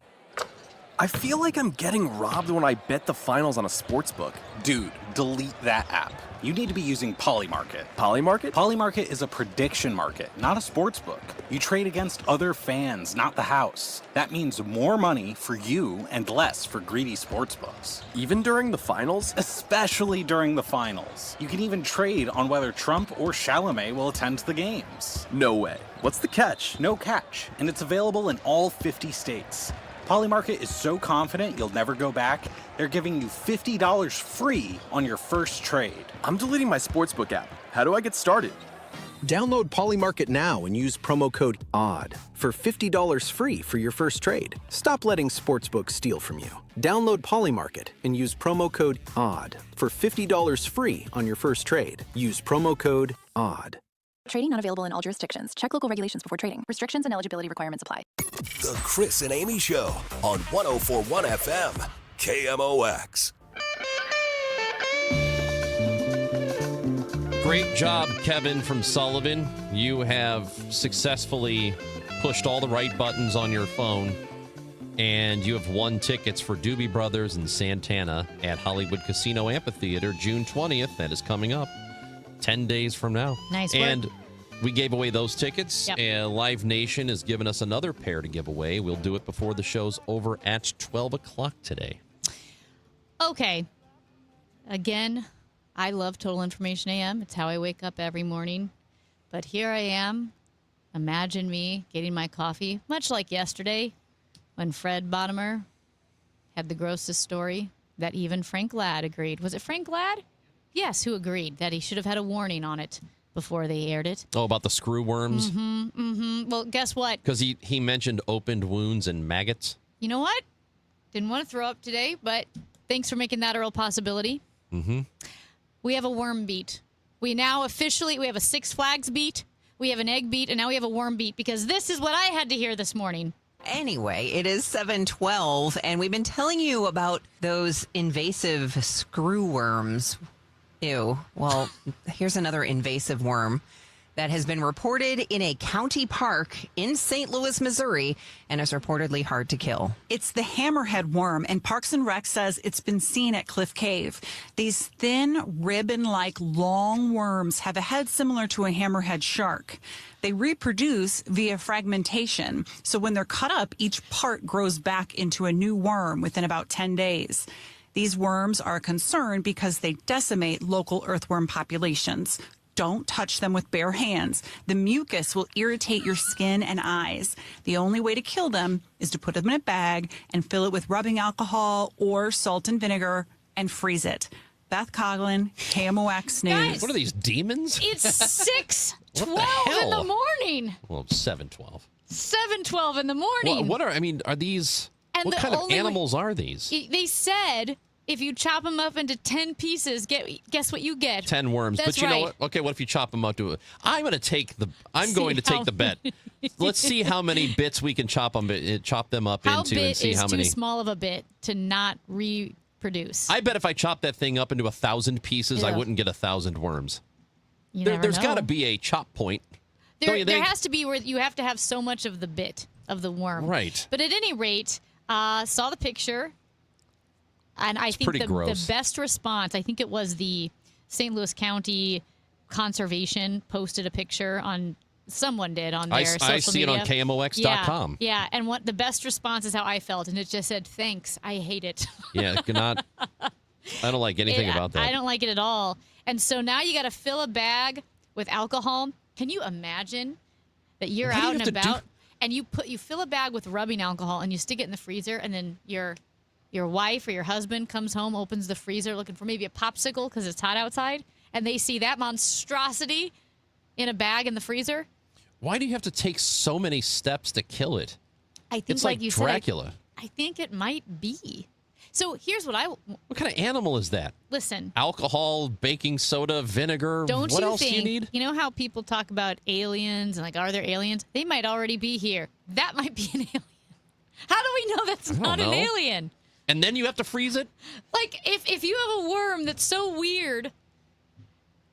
I feel like I'm getting robbed when I bet the finals on a sports book. Dude, delete that app. You need to be using Polymarket. Polymarket? Polymarket is a prediction market, not a sports book. You trade against other fans, not the house. That means more money for you and less for greedy sports books. Even during the finals? Especially during the finals. You can even trade on whether Trump or Chalamet will attend the games. No way. What's the catch? No catch, and it's available in all 50 states. Polymarket is so confident you'll never go back, they're giving you $50 free on your first trade. I'm deleting my sportsbook app. How do I get started? Download Polymarket now and use promo code ODD for $50 free for your first trade. Stop letting sportsbooks steal from you. Download Polymarket and use promo code ODD for $50 free on your first trade. Use promo code ODD. Trading not available in all jurisdictions. Check local regulations before trading. Restrictions and eligibility requirements apply. The Chris and Amy Show on 104.1 FM, KMOX. Great job, Kevin from Sullivan. You have successfully pushed all the right buttons on your phone, and you have won tickets for Doobie Brothers and Santana at Hollywood Casino Amphitheater, June 20th. That is coming up 10 days from now. Nice work. And we gave away those tickets. Yep. Live Nation has given us another pair to give away. We'll do it before the show's over at 12 o'clock today. Okay. Again, I love Total Information AM. It's how I wake up every morning. But here I am. Imagine me getting my coffee, much like yesterday when Fred Bottomer had the grossest story that even Frank Ladd agreed. Was it Frank Ladd? Yes, who agreed that he should have had a warning on it before they aired it. Oh, about the screw worms? Well, guess what? Because he mentioned opened wounds and maggots. You know what? Didn't want to throw up today, but thanks for making that a real possibility. Mm-hmm. We have a worm beat. We now officially, we have a Six Flags beat, we have an egg beat, and now we have a worm beat because this is what I had to hear this morning. Anyway, it is 7:12, and we've been telling you about those invasive screw worms. Ew. Well, here's another invasive worm that has been reported in a county park in St. Louis, Missouri, and is reportedly hard to kill. It's the hammerhead worm, and Parks and Rec says it's been seen at Cliff Cave. These thin, ribbon-like long worms have a head similar to a hammerhead shark. They reproduce via fragmentation, so when they're cut up, each part grows back into a new worm within about 10 days. These worms are a concern because they decimate local earthworm populations. Don't touch them with bare hands. The mucus will irritate your skin and eyes. The only way to kill them is to put them in a bag and fill it with rubbing alcohol or salt and vinegar and freeze it. Beth Coughlin, KMOX News. Guys, what are these, demons? It's 6:12 in the morning. Well, 7:12. 7:12 in the morning. Well, are these, And what the kind of only animals are these? They said if you chop them up into 10 pieces, guess what you get? 10 worms. That's But you right. know what? Okay, what if you chop them up to it? I'm going to take the bet. Let's see how many bits we can chop them up How into bit and see is how many. too small of a bit to not reproduce? I bet if I chop that thing up into 1,000 pieces, I Ugh. wouldn't get 1,000 worms. There's got to be a chop point. There don't you think? has to be where you have to have so much of the bit of the worm. Right. But at any rate, saw the picture. And I think pretty the gross. best response, I think it was the St. Louis County Conservation posted a picture on, someone did on their social media. I see it on KMOX.com. Yeah, and what the best response is how I felt, and it just said, thanks, I hate it. Yeah, I don't like anything about that. I don't like it at all. And so now you got to fill a bag with alcohol. Can you imagine that you're What do you out and have to do? about and you fill a bag with rubbing alcohol and you stick it in the freezer, and then your wife or your husband comes home, opens the freezer looking for maybe a popsicle because it's hot outside, and they see that monstrosity in a bag in the freezer? Why do you have to take so many steps to kill it? I think, It's like you Dracula. said, I think it might be. So here's what What kind of animal is that? listen. Alcohol, baking soda, vinegar. Don't what you else think? do you need? You know how people talk about aliens and like, are there aliens? They might already be here. That might be an alien. How do we know that's don't not an know. alien? And then you have to freeze it? Like, if you have a worm that's so weird,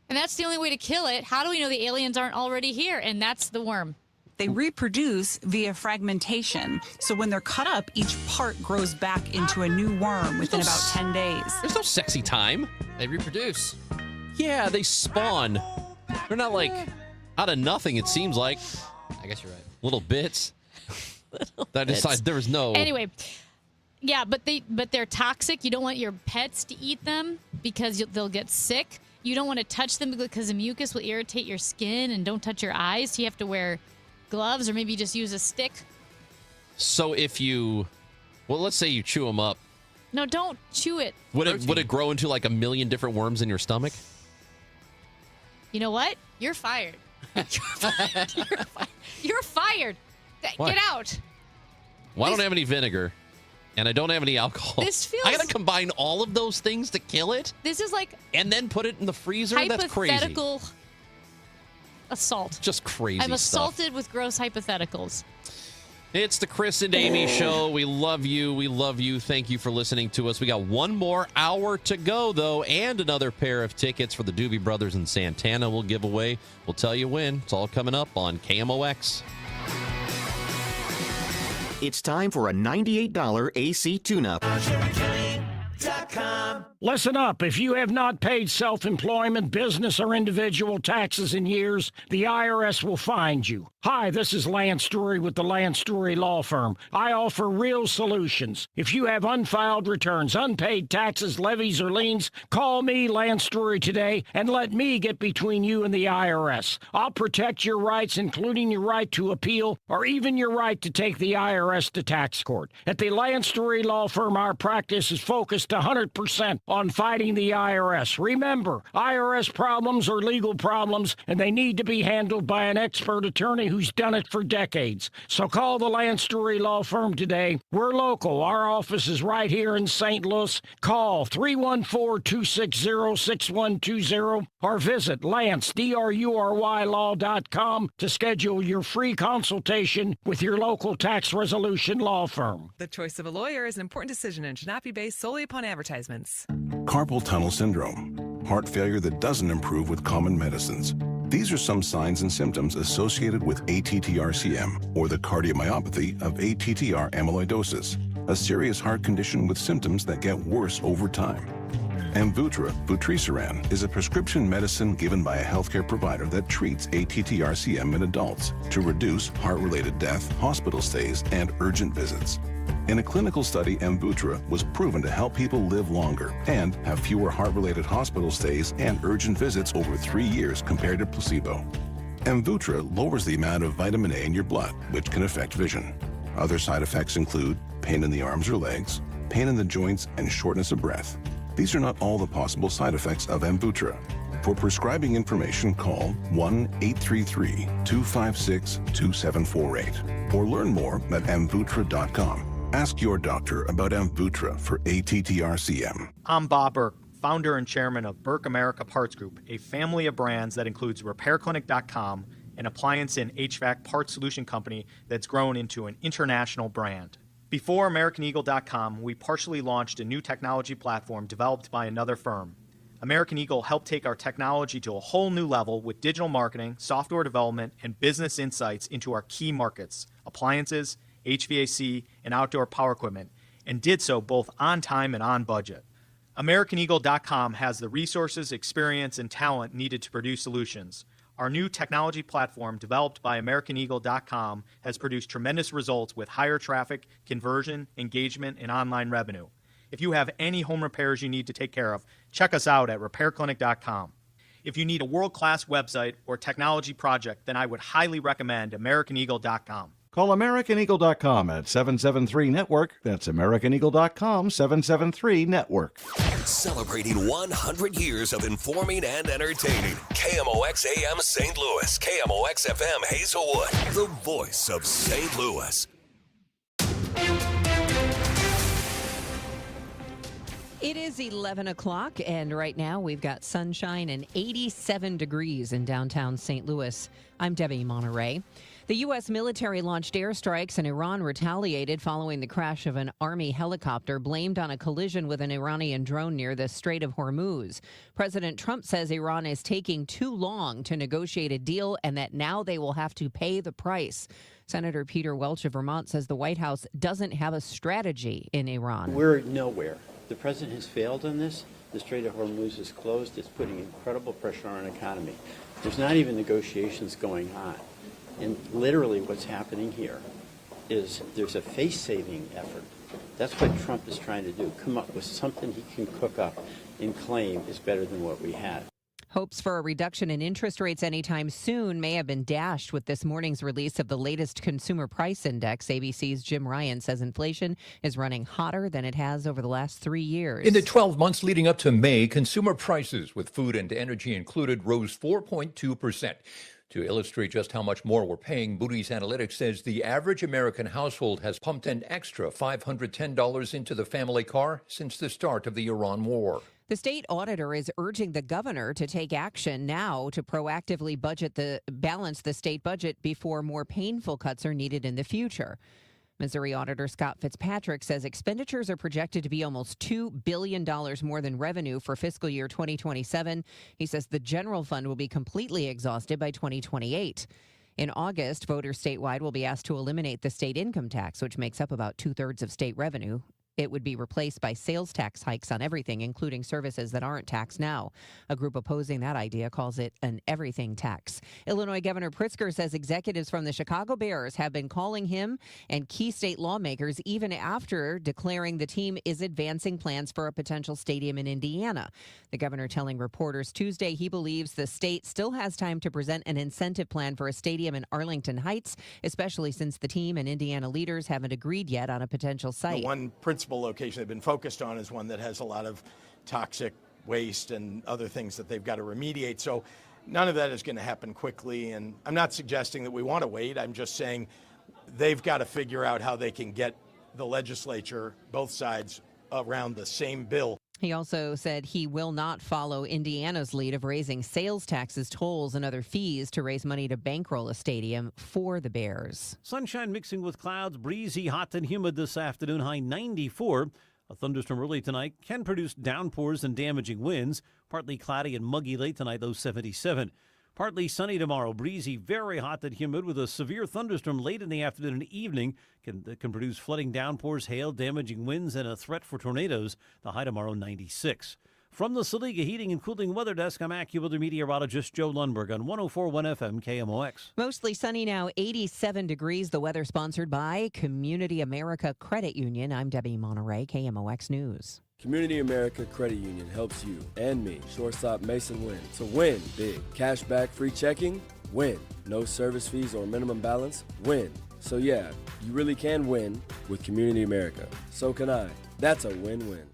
and that's the only way to kill it, how do we know the aliens aren't already here? And that's the worm. They reproduce via fragmentation, so when they're cut up, each part grows back into a new worm within about 10 days. There's no sexy time. They reproduce. Yeah, they spawn. They're not like out of nothing, it seems like. I guess you're right. Little bits. That is, there was no. Anyway, yeah, but they're toxic. You don't want your pets to eat them because they'll get sick. You don't want to touch them because the mucus will irritate your skin, and don't touch your eyes. So you have to wear gloves, or maybe just use a stick. So if you, let's say you chew them up. No, don't chew it. Would it grow into like 1 million different worms in your stomach? You know what? You're fired. You're fired. What? Get out. Well, I don't have any vinegar, and I don't have any alcohol. This feels- I got to combine all of those things to kill it, This is like and then put it in the freezer. That's crazy. hypothetical assault. Just crazy I'm stuff. assaulted with gross hypotheticals. It's the Chris and Amy Show. We love you. We love you. Thank you for listening to us. We got one more hour to go, though, and another pair of tickets for the Doobie Brothers in Santana we'll give away. We'll tell you when. It's all coming up on KMOX. It's time for a $98 AC tune-up. Listen up. If you have not paid self-employment, business, or individual taxes in years, the IRS will find you. Hi, this is Lance Drury with the Lance Drury Law Firm. I offer real solutions. If you have unfiled returns, unpaid taxes, levies, or liens, call me, Lance Drury, today and let me get between you and the IRS. I'll protect your rights, including your right to appeal or even your right to take the IRS to tax court. At the Lance Drury Law Firm, our practice is focused 100% on fighting the IRS. Remember, IRS problems are legal problems, and they need to be handled by an expert attorney who's done it for decades. So call the Lance Drury Law Firm today. We're local. Our office is right here in St. Louis. Call 314-260-6120 or visit LanceDruryLaw.com to schedule your free consultation with your local tax resolution law firm. The choice of a lawyer is an important decision and should not be based solely upon advertisements. Carpal tunnel syndrome, heart failure that doesn't improve with common medicines. These are some signs and symptoms associated with ATTR-CM, or the cardiomyopathy of ATTR amyloidosis, a serious heart condition with symptoms that get worse over time. Amvuttra, vutrisiran, is a prescription medicine given by a healthcare provider that treats ATTR-CM in adults to reduce heart-related death, hospital stays, and urgent visits. In a clinical study, Amvuttra was proven to help people live longer and have fewer heart-related hospital stays and urgent visits over 3 years compared to placebo. Amvuttra lowers the amount of vitamin A in your blood, which can affect vision. Other side effects include pain in the arms or legs, pain in the joints, and shortness of breath. These are not all the possible side effects of Amvuttra. For prescribing information, call 1-833-256-2748 or learn more at amvuttra.com. Ask your doctor about Amvuttra for ATTR-CM. I'm Bob Burke, founder and chairman of Burke America Parts Group, a family of brands that includes RepairClinic.com, an appliance and HVAC parts solution company that's grown into an international brand. Before AmericanEagle.com, we partially launched a new technology platform developed by another firm. American Eagle helped take our technology to a whole new level with digital marketing, software development, and business insights into our key markets, appliances, HVAC, and outdoor power equipment, and did so both on time and on budget. AmericanEagle.com has the resources, experience, and talent needed to produce solutions. Our new technology platform, developed by AmericanEagle.com, has produced tremendous results with higher traffic, conversion, engagement, and online revenue. If you have any home repairs you need to take care of, check us out at RepairClinic.com. If you need a world-class website or technology project, then I would highly recommend AmericanEagle.com. Call AmericanEagle.com at 773-NETWORK. That's AmericanEagle.com, 773-NETWORK. Celebrating 100 years of informing and entertaining. KMOX AM St. Louis. KMOX FM Hazelwood. The voice of St. Louis. It is 11 o'clock, and right now we've got sunshine and 87 degrees in downtown St. Louis. I'm Debbie Monterey. The U.S. military launched airstrikes, and Iran retaliated following the crash of an Army helicopter blamed on a collision with an Iranian drone near the Strait of Hormuz. President Trump says Iran is taking too long to negotiate a deal and that now they will have to pay the price. Senator Peter Welch of Vermont says the White House doesn't have a strategy in Iran. We're nowhere. The president has failed on this. The Strait of Hormuz is closed. It's putting incredible pressure on our economy. There's not even negotiations going on. And literally what's happening here is there's a face-saving effort. That's what Trump is trying to do, come up with something he can cook up and claim is better than what we had. Hopes for a reduction in interest rates anytime soon may have been dashed with this morning's release of the latest consumer price index. ABC's Jim Ryan says inflation is running hotter than it has over the last 3 years. In the 12 months leading up to May, consumer prices, with food and energy included, rose 4.2%. To illustrate just how much more we're paying, Moody's Analytics says the average American household has pumped an extra $510 into the family car since the start of the Iran war. The state auditor is urging the governor to take action now to proactively balance the state budget before more painful cuts are needed in the future. Missouri Auditor Scott Fitzpatrick says expenditures are projected to be almost $2 billion more than revenue for fiscal year 2027. He says the general fund will be completely exhausted by 2028. In August, voters statewide will be asked to eliminate the state income tax, which makes up about 2/3 of state revenue. It would be replaced by sales tax hikes on everything, including services that aren't taxed now. A group opposing that idea calls it an everything tax. Illinois Governor Pritzker says executives from the Chicago Bears have been calling him and key state lawmakers even after declaring the team is advancing plans for a potential stadium in Indiana. The governor telling reporters Tuesday he believes the state still has time to present an incentive plan for a stadium in Arlington Heights, especially since the team and Indiana leaders haven't agreed yet on a potential site. One principal location they've been focused on is one that has a lot of toxic waste and other things that they've got to remediate. So none of that is going to happen quickly. And I'm not suggesting that we want to wait. I'm just saying they've got to figure out how they can get the legislature, both sides, around the same bill. He also said he will not follow Indiana's lead of raising sales taxes, tolls, and other fees to raise money to bankroll a stadium for the Bears. Sunshine mixing with clouds, breezy, hot and humid this afternoon, high 94. A thunderstorm early tonight can produce downpours and damaging winds. Partly cloudy and muggy late tonight, low 77. Partly sunny tomorrow, breezy, very hot and humid with a severe thunderstorm late in the afternoon and evening that can produce flooding, downpours, hail, damaging winds, and a threat for tornadoes. The high tomorrow, 96. From the Saliga Heating and Cooling Weather Desk, I'm AccuWeather meteorologist Joe Lundberg on 104.1 FM KMOX. Mostly sunny now, 87 degrees. The weather sponsored by Community America Credit Union. I'm Debbie Monterey, KMOX News. Community America Credit Union helps you and me, shortstop Mason win. So win big. Cash back, free checking, win. No service fees or minimum balance, win. So yeah, you really can win with Community America. So can I. That's a win-win.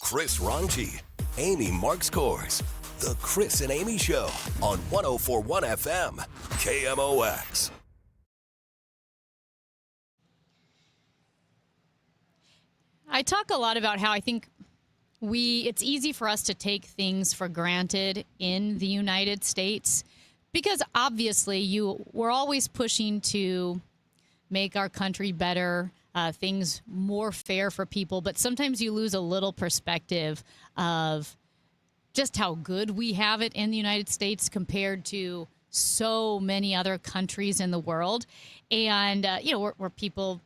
Chris Ronchi, Amy Marks Kors. The Chris and Amy Show on 104.1 FM, KMOX. I talk a lot about how I think it's easy for us to take things for granted in the United States because obviously we're always pushing to make our country better, things more fair for people, but sometimes you lose a little perspective of just how good we have it in the United States compared to so many other countries in the world. And, where people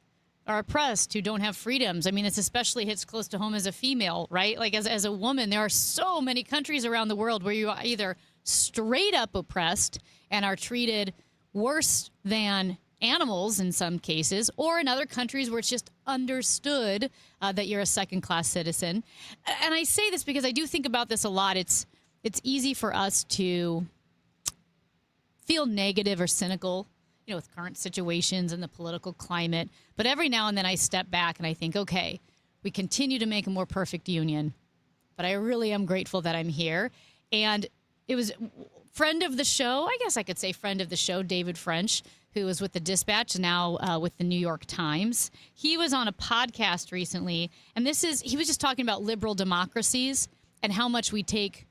are oppressed, who don't have freedoms. I mean, this especially hits close to home as a female, right? Like as a woman, there are so many countries around the world where you are either straight up oppressed and are treated worse than animals in some cases, or in other countries where it's just understood that you're a second-class citizen. And I say this because I do think about this a lot. It's easy for us to feel negative or cynical, with current situations and the political climate. But every now and then I step back and I think, okay, we continue to make a more perfect union, but I really am grateful that I'm here. And it was friend of the show, I guess I could say friend of the show, David French, who was with the Dispatch, now with the New York Times. He was on a podcast recently, and he was just talking about liberal democracies and how much we take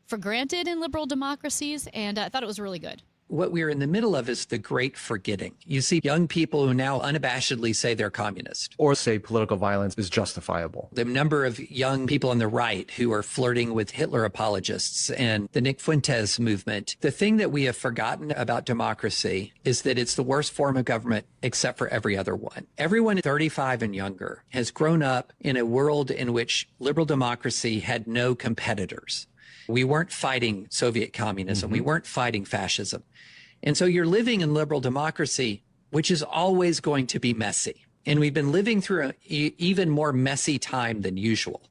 for granted in liberal democracies, and I thought it was really good. What we're in the middle of is the great forgetting. You see young people who now unabashedly say they're communist. Or say political violence is justifiable. The number of young people on the right who are flirting with Hitler apologists and the Nick Fuentes movement. The thing that we have forgotten about democracy is that it's the worst form of government except for every other one. Everyone 35 and younger has grown up in a world in which liberal democracy had no competitors. We weren't fighting Soviet communism. We weren't fighting fascism. And so you're living in liberal democracy, which is always going to be messy. And we've been living through an even more messy time than usual.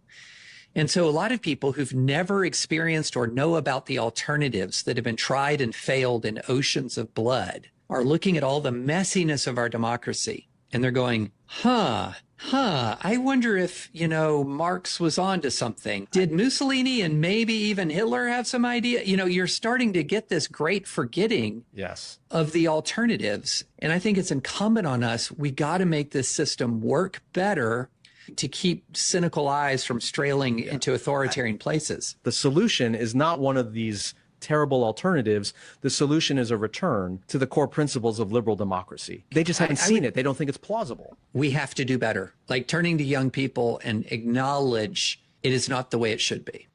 And so a lot of people who've never experienced or know about the alternatives that have been tried and failed in oceans of blood are looking at all the messiness of our democracy. And they're going, I wonder if, Marx was onto something. Did Mussolini and maybe even Hitler have some idea? You're starting to get this great forgetting of the alternatives. And I think it's incumbent on us. We got to make this system work better to keep cynical eyes from straying into authoritarian places. The solution is not one of these terrible alternatives, the solution is a return to the core principles of liberal democracy. They just haven't seen it. They don't think it's plausible. We have to do better, like turning to young people and acknowledge it is not the way it should be.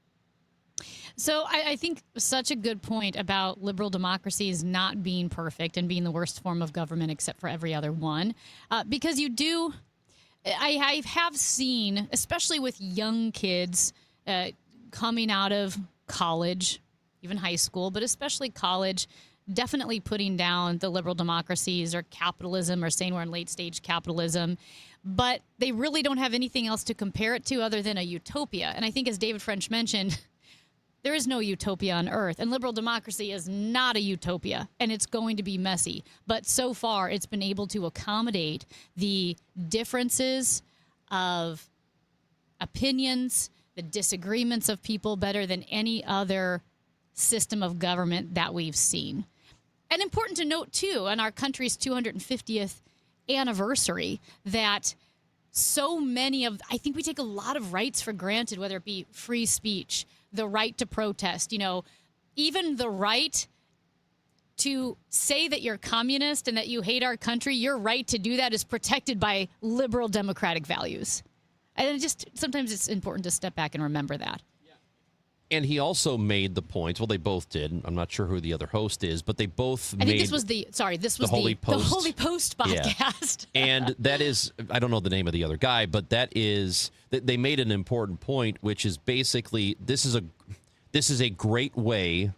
So I think such a good point about liberal democracies not being perfect and being the worst form of government except for every other one. Because I have seen, especially with young kids coming out of college, even high school, but especially college, definitely putting down the liberal democracies or capitalism or saying we're in late stage capitalism. But they really don't have anything else to compare it to other than a utopia. And I think, as David French mentioned, there is no utopia on earth, and liberal democracy is not a utopia, and it's going to be messy. But so far, it's been able to accommodate the differences of opinions, the disagreements of people better than any other system of government that we've seen. And important to note, too, on our country's 250th anniversary, that so many of, I think we take a lot of rights for granted, whether it be free speech, the right to protest, even the right to say that you're communist and that you hate our country. Your right to do that is protected by liberal democratic values. And sometimes it's important to step back and remember that. And he also made the point, well, they both did. I'm not sure who the other host is, but they both I think this was the Holy Post podcast. Yeah. And that is, I don't know the name of the other guy, but they made an important point, which is basically this is a great way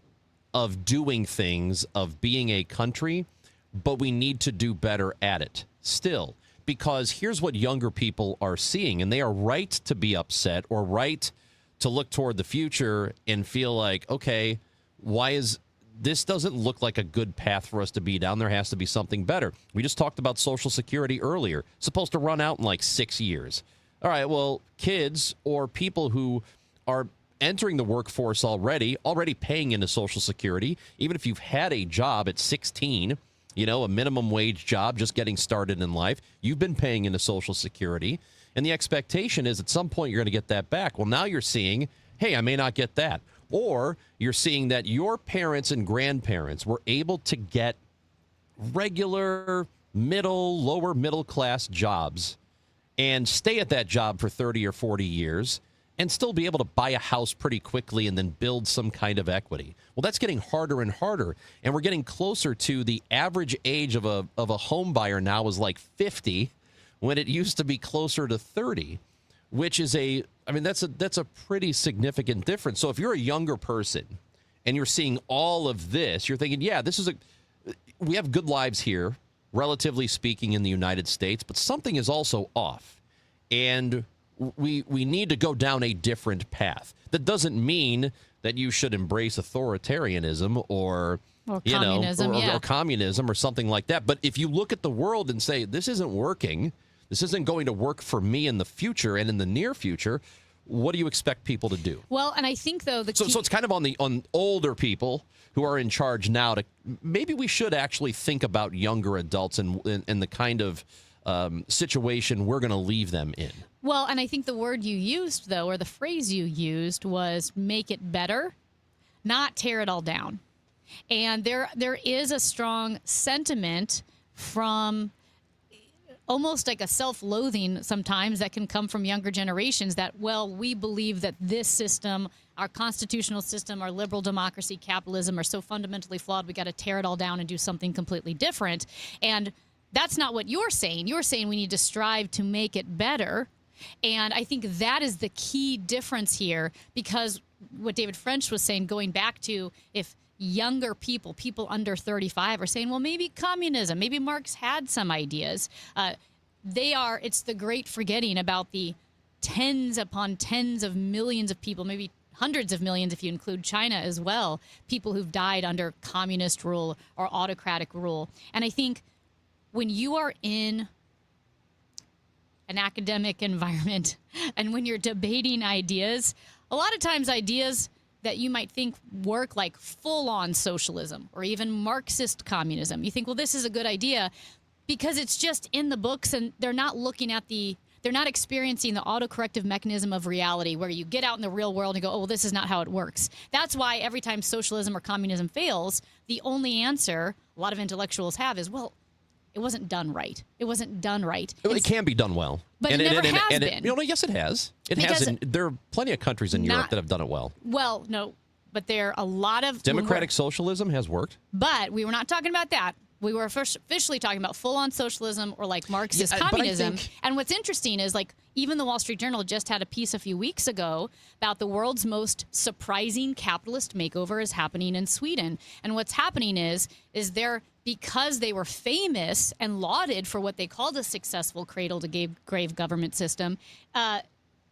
of doing things, of being a country, but we need to do better at it still. Because here's what younger people are seeing, and they are right to be upset or right to look toward the future and feel like, okay, this doesn't look like a good path for us to be down. There has to be something better. We just talked about Social Security earlier. It's supposed to run out in like 6 years. All right, well, kids or people who are entering the workforce already paying into Social Security, even if you've had a job at 16, a minimum wage job, just getting started in life, you've been paying into Social Security. And the expectation is at some point you're going to get that back. Well, now you're seeing, hey, I may not get that. Or you're seeing that your parents and grandparents were able to get regular lower middle class jobs and stay at that job for 30 or 40 years and still be able to buy a house pretty quickly and then build some kind of equity. Well, that's getting harder and harder. And we're getting closer to the average age of a home buyer now is like 50. When it used to be closer to 30, which is that's a pretty significant difference. So if you're a younger person and you're seeing all of this, you're thinking, yeah, we have good lives here, relatively speaking, in the United States, but something is also off. And we need to go down a different path. That doesn't mean that you should embrace authoritarianism or communism, or communism or something like that. But if you look at the world and say, this isn't working, this isn't going to work for me in the future and in the near future, what do you expect people to do? Well, and I think, though, so it's kind of on older people who are in charge now to maybe we should actually think about younger adults and the kind of situation we're going to leave them in. Well, and I think the word you used, though, or the phrase you used was make it better, not tear it all down. And there is a strong sentiment from almost like a self-loathing sometimes that can come from younger generations that, well, we believe that this system, our constitutional system, our liberal democracy, capitalism are so fundamentally flawed, we got to tear it all down and do something completely different. And that's not what you're saying. You're saying we need to strive to make it better. And I think that is the key difference here, because what David French was saying, going back to if younger people under 35 are saying, well, maybe communism, maybe Marx had some ideas. It's the great forgetting about the tens upon tens of millions of people, maybe hundreds of millions if you include China as well, people who've died under communist rule or autocratic rule. And I think when you are in an academic environment and when you're debating ideas, a lot of times ideas that you might think work like full-on socialism or even Marxist communism. You think, well, this is a good idea because it's just in the books and they're not looking at they're not experiencing the autocorrective mechanism of reality where you get out in the real world and go, oh, well, this is not how it works. That's why every time socialism or communism fails, the only answer a lot of intellectuals have is, well, it wasn't done right. It wasn't done right. It can be done well. But it never has been. Yes, it has. It Because has. There are plenty of countries in Europe that have done it well. Well, no, but there are a lot of... Democratic socialism has worked. But we were not talking about that. We were officially talking about full-on socialism or like Marxist communism. And what's interesting is like even the Wall Street Journal just had a piece a few weeks ago about the world's most surprising capitalist makeover is happening in Sweden. And what's happening is they're, because they were famous and lauded for what they called a successful cradle-to-grave government system,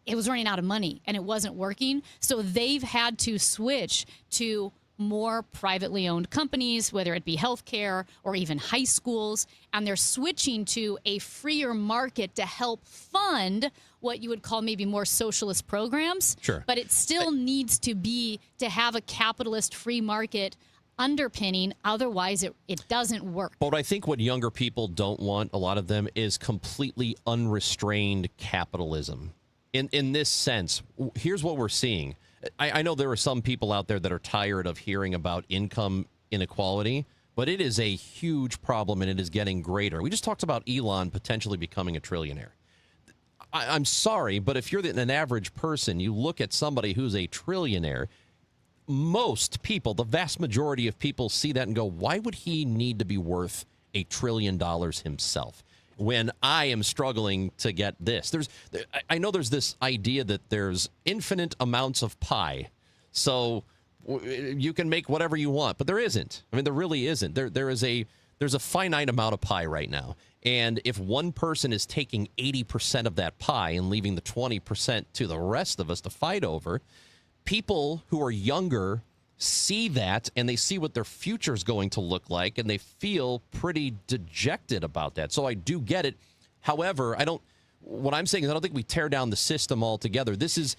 it was running out of money and it wasn't working. So they've had to switch to more privately owned companies, whether it be healthcare or even high schools, and they're switching to a freer market to help fund what you would call maybe more socialist programs. Sure. But it still needs to have a capitalist free market underpinning, otherwise it doesn't work. But I think what younger people don't want, a lot of them, is completely unrestrained capitalism. In this sense, here's what we're seeing. I know there are some people out there that are tired of hearing about income inequality, but it is a huge problem and it is getting greater. We just talked about Elon potentially becoming a trillionaire. I'm sorry, but if you're an average person, you look at somebody who's a trillionaire, most people, the vast majority of people see that and go, why would he need to be worth $1 trillion himself? When I am struggling to get this. I know there's this idea that there's infinite amounts of pie, so you can make whatever you want, but there isn't. I mean, there really isn't. There's a finite amount of pie right now, and if one person is taking 80% of that pie and leaving the 20% to the rest of us to fight over, people who are younger see that and they see what their future is going to look like and they feel pretty dejected about that. So I do get it. However, what I'm saying is I don't think we tear down the system altogether. This is,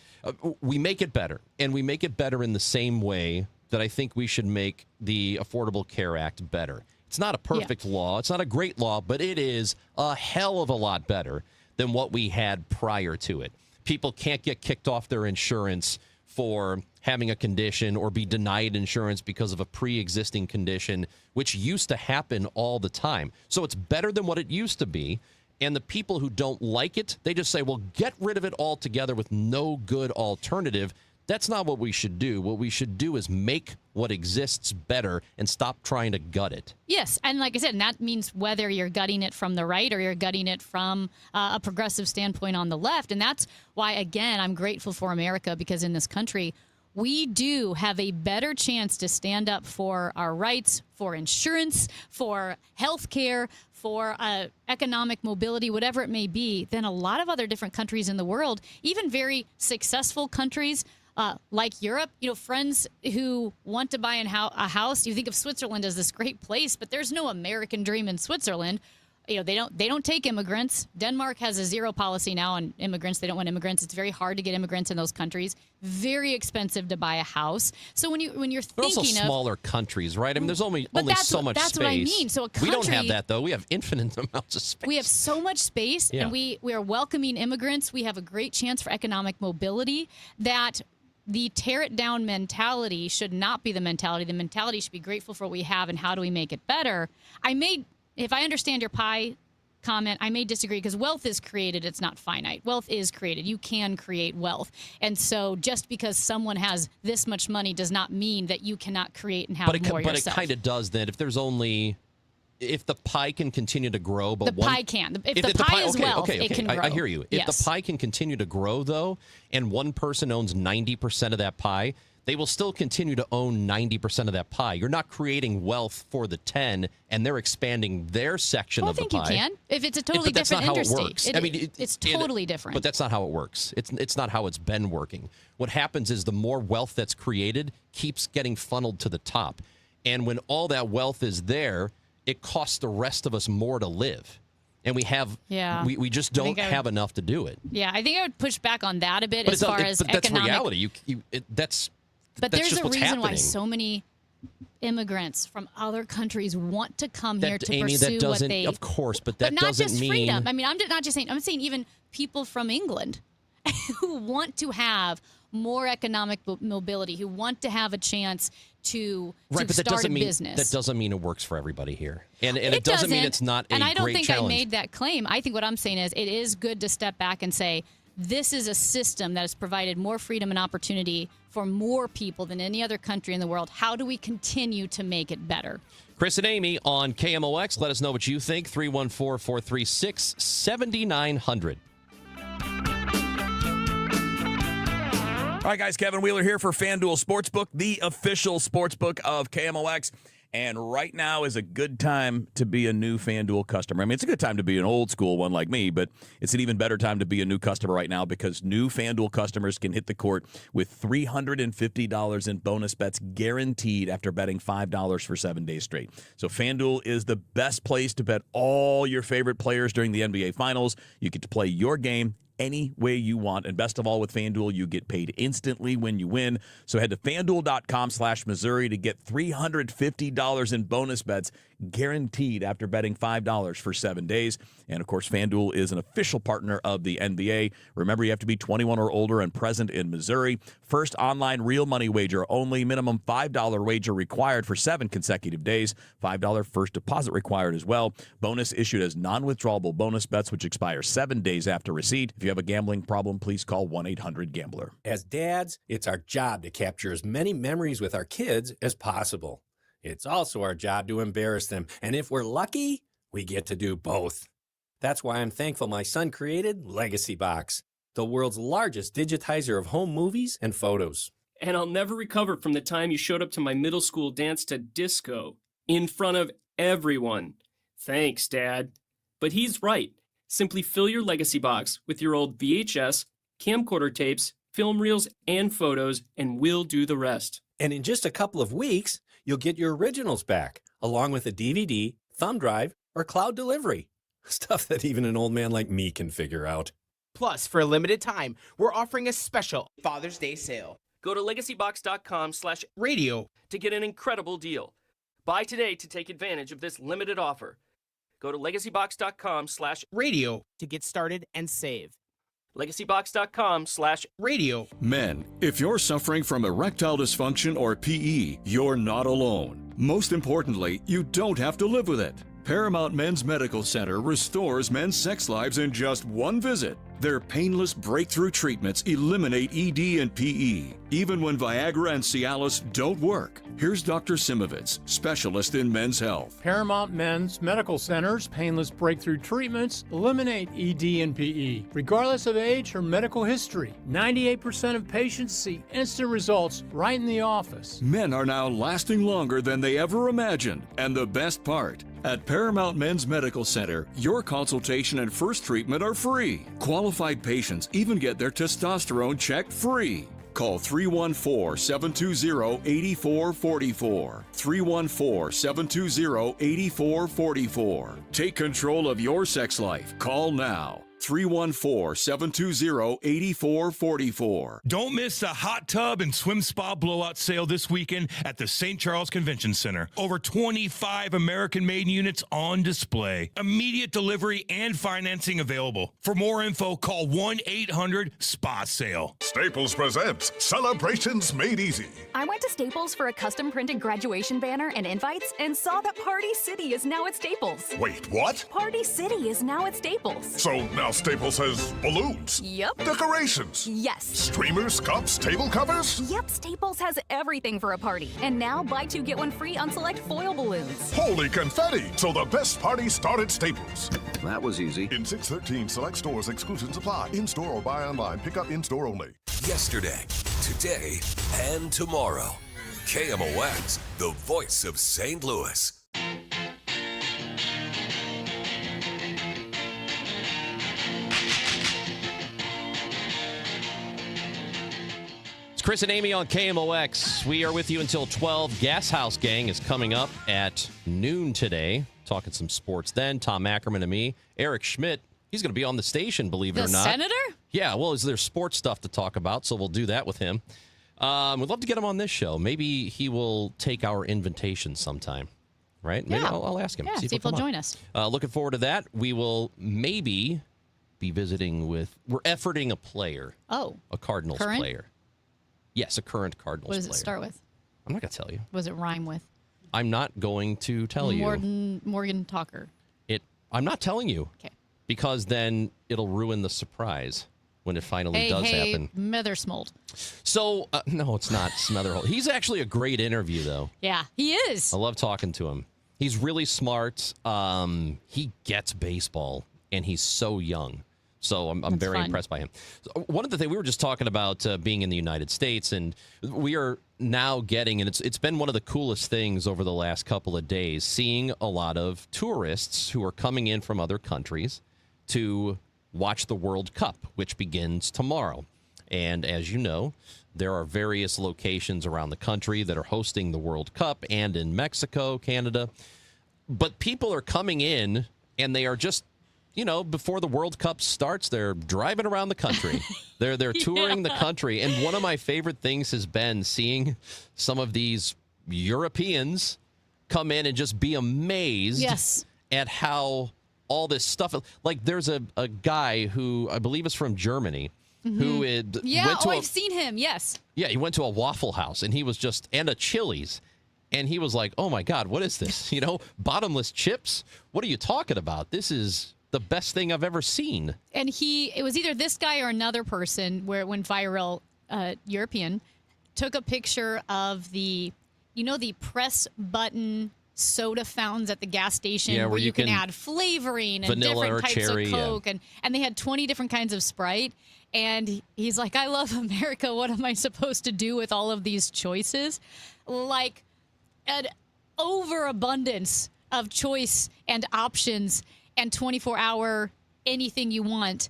we make it better, and we make it better in the same way that I think we should make the Affordable Care Act better. It's not a perfect law. It's not a great law, but it is a hell of a lot better than what we had prior to it. People can't get kicked off their insurance for having a condition or be denied insurance because of a pre-existing condition, which used to happen all the time. So it's better than what it used to be. And the people who don't like it, they just say, well, get rid of it altogether with no good alternative. That's not what we should do. What we should do is make what exists better and stop trying to gut it. Yes, and like I said, and that means whether you're gutting it from the right or you're gutting it from a progressive standpoint on the left. And that's why, again, I'm grateful for America, because in this country, we do have a better chance to stand up for our rights, for insurance, for health care, for economic mobility, whatever it may be, than a lot of other different countries in the world, even very successful countries like Europe. You know, friends who want to buy a house, you think of Switzerland as this great place, but there's no American dream in Switzerland. You know, they don't take immigrants. Denmark has a zero policy now on immigrants. They don't want immigrants. It's very hard to get immigrants in those countries. Very expensive to buy a house. So when you're thinking They're also smaller countries, right? I mean, there's only so much space. That's what I mean. So a country, we don't have that, though. We have infinite amounts of space. We have so much space, and we are welcoming immigrants. We have a great chance for economic mobility. That the tear it down mentality should not be the mentality. The mentality should be grateful for what we have and how do we make it better. If I understand your pie comment, I may disagree, because wealth is created. It's not finite. Wealth is created. You can create wealth. And so just because someone has this much money does not mean that you cannot create and have more yourself. But it kind of does then. If the pie can continue to grow, but pie can. If the pie is wealth, it can grow. I hear you. If the pie can continue to grow, though, and one person owns 90% of that pie, they will still continue to own 90% of that pie. You're not creating wealth for the 10, and they're expanding their section of the pie. I think you can. If it's a totally different industry. How it works. It's totally different. But that's not how it works. It's not how it's been working. What happens is the more wealth that's created keeps getting funneled to the top. And when all that wealth is there, it costs the rest of us more to live. And we just don't have enough to do it. Yeah, I think I would push back on that a bit as far as economic. That's reality. But there's a reason why so many immigrants from other countries want to come here to pursue what they... Of course, but that doesn't mean... Not just freedom. I mean, I'm not just saying... I'm saying even people from England who want to have more economic mobility, who want to have a chance to Right, but start a business. that doesn't mean it works for everybody here. And it doesn't mean it's not a And I don't great think challenge. I made that claim. I think what I'm saying is it is good to step back and say, this is a system that has provided more freedom and opportunity for more people than any other country in the world. How do we continue to make it better? Chris and Amy on KMOX. Let us know what you think. 314-436-7900. All right, guys, Kevin Wheeler here for FanDuel Sportsbook, the official sportsbook of KMOX. And right now is a good time to be a new FanDuel customer. I mean, it's a good time to be an old school one like me, but it's an even better time to be a new customer right now because new FanDuel customers can hit the court with $350 in bonus bets guaranteed after betting $5 for 7 days straight. So FanDuel is the best place to bet all your favorite players during the NBA Finals. You get to play your game any way you want. And best of all, with FanDuel, you get paid instantly when you win. So head to FanDuel.com/Missouri to get $350 in bonus bets guaranteed after betting $5 for 7 days. And, of course, FanDuel is an official partner of the NBA. Remember, you have to be 21 or older and present in Missouri. First online real money wager only. Minimum $5 wager required for 7 consecutive days. $5 first deposit required as well. Bonus issued as non-withdrawable bonus bets, which expire 7 days after receipt. If you have a gambling problem, please call 1-800-GAMBLER. As dads, it's our job to capture as many memories with our kids as possible. It's also our job to embarrass them. And if we're lucky, we get to do both. That's why I'm thankful my son created Legacy Box, the world's largest digitizer of home movies and photos. And I'll never recover from the time you showed up to my middle school dance to disco in front of everyone. Thanks, Dad. But he's right. Simply fill your Legacy Box with your old VHS, camcorder tapes, film reels, and photos, and we'll do the rest. And in just a couple of weeks, you'll get your originals back, along with a DVD, thumb drive, or cloud delivery. Stuff that even an old man like me can figure out. Plus, for a limited time, we're offering a special Father's Day sale. Go to legacybox.com/radio to get an incredible deal. Buy today to take advantage of this limited offer. Go to legacybox.com/radio to get started and save. legacybox.com/radio. Men, if you're suffering from erectile dysfunction or PE, you're not alone. Most importantly, you don't have to live with it. Paramount Men's Medical Center restores men's sex lives in just one visit. Their painless breakthrough treatments eliminate ED and PE, even when Viagra and Cialis don't work. Here's Dr. Simovitz, specialist in men's health. Paramount Men's Medical Center's painless breakthrough treatments eliminate ED and PE, regardless of age or medical history. 98% of patients see instant results right in the office. Men are now lasting longer than they ever imagined. And the best part, at Paramount Men's Medical Center, your consultation and first treatment are free. Qualified patients even get their testosterone checked free. Call 314-720-8444. 314-720-8444. Take control of your sex life. Call now. 314-720-8444. Don't miss the hot tub and swim spa blowout sale this weekend at the St. Charles Convention Center. Over 25 American-made units on display. Immediate delivery and financing available. For more info, call 1-800-SPA-SALE. Staples presents Celebrations Made Easy. I went to Staples for a custom printed graduation banner and invites and saw that Party City is now at Staples. Wait, what? Party City is now at Staples. So now Staples has balloons. Yep. Decorations. Yes. Streamers, cups, table covers. Yep, Staples has everything for a party. And now buy two, get one free on select foil balloons. Holy confetti! So the best party started at Staples. That was easy. In 613 select stores, exclusions apply. In-store or buy online. Pick up in-store only. Yesterday, today, and tomorrow. KMOX, the voice of St. Louis. Chris and Amy on KMOX. We are with you until 12. Gas House Gang is coming up at noon today. Talking some sports then. Tom Ackerman and me. Eric Schmidt, he's going to be on the station, believe it or not. The senator? Yeah, well, there's sports stuff to talk about, so we'll do that with him. We'd love to get him on this show. Maybe he will take our invitation sometime, right? Maybe Yeah. I'll ask him. Yeah, see if he'll join us. Looking forward to that. We will maybe be visiting with. We're efforting a player. Oh. A Cardinals Current? player. Yes, a current Cardinals player. What does it start with? I'm not going to tell you. What does it rhyme with? I'm not going to tell you. Morgan Talker. I'm not telling you. Okay. Because then it'll ruin the surprise when it finally does happen. Methersmold. So, no, it's not Smetherhold. He's actually a great interview, though. Yeah, he is. I love talking to him. He's really smart. He gets baseball, and he's so young. So I'm very impressed by him. So one of the things we were just talking about being in the United States, and we are now getting, and it's been one of the coolest things over the last couple of days, seeing a lot of tourists who are coming in from other countries to watch the World Cup, which begins tomorrow. And as you know, there are various locations around the country that are hosting the World Cup, and in Mexico, Canada. But people are coming in, and they are just, before the World Cup starts, they're driving around the country. They're touring the country. And one of my favorite things has been seeing some of these Europeans come in and just be amazed at how all this stuff. Like there's a guy who I believe is from Germany who went to I've seen him. Yes. Yeah, he went to a Waffle House and he was and a Chili's. And he was like, oh, my God, what is this? Bottomless chips? What are you talking about? This is the best thing I've ever seen. And it was either this guy or another person where it went viral, European, took a picture of the press button soda fountains at the gas station where you can add flavoring and different types cherry, of Coke. And they had 20 different kinds of Sprite. And he's like, I love America. What am I supposed to do with all of these choices? Like an overabundance of choice and options and 24-hour anything you want.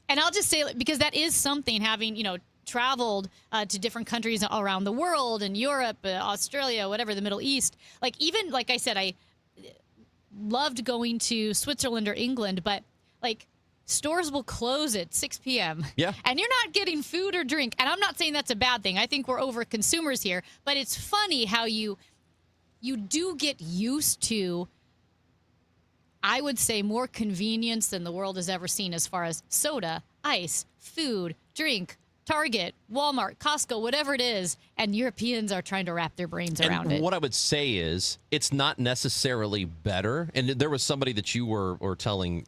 And I'll just say, because that is something, having, traveled to different countries around the world, in Europe, Australia, whatever, the Middle East. Like, even, like I said, I loved going to Switzerland or England, but, like, stores will close at 6 p.m. Yeah. And you're not getting food or drink. And I'm not saying that's a bad thing. I think we're over consumers here. But it's funny how you do get used to, I would say, more convenience than the world has ever seen as far as soda, ice, food, drink, Target, Walmart, Costco, whatever it is, and Europeans are trying to wrap their brains around it. What I would say is it's not necessarily better. And there was somebody that you were telling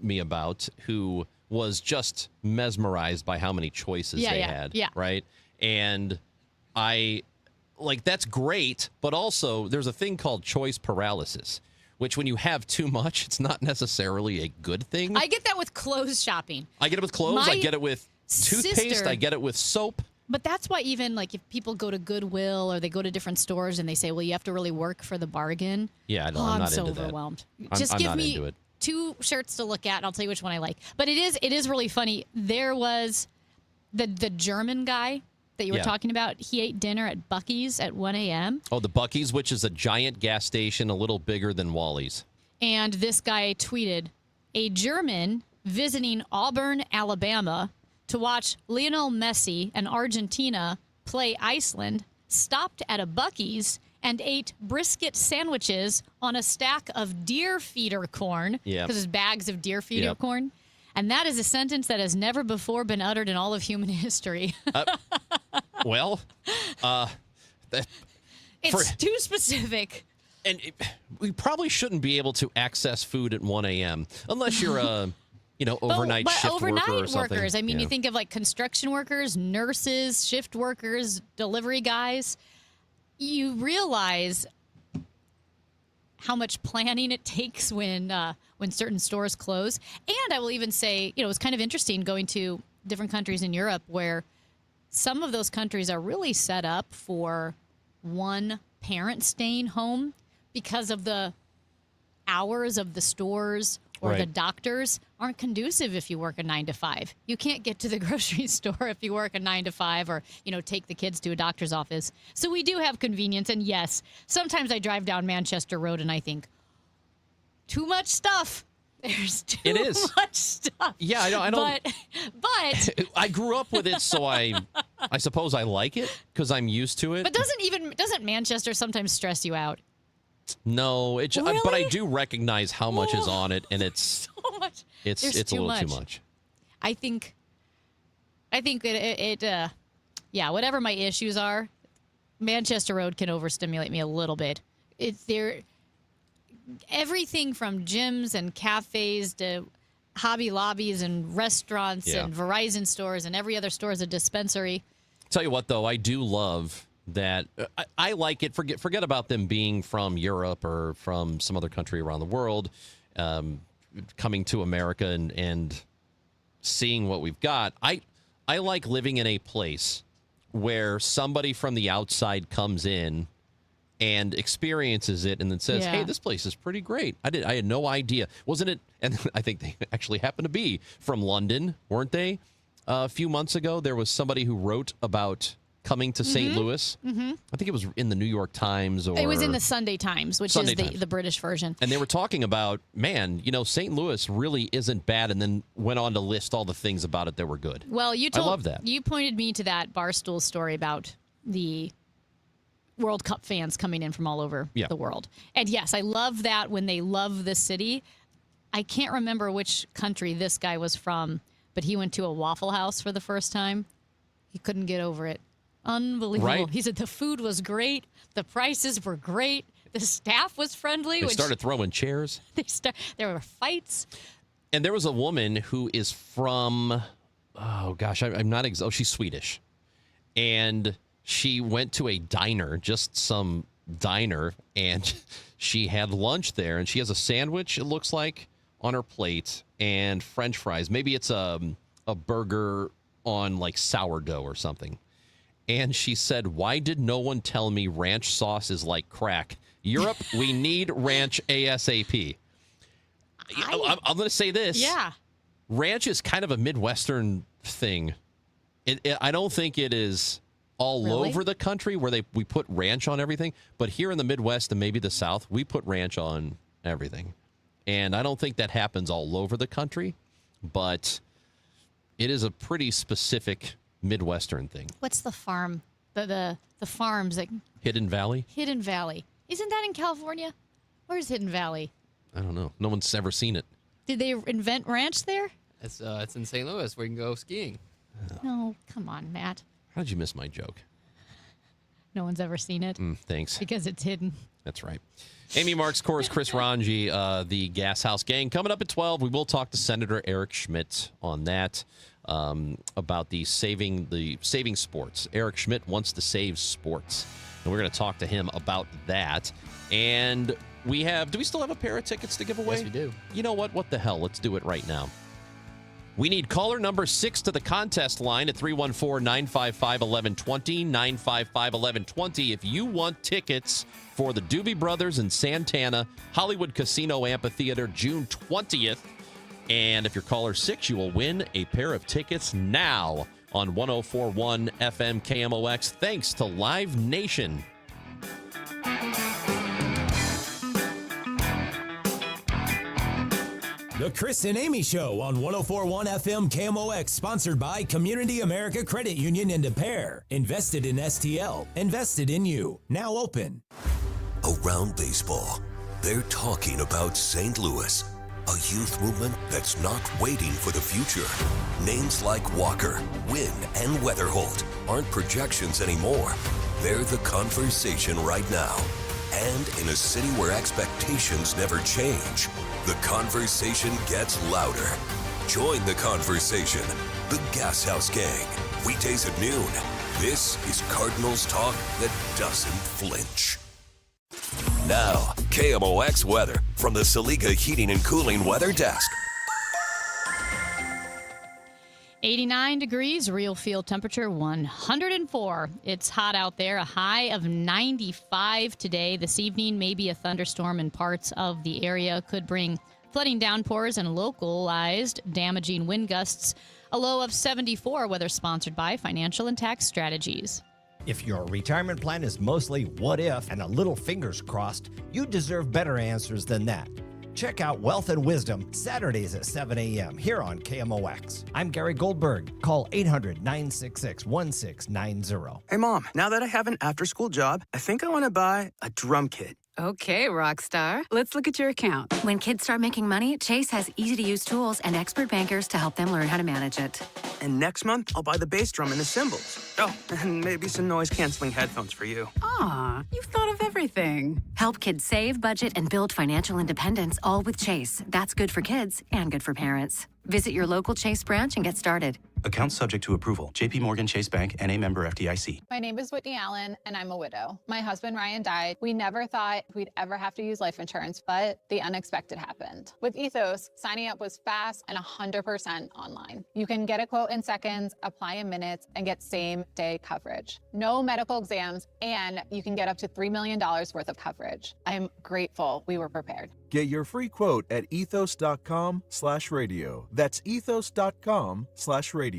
me about who was just mesmerized by how many choices they had. Yeah. Right. And that's great. But also there's a thing called choice paralysis, which when you have too much, it's not necessarily a good thing. I get that with clothes shopping. I get it with clothes. I get it with toothpaste. Sister, I get it with soap. But that's why even like if people go to Goodwill or they go to different stores and they say, well, you have to really work for the bargain. Yeah, I'm I'm not so into overwhelmed. that. Just I'm give not me into it. 2 shirts to look at and I'll tell you which one I like. But it is really funny. There was the German guy that you were talking about. He ate dinner at Buc-ee's at 1 a.m. Oh, the Buc-ee's, which is a giant gas station, a little bigger than Wally's. And this guy tweeted, a German visiting Auburn, Alabama to watch Lionel Messi and Argentina play Iceland stopped at a Buc-ee's and ate brisket sandwiches on a stack of deer feeder corn, because there's bags of deer feeder corn. And that is a sentence that has never before been uttered in all of human history. It's too specific. And we probably shouldn't be able to access food at 1 a.m. unless you're a overnight shift worker or something. Workers. I mean, you think of like construction workers, nurses, shift workers, delivery guys. You realize how much planning it takes when certain stores close. And I will even say, it was kind of interesting going to different countries in Europe where some of those countries are really set up for one parent staying home because of the hours of the stores or the doctors aren't conducive if you work a 9 to 5. You can't get to the grocery store if you work a 9 to 5 or, take the kids to a doctor's office. So we do have convenience. And yes, sometimes I drive down Manchester Road and I think, too much stuff. There's too much stuff. Yeah, I don't. But I grew up with it, so I suppose I like it because I'm used to it. But doesn't Manchester sometimes stress you out? No, Really? But I do recognize how much is on it, and it's so much. It's There's a too little too much. much. I think whatever my issues are, Manchester Road can overstimulate me a little bit. Everything from gyms and cafes to Hobby Lobbies and restaurants and Verizon stores and every other store is a dispensary. Tell you what, though, I do love that. I like it. Forget about them being from Europe or from some other country around the world, coming to America and seeing what we've got. I like living in a place where somebody from the outside comes in and experiences it and then says, hey, this place is pretty great. I had no idea. Wasn't it? And I think they actually happened to be from London, weren't they? A few months ago, there was somebody who wrote about coming to St. Louis. Mm-hmm. I think it was in the New York Times. Or it was in the Sunday Times, which is the British version. And they were talking about, man, St. Louis really isn't bad, and then went on to list all the things about it that were good. Well, I love that. You pointed me to that Barstool story about the World Cup fans coming in from all over the world. And yes, I love that when they love the city. I can't remember which country this guy was from, but he went to a Waffle House for the first time. He couldn't get over it. Unbelievable. Right? He said the food was great. The prices were great. The staff was friendly. They started throwing chairs. There were fights. And there was a woman who is from, oh gosh, I'm not she's Swedish. And she went to a diner, just some diner, and she had lunch there. And she has a sandwich, it looks like, on her plate, and French fries. Maybe it's a burger on like sourdough or something. And she said, why did no one tell me ranch sauce is like crack? Europe, we need ranch ASAP. I'm going to say this. Yeah. Ranch is kind of a Midwestern thing. I don't think it is all over the country where we put ranch on everything. But here in the Midwest and maybe the South, we put ranch on everything. And I don't think that happens all over the country. But it is a pretty specific Midwestern thing. What's the farm? The farms that Hidden Valley? Hidden Valley. Isn't that in California? Where's Hidden Valley? I don't know. No one's ever seen it. Did they invent ranch there? It's in St. Louis where you can go skiing. No, come on, Matt. How did you miss my joke? No one's ever seen it. Thanks. Because it's hidden. That's right. Amy Marks, Chorus, Chris Ranji, the Gas House Gang. Coming up at 12, we will talk to Senator Eric Schmitt on that, about the saving sports. Eric Schmitt wants to save sports, and we're going to talk to him about that. And do we still have a pair of tickets to give away? Yes, we do. You know what? What the hell? Let's do it right now. We need caller number 6 to the contest line at 314-955-1120, 955-1120. If you want tickets for the Doobie Brothers in Santana, Hollywood Casino Amphitheater, June 20th. And if you're caller 6, you will win a pair of tickets now on 104.1 FM KMOX, thanks to Live Nation. The Chris and Amy Show on 104.1 FM KMOX, sponsored by Community America Credit Union in Des Peres. Invested in STL. Invested in you. Now open. Around baseball, they're talking about St. Louis, a youth movement that's not waiting for the future. Names like Walker, Wynn, and Weatherholt aren't projections anymore. They're the conversation right now. And in a city where expectations never change, the conversation gets louder. Join the conversation. The Gas House Gang. Weekdays at noon. This is Cardinals talk that doesn't flinch. Now, KMOX weather from the Saliga Heating and Cooling Weather Desk. 89 degrees, real field temperature 104. It's hot out there, a high of 95 today. This evening, maybe a thunderstorm in parts of the area could bring flooding downpours and localized damaging wind gusts. A low of 74, weather sponsored by Financial and Tax Strategies. If your retirement plan is mostly what if and a little fingers crossed, you deserve better answers than that. Check out Wealth and Wisdom Saturdays at 7 a.m. here on KMOX. I'm Gary Goldberg. Call 800-966-1690. Hey, Mom, now that I have an after-school job, I think I want to buy a drum kit. Okay, Rockstar. Let's look at your account. When kids start making money, Chase has easy-to-use tools and expert bankers to help them learn how to manage it. And next month, I'll buy the bass drum and the cymbals. Oh, and maybe some noise-canceling headphones for you. Aw, you've thought of everything. Help kids save, budget, and build financial independence, all with Chase. That's good for kids and good for parents. Visit your local Chase branch and get started. Account subject to approval. JP Morgan Chase Bank, N.A. member FDIC. My name is Whitney Allen, and I'm a widow. My husband, Ryan, died. We never thought we'd ever have to use life insurance, but the unexpected happened. With Ethos, signing up was fast and 100% online. You can get a quote in seconds, apply in minutes, and get same-day coverage. No medical exams, and you can get up to $3 million worth of coverage. I'm grateful we were prepared. Get your free quote at ethos.com/radio. That's ethos.com/radio.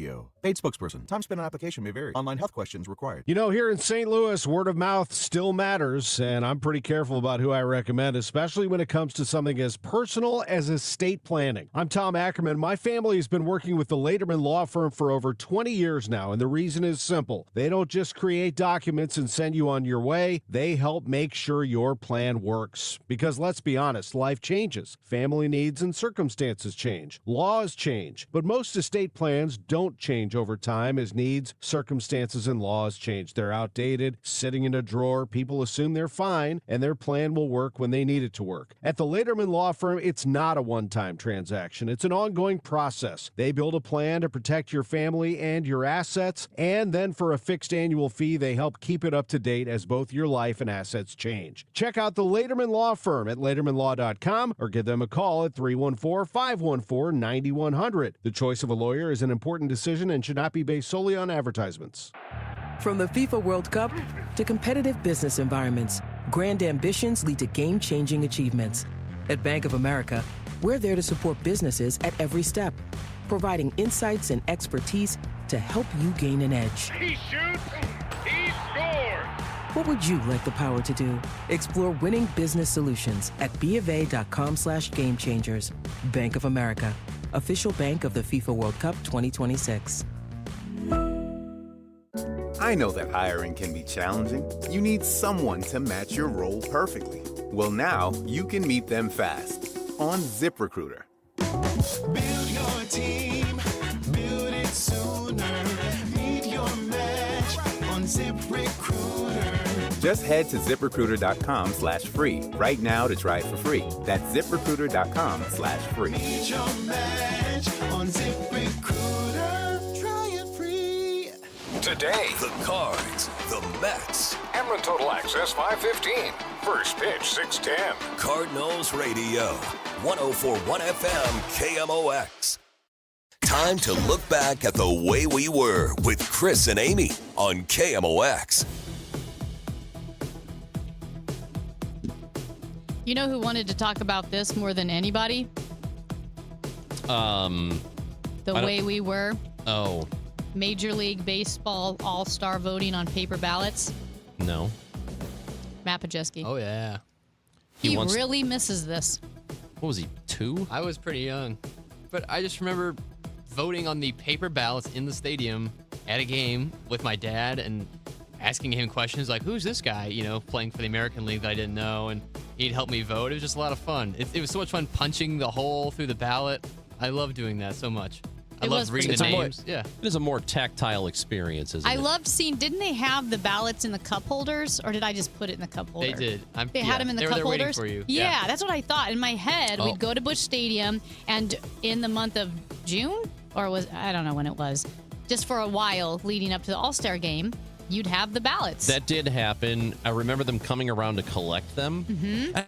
Paid spokesperson. Time spent on application may vary. Online health questions required. You know, here in St. Louis, word of mouth still matters, and I'm pretty careful about who I recommend, especially when it comes to something as personal as estate planning. I'm Tom Ackerman. My family has been working with the Lederman Law Firm for over 20 years now, and the reason is simple. They don't just create documents and send you on your way. They help make sure your plan works. Because let's be honest, life changes. Family needs and circumstances change. Laws change. But most estate plans don't change over time as needs, circumstances, and laws change. They're outdated, sitting in a drawer. People assume they're fine, and their plan will work when they need it to work. At the Lederman Law Firm, it's not a one-time transaction. It's an ongoing process. They build a plan to protect your family and your assets, and then for a fixed annual fee, they help keep it up to date as both your life and assets change. Check out the Lederman Law Firm at LedermanLaw.com or give them a call at 314-514-9100. The choice of a lawyer is an important decision and should not be based solely on advertisements. From the FIFA World Cup to competitive business environments, grand ambitions lead to game-changing achievements. At Bank of America, we're there to support businesses at every step, providing insights and expertise to help you gain an edge. He shoots, he scores! What would you like the power to do? Explore winning business solutions at BofA.com/gamechangers. Bank of America, official bank of the FIFA World Cup 2026. I know that hiring can be challenging. You need someone to match your role perfectly. Well, now you can meet them fast on ZipRecruiter. Build your team, build it sooner. Meet your match on ZipRecruiter. Just head to ZipRecruiter.com/free right now to try it for free. That's ZipRecruiter.com/free. Meet your match on ZipRecruiter. Try it free. Today, the Cards, the Mets. Ameren Total Access 515. First pitch 6:10. Cardinals Radio, 104.1 FM KMOX. Time to look back at the way we were with Chris and Amy on KMOX. You know who wanted to talk about this more than anybody? The way we were. Oh. Major League Baseball All-Star voting on paper ballots. No. Matt Pajeski. Oh, yeah. He really misses this. What was he, 2? I was pretty young. But I just remember voting on the paper ballots in the stadium at a game with my dad and asking him questions like, who's this guy, playing for the American League that I didn't know, and he'd help me vote. It was just a lot of fun. It was so much fun punching the hole through the ballot. I love doing that so much. I love reading the names. Yeah. It is a more tactile experience, isn't it? I loved seeing, didn't they have the ballots in the cup holders, or did I just put it in the cup holder? They did. They had them in the cup holders? Waiting for you. Yeah, that's what I thought. In my head, we'd go to Busch Stadium, and in the month of June, or I don't know when it was, just for a while leading up to the All-Star game, you'd have the ballots. That did happen. I remember them coming around to collect them. Mm-hmm. I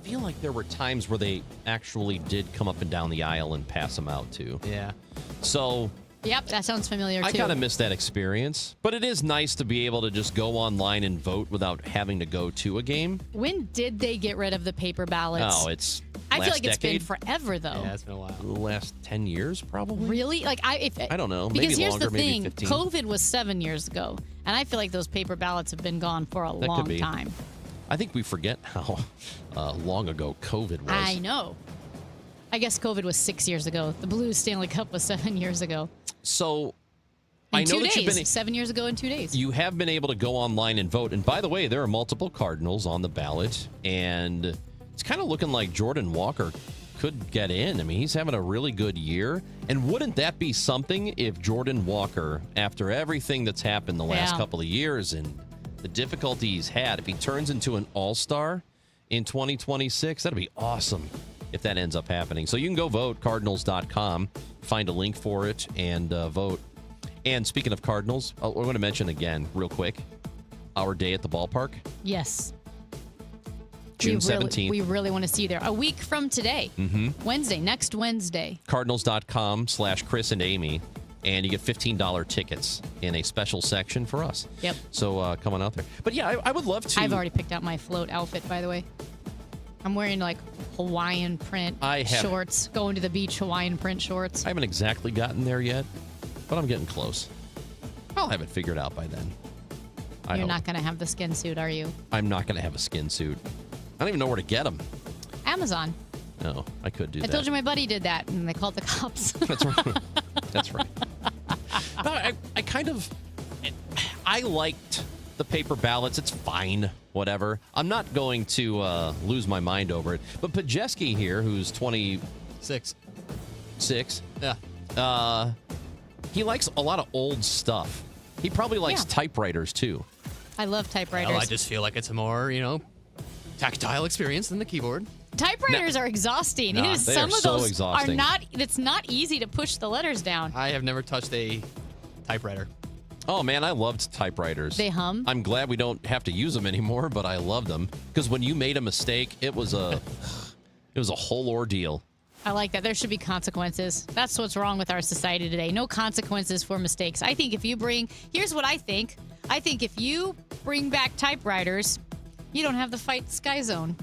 feel like there were times where they actually did come up and down the aisle and pass them out too. Yeah. So. Yep, that sounds familiar too. I kind of miss that experience, but it is nice to be able to just go online and vote without having to go to a game. When did they get rid of the paper ballots? Oh, it's I feel like decade. It's been forever, though. Yeah, it's been a while. The last 10 years, probably? Really? I don't know. Because maybe here's longer, the thing. maybe 15. COVID was 7 years ago, and I feel like those paper ballots have been gone for a long time. I think we forget how long ago COVID was. I know. I guess COVID was 6 years ago. The Blues Stanley Cup was 7 years ago. So, I In know 2 that days. you've been 7 years ago in 2 days. You have been able to go online and vote. And by the way, there are multiple Cardinals on the ballot, and it's kind of looking like Jordan Walker could get in. I mean, he's having a really good year. And wouldn't that be something if Jordan Walker, after everything that's happened the last couple of years and the difficulty he's had, if he turns into an all-star in 2026, that'd be awesome if that ends up happening. So you can go vote, Cardinals.com, find a link for it, and vote. And speaking of Cardinals, we're going to mention again, real quick, our day at the ballpark. Yes. June 17th. We really want to see you there. A week from today. Wednesday, next Wednesday. Cardinals.com/Chris and Amy. And you get $15 tickets in a special section for us. Yep. So come on out there. But yeah, I would love to. I've already picked out my float outfit, by the way. I'm wearing like Hawaiian print shorts, going to the beach, Hawaiian print shorts. I haven't exactly gotten there yet, but I'm getting close. I'll have it figured out by then. You're not going to have the skin suit, are you? I'm not going to have a skin suit. I don't even know where to get them. Amazon. No, I could do that. I told you my buddy did that, and they called the cops. That's right. That's right. No, I kind of, I liked the paper ballots. It's fine, whatever. I'm not going to lose my mind over it. But Pajeski here, who's 26. Yeah. He likes a lot of old stuff. He probably likes typewriters, too. I love typewriters. Well, I just feel like it's a more, tactile experience than the keyboard. Typewriters are exhausting. Nah, they Some are of so those exhausting. are not. It's not easy to push the letters down. I have never touched a typewriter. Oh, man, I loved typewriters. They hum. I'm glad we don't have to use them anymore, but I love them. Because when you made a mistake, it was a whole ordeal. I like that. There should be consequences. That's what's wrong with our society today. No consequences for mistakes. I think if you bring, here's what I think. I think if you bring back typewriters, you don't have to fight Sky Zone.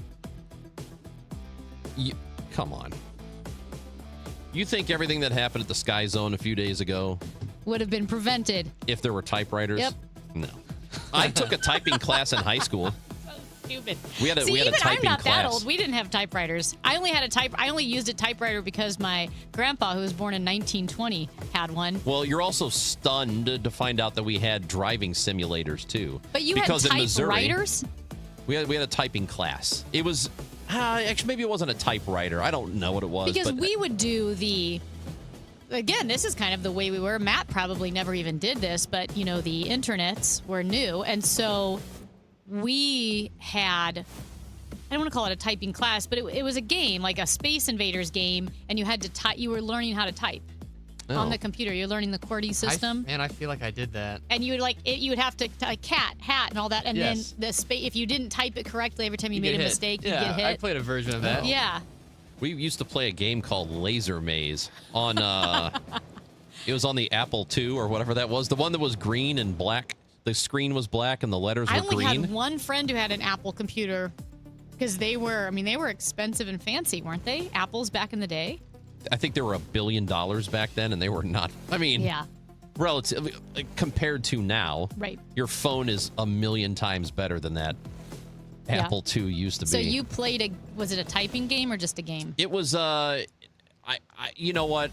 Come on. You think everything that happened at the Sky Zone a few days ago Would have been prevented. if there were typewriters? Yep. No. I took a typing class in high school. Stupid. We had a even typing I'm not class. that old. We didn't have typewriters. I only used a typewriter because my grandpa, who was born in 1920, had one. Well, you're also stunned to find out that we had driving simulators too. But you because had in Missouri, typewriters? we had a typing class. It was actually maybe it wasn't a typewriter. I don't know what it was. Because but we would do again, this is kind of the way we were. Matt probably never even did this, but the internets were new. And so we had, I don't want to call it a typing class, but it was a game, like a Space Invaders game. And you had to type, you were learning how to type on the computer. You're learning the QWERTY system. I feel like I did that. And you would you would have to cat, hat, and all that. And Yes. then if you didn't type it correctly every time you made a get hit. mistake, you Yeah, get hit. I played a version of that. Yeah. We used to play a game called Laser Maze on it was on the Apple II or whatever that was. The one that was green and black. The screen was black and the letters were I only green. had one friend who had an Apple computer because they were expensive and fancy, weren't they? Apples back in the day. I think they were $1 billion back then, and they were not. I mean, Yeah. relative compared to now. Right. Your phone is 1,000,000 times better than that Yeah. Apple II used to be. So you played was it a typing game or just a game? It was you know what?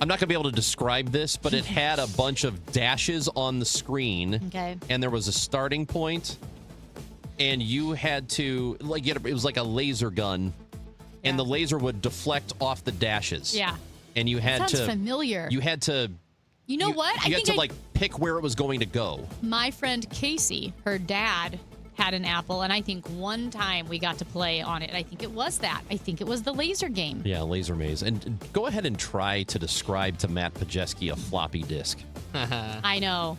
I'm not going to be able to describe this, but it had a bunch of dashes on the screen. Okay. And there was a starting point, and you had to it was like a laser gun, and the laser would deflect off the dashes. Yeah. And you had Sounds to familiar. You had to You know what? You had to pick where it was going to go. My friend Casey, her dad had an Apple, and I think one time we got to play on it. I think it was that. I think it was the laser game. Yeah, Laser Maze. And go ahead and try to describe to Matt Pajeski a floppy disk. I know.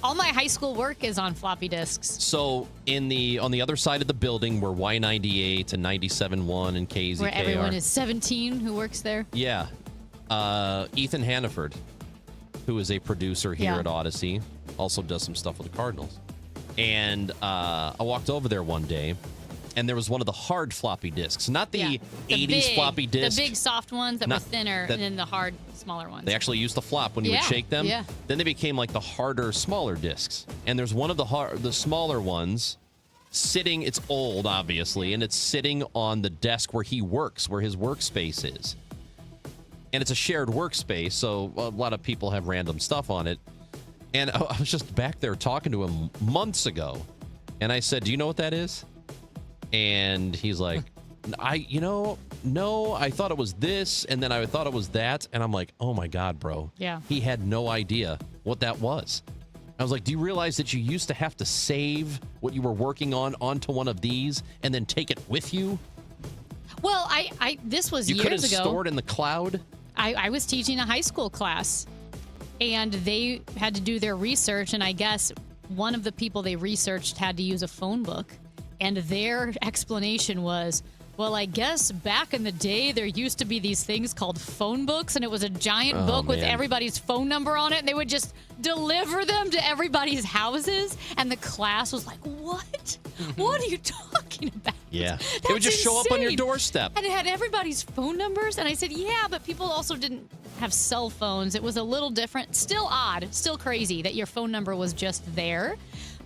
All my high school work is on floppy disks. So on the other side of the building where Y98 and 97.1 and KZK Where everyone are. is 17 who works there. Yeah. Ethan Hannaford, who is a producer here Yeah. at Odyssey, also does some stuff with the Cardinals. And I walked over there one day, and there was one of the hard floppy disks, not the 80s floppy disk. The big soft ones that were Not thinner, that- and then the hard, smaller ones. They actually used to flop when you would Yeah, shake them. yeah. Then they became like the harder, smaller discs. And there's one of the smaller ones sitting. It's old, obviously, and it's sitting on the desk where he works, where his workspace is. and it's a shared workspace, so a lot of people have random stuff on it. And I was just back there talking to him months ago, and I said, "Do you know what that is?" And he's like, no, I thought it was this, and then I thought it was that, and I'm like, oh my God, bro. Yeah. He had no idea what that was. I was like, do you realize that you used to have to save what you were working on onto one of these and then take it with you? Well, this was You years couldn't ago. store it in the cloud? I was teaching a high school class, and they had to do their research, and I guess one of the people they researched had to use a phone book, and their explanation was, well, I guess back in the day, there used to be these things called phone books, and it was a giant book with everybody's phone number on it, and they would just deliver them to everybody's houses, and the class was like, what? What are you talking about? Yeah. That's It would just show up on your insane. doorstep. And it had everybody's phone numbers, and I said, yeah, but people also didn't have cell phones. It was a little different. Still odd, still crazy that your phone number was just there,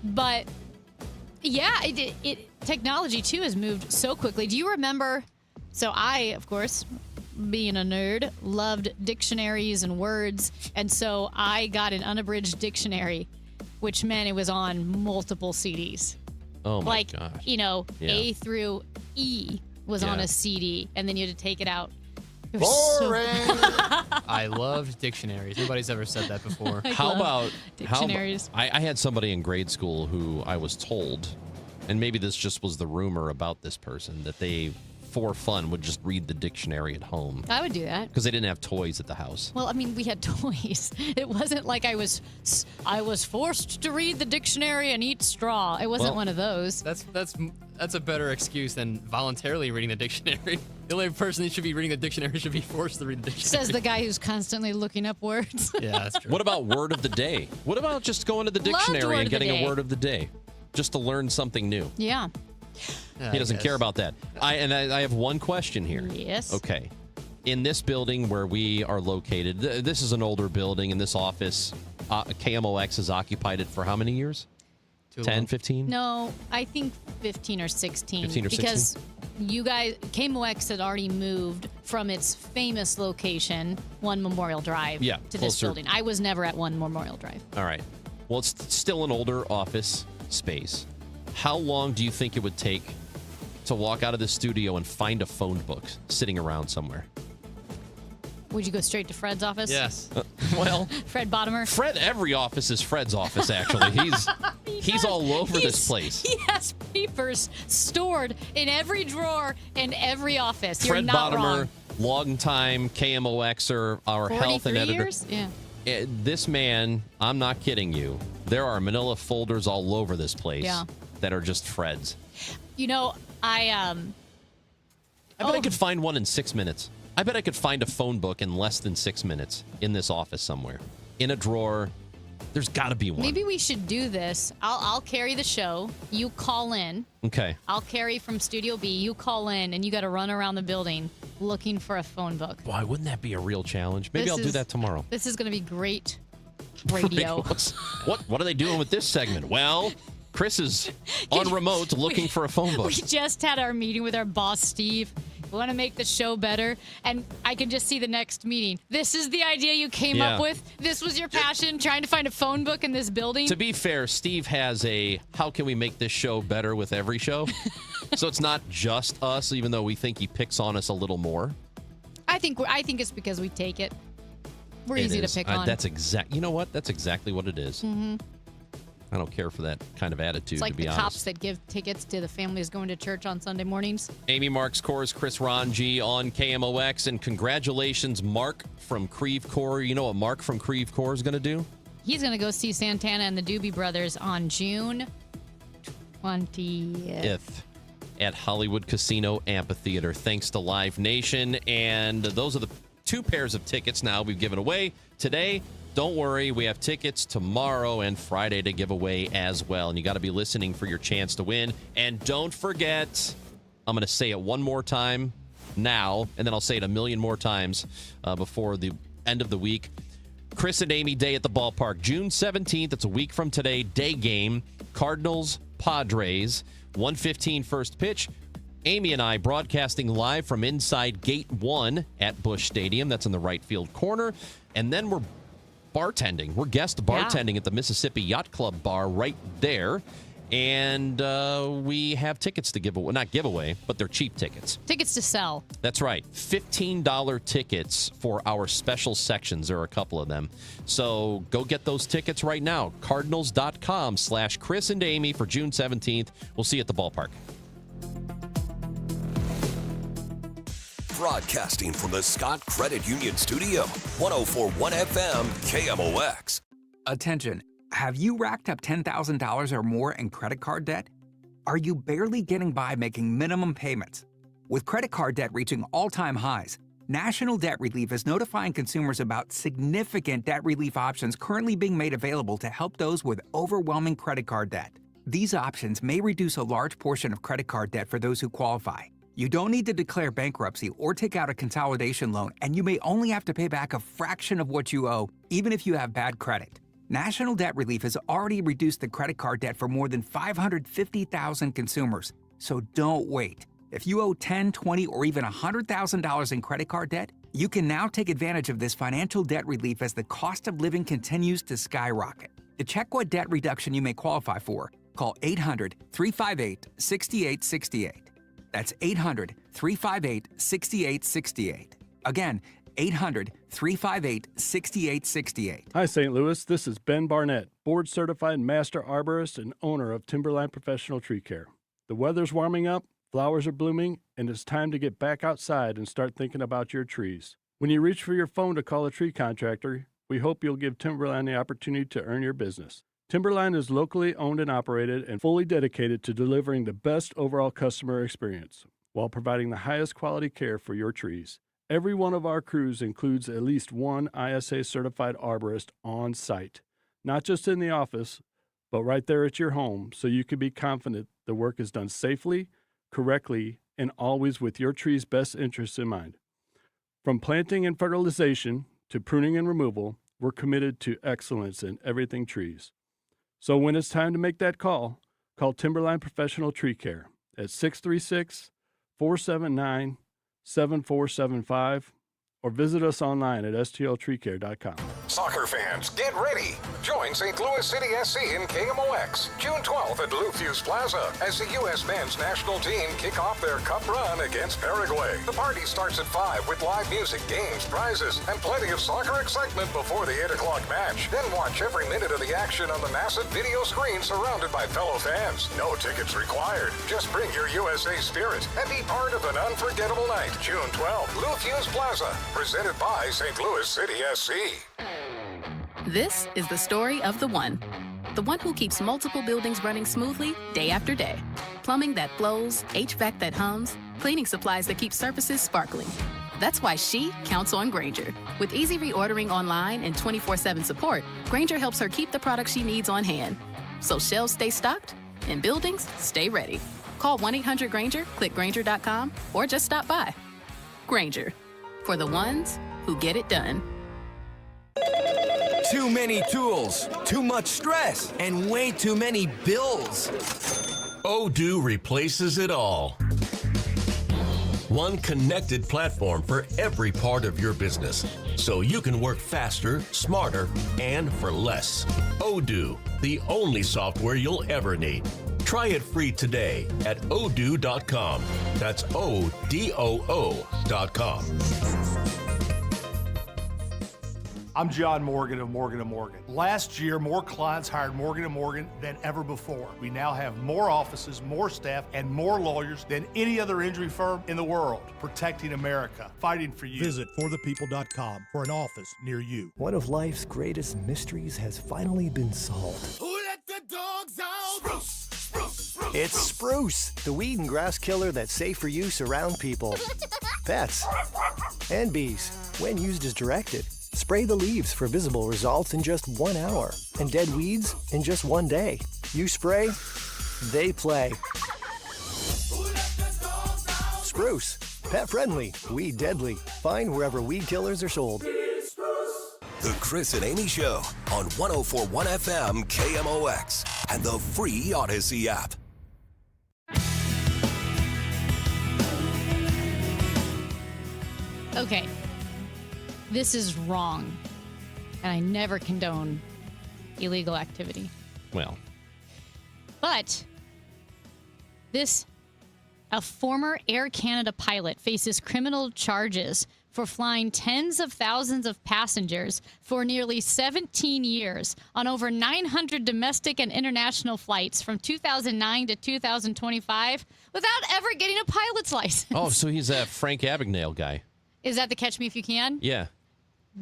but... Yeah, technology, too, has moved so quickly. Do you remember? So I, of course, being a nerd, loved dictionaries and words. And so I got an unabridged dictionary, which meant it was on multiple CDs. Oh, my like, gosh. Yeah. A through E was on a CD, and then you had to take it out. It was I loved dictionaries. Nobody's ever said that before. How about dictionaries? I had somebody in grade school who I was told, and maybe this just was the rumor about this person, that they, for fun, would just read the dictionary at home. I would do that. Because they didn't have toys at the house. Well, I mean, we had toys. It wasn't like I was forced to read the dictionary and eat straw. It wasn't one of those. That's a better excuse than voluntarily reading the dictionary. The only person that should be reading the dictionary should be forced to read the dictionary. Says the guy who's constantly looking up words. Yeah, that's true. What about word of the day? What about just going to the Loved dictionary word and of the getting day. a word of the day? Just to learn something new. Yeah. He doesn't care about that. I have one question here. Yes. Okay. In this building where we are located, this is an older building, and this office, KMOX has occupied it for how many years? 10, 15? No, I think 15 or 16. 15 or 16? Because you guys, KMOX had already moved from its famous location, 1 Memorial Drive, Yeah, to this closer. building. I was never at 1 Memorial Drive. All right. Well, it's still an older office space. How long do you think it would take to walk out of the studio and find a phone book sitting around somewhere? Would you go straight to Fred's office? Yes. Well, Fred Bottomer? Fred, every office is Fred's office, actually. He's all over this place. He has papers stored in every drawer in every office. You're Fred not Bottomer, wrong. longtime KMOXer, our health and 43 editor. years? Yeah. This man, I'm not kidding you. There are manila folders all over this place Yeah. that are just Fred's. You know, I bet I could find one in 6 minutes. I bet I could find a phone book in less than 6 minutes in this office somewhere. In a drawer. There's got to be one. maybe we should do this. I'll carry the show. You call in. Okay. I'll carry from Studio B. You call in, and you got to run around the building looking for a phone book. Why wouldn't that be a real challenge? Maybe I'll do that tomorrow. This is going to be great radio. What are they doing with this segment? Well, Chris is on remote looking for a phone book. We just had our meeting with our boss, Steve. We want to make the show better, and I can just see the next meeting. This is the idea you came up with. This was your passion, trying to find a phone book in this building. To be fair, Steve has a how can we make this show better with every show? So it's not just us, even though we think he picks on us a little more. I think it's because we take it. We're It easy is. to pick on. You know what? That's exactly what it is. Mhm. I don't care for that kind of attitude, It's like to be the honest. cops that give tickets to the families going to church on Sunday mornings. Amy Marks Kors, Chris Ranji on KMOX, and congratulations, Mark from Creve Coeur. You know what Mark from Creve Coeur is going to do? He's going to go see Santana and the Doobie Brothers on June 20th. At Hollywood Casino Amphitheater. Thanks to Live Nation. And those are the 2 pairs of tickets now we've given away today. Don't worry, we have tickets tomorrow and Friday to give away as well. And you got to be listening for your chance to win. And don't forget, I'm going to say it one more time now, and then I'll say it a million more times before the end of the week. Chris and Amy Day at the ballpark. June 17th, it's a week from today, day game. Cardinals, Padres, 1:15 first pitch. Amy and I broadcasting live from inside Gate 1 at Busch Stadium. That's in the right field corner. And then we're bartending. We're guest bartending at the Mississippi Yacht Club bar right there. And we have tickets to give away. Not give away, but they're cheap tickets. Tickets to sell. That's right. $15 tickets for our special sections. There are a couple of them. So go get those tickets right now. Cardinals.com/Chris and Amy for June 17th. We'll see you at the ballpark. Broadcasting from the Scott Credit Union Studio, 104.1 FM KMOX. Attention. Have you racked up $10,000 or more in credit card debt? Are you barely getting by making minimum payments? With credit card debt reaching all-time highs, National Debt Relief is notifying consumers about significant debt relief options currently being made available to help those with overwhelming credit card debt. These options may reduce a large portion of credit card debt for those who qualify. You don't need to declare bankruptcy or take out a consolidation loan, and you may only have to pay back a fraction of what you owe, even if you have bad credit. National Debt Relief has already reduced the credit card debt for more than 550,000 consumers. So don't wait. If you owe $10,000, $20,000, or even $100,000 in credit card debt, you can now take advantage of this financial debt relief as the cost of living continues to skyrocket. To check what debt reduction you may qualify for, call 800-358-6868. That's 800-358-6868. Again, 800-358-6868. Hi, St. Louis. This is Ben Barnett, board-certified master arborist and owner of Timberline Professional Tree Care. The weather's warming up, flowers are blooming, and it's time to get back outside and start thinking about your trees. When you reach for your phone to call a tree contractor, we hope you'll give Timberline the opportunity to earn your business. Timberline is locally owned and operated and fully dedicated to delivering the best overall customer experience while providing the highest quality care for your trees. Every one of our crews includes at least one ISA-certified arborist on site, not just in the office, but right there at your home, so you can be confident the work is done safely, correctly, and always with your tree's best interests in mind. From planting and fertilization to pruning and removal, we're committed to excellence in everything trees. So when it's time to make that call Timberline Professional Tree Care at 636-479-7475 or visit us online at stltreecare.com. Soccer fans, get ready. Join St. Louis City SC in KMOX June 12th at Lufuse Plaza as the U.S. men's national team kick off their cup run against Paraguay. The party starts at 5 with live music, games, prizes, and plenty of soccer excitement before the 8 o'clock match. Then watch every minute of the action on the massive video screen surrounded by fellow fans. No tickets required. Just bring your USA spirit and be part of an unforgettable night. June 12th, Lufuse Plaza, presented by St. Louis City SC. This is the story of the one who keeps multiple buildings running smoothly day after day. Plumbing that flows, HVAC that hums, cleaning supplies that keep surfaces sparkling. That's why she counts on Grainger. With easy reordering online and 24/7 support, Grainger helps her keep the products she needs on hand. So shelves stay stocked and buildings stay ready. Call 1-800-GRAINGER, click Grainger.com, or just stop by. Grainger, for the ones who get it done. Too many tools, too much stress, and way too many bills. Odoo replaces it all. One connected platform for every part of your business, so you can work faster, smarter, and for less. Odoo, the only software you'll ever need. Try it free today at odoo.com. That's ODOO.com. I'm John Morgan of Morgan & Morgan. Last year, more clients hired Morgan & Morgan than ever before. We now have more offices, more staff, and more lawyers than any other injury firm in the world, protecting America, fighting for you. Visit forthepeople.com for an office near you. One of life's greatest mysteries has finally been solved. Who let the dogs out? Spruce, spruce, spruce. It's Spruce, the weed and grass killer that's safe for use around people, pets, and bees, when used as directed. Spray the leaves for visible results in just 1 hour, and dead weeds in just 1 day. You spray, they play. Spruce, pet friendly, weed deadly. Find wherever weed killers are sold. The Chris and Amy Show on 104.1 FM KMOX and the free Odyssey app. Okay. This is wrong. And I never condone illegal activity. Well, But a former Air Canada pilot faces criminal charges for flying tens of thousands of passengers for nearly 17 years on over 900 domestic and international flights from 2009 to 2025 without ever getting a pilot's license. oh, so he's that Frank Abagnale guy. Is that the Catch Me If You Can? Yeah.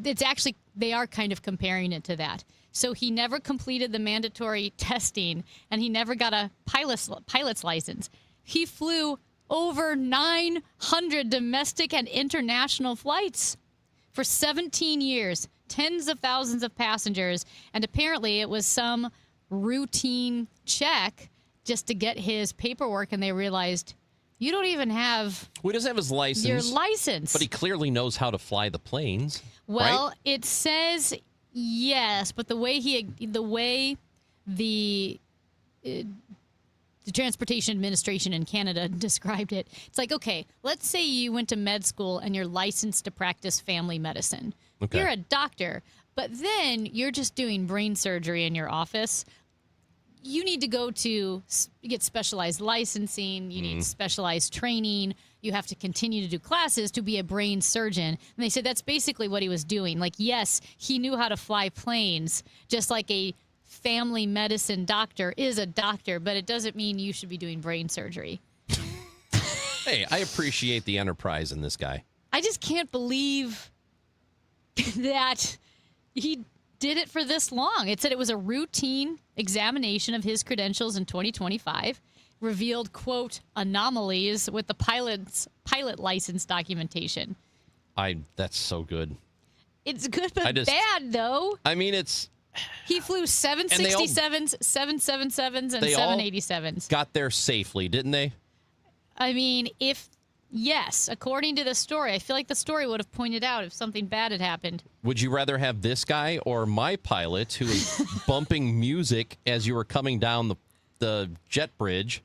It's actually, they are kind of comparing it to that. So he never completed the mandatory testing, and he never got a pilot's license. He flew over 900 domestic and international flights for 17 years, tens of thousands of passengers, and apparently it was some routine check just to get his paperwork, and they realized, you don't even have Well, he doesn't have his license. your license. But he clearly knows how to fly the planes. Well, right? it says yes, but the way the Transportation Administration in Canada described it, it's like, okay, let's say you went to med school and you're licensed to practice family medicine. Okay. You're a doctor, but then you're just doing brain surgery in your office. You need to go to get specialized licensing. You need specialized training. You have to continue to do classes to be a brain surgeon. And they said that's basically what he was doing. Like, yes, he knew how to fly planes, just like a family medicine doctor is a doctor, but it doesn't mean you should be doing brain surgery. Hey, I appreciate the enterprise in this guy. I just can't believe that he did it for this long. It said it was a routine examination of his credentials in 2025, revealed, quote, anomalies with the pilot license documentation. That's so good. It's good but bad, though. I mean, it's... He flew 767s, 777s, and They all 787s. got there safely, didn't they? I mean, yes, according to the story, I feel like the story would have pointed out if something bad had happened. Would you rather have this guy or my pilot who was bumping music as you were coming down the jet bridge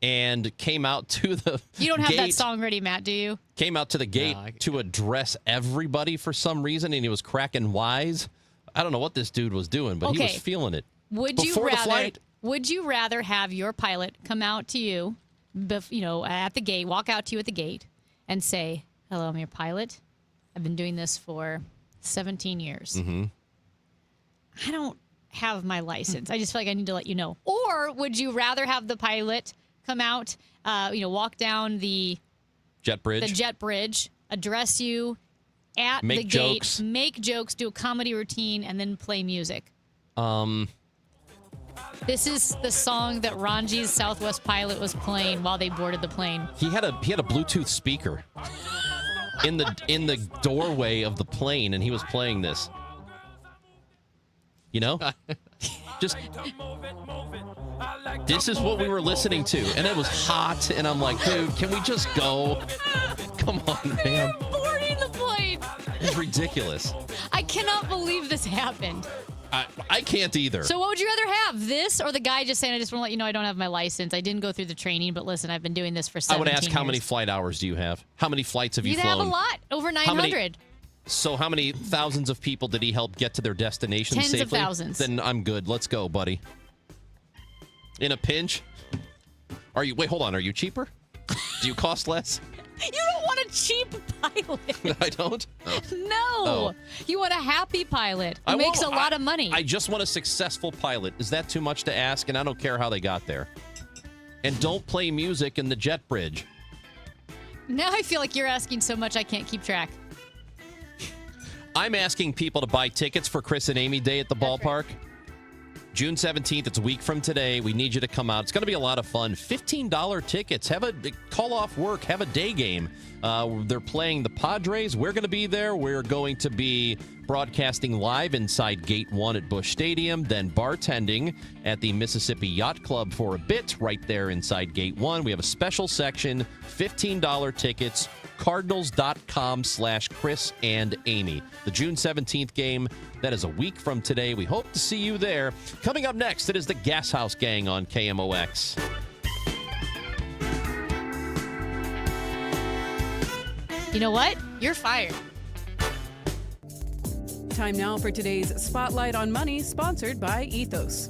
and came out to the You don't have that gate, song ready, Matt, do you? came out to the gate to address everybody for some reason, and he was cracking wise? I don't know what this dude was doing, but he was feeling it. Would you Before the flight. Would you rather have your pilot come out to you, at the gate, walk out to you at the gate, and say, "Hello, I'm your pilot. I've been doing this for 17 years. Mm-hmm. I don't have my license. I just feel like I need to let you know." Or would you rather have the pilot come out, walk down the jet bridge, address you at Make the jokes. gate, make jokes, do a comedy routine, and then play music? This is the song that Ranji's Southwest pilot was playing while they boarded the plane. He had a Bluetooth speaker in the doorway of the plane, and he was playing this. You know, just this is what we were listening to, and it was hot. And I'm like, dude, can we just go? Come on, man. Boarding the plane. It's ridiculous. I cannot believe this happened. I can't either. So what would you rather have, this or the guy just saying, "I just want to let you know I don't have my license. I didn't go through the training, but listen, I've been doing this for 17 I would ask, years." how many flight hours do you have? How many flights have you You'd flown? have a lot, over 900. So how many thousands of people did he help get to their destination Tens of safely? thousands. Then I'm good. Let's go, buddy. In a pinch? Wait, hold on. Are you cheaper? Do you cost less? You don't want a cheap pilot. I don't? Oh. No. Oh. You want a happy pilot who makes a lot of money. I just want a successful pilot. Is that too much to ask? And I don't care how they got there. And don't play music in the jet bridge. Now I feel like you're asking so much I can't keep track. I'm asking people to buy tickets for Chris and Amy Day at the ballpark. June 17th, it's a week from today. We need you to come out. It's going to be a lot of fun. $15 tickets. Call off work. Have a day game. They're playing the Padres. We're going to be there. We're going to be broadcasting live inside Gate 1 at Busch Stadium, then bartending at the Mississippi Yacht Club for a bit right there inside Gate 1. We have a special section, $15 tickets, cardinals.com/Chris and Amy. The June 17th game, that is a week from today. We hope to see you there. Coming up next, it is the Gas House Gang on KMOX. You know what? you're fired. Time now for today's Spotlight on Money, sponsored by Ethos.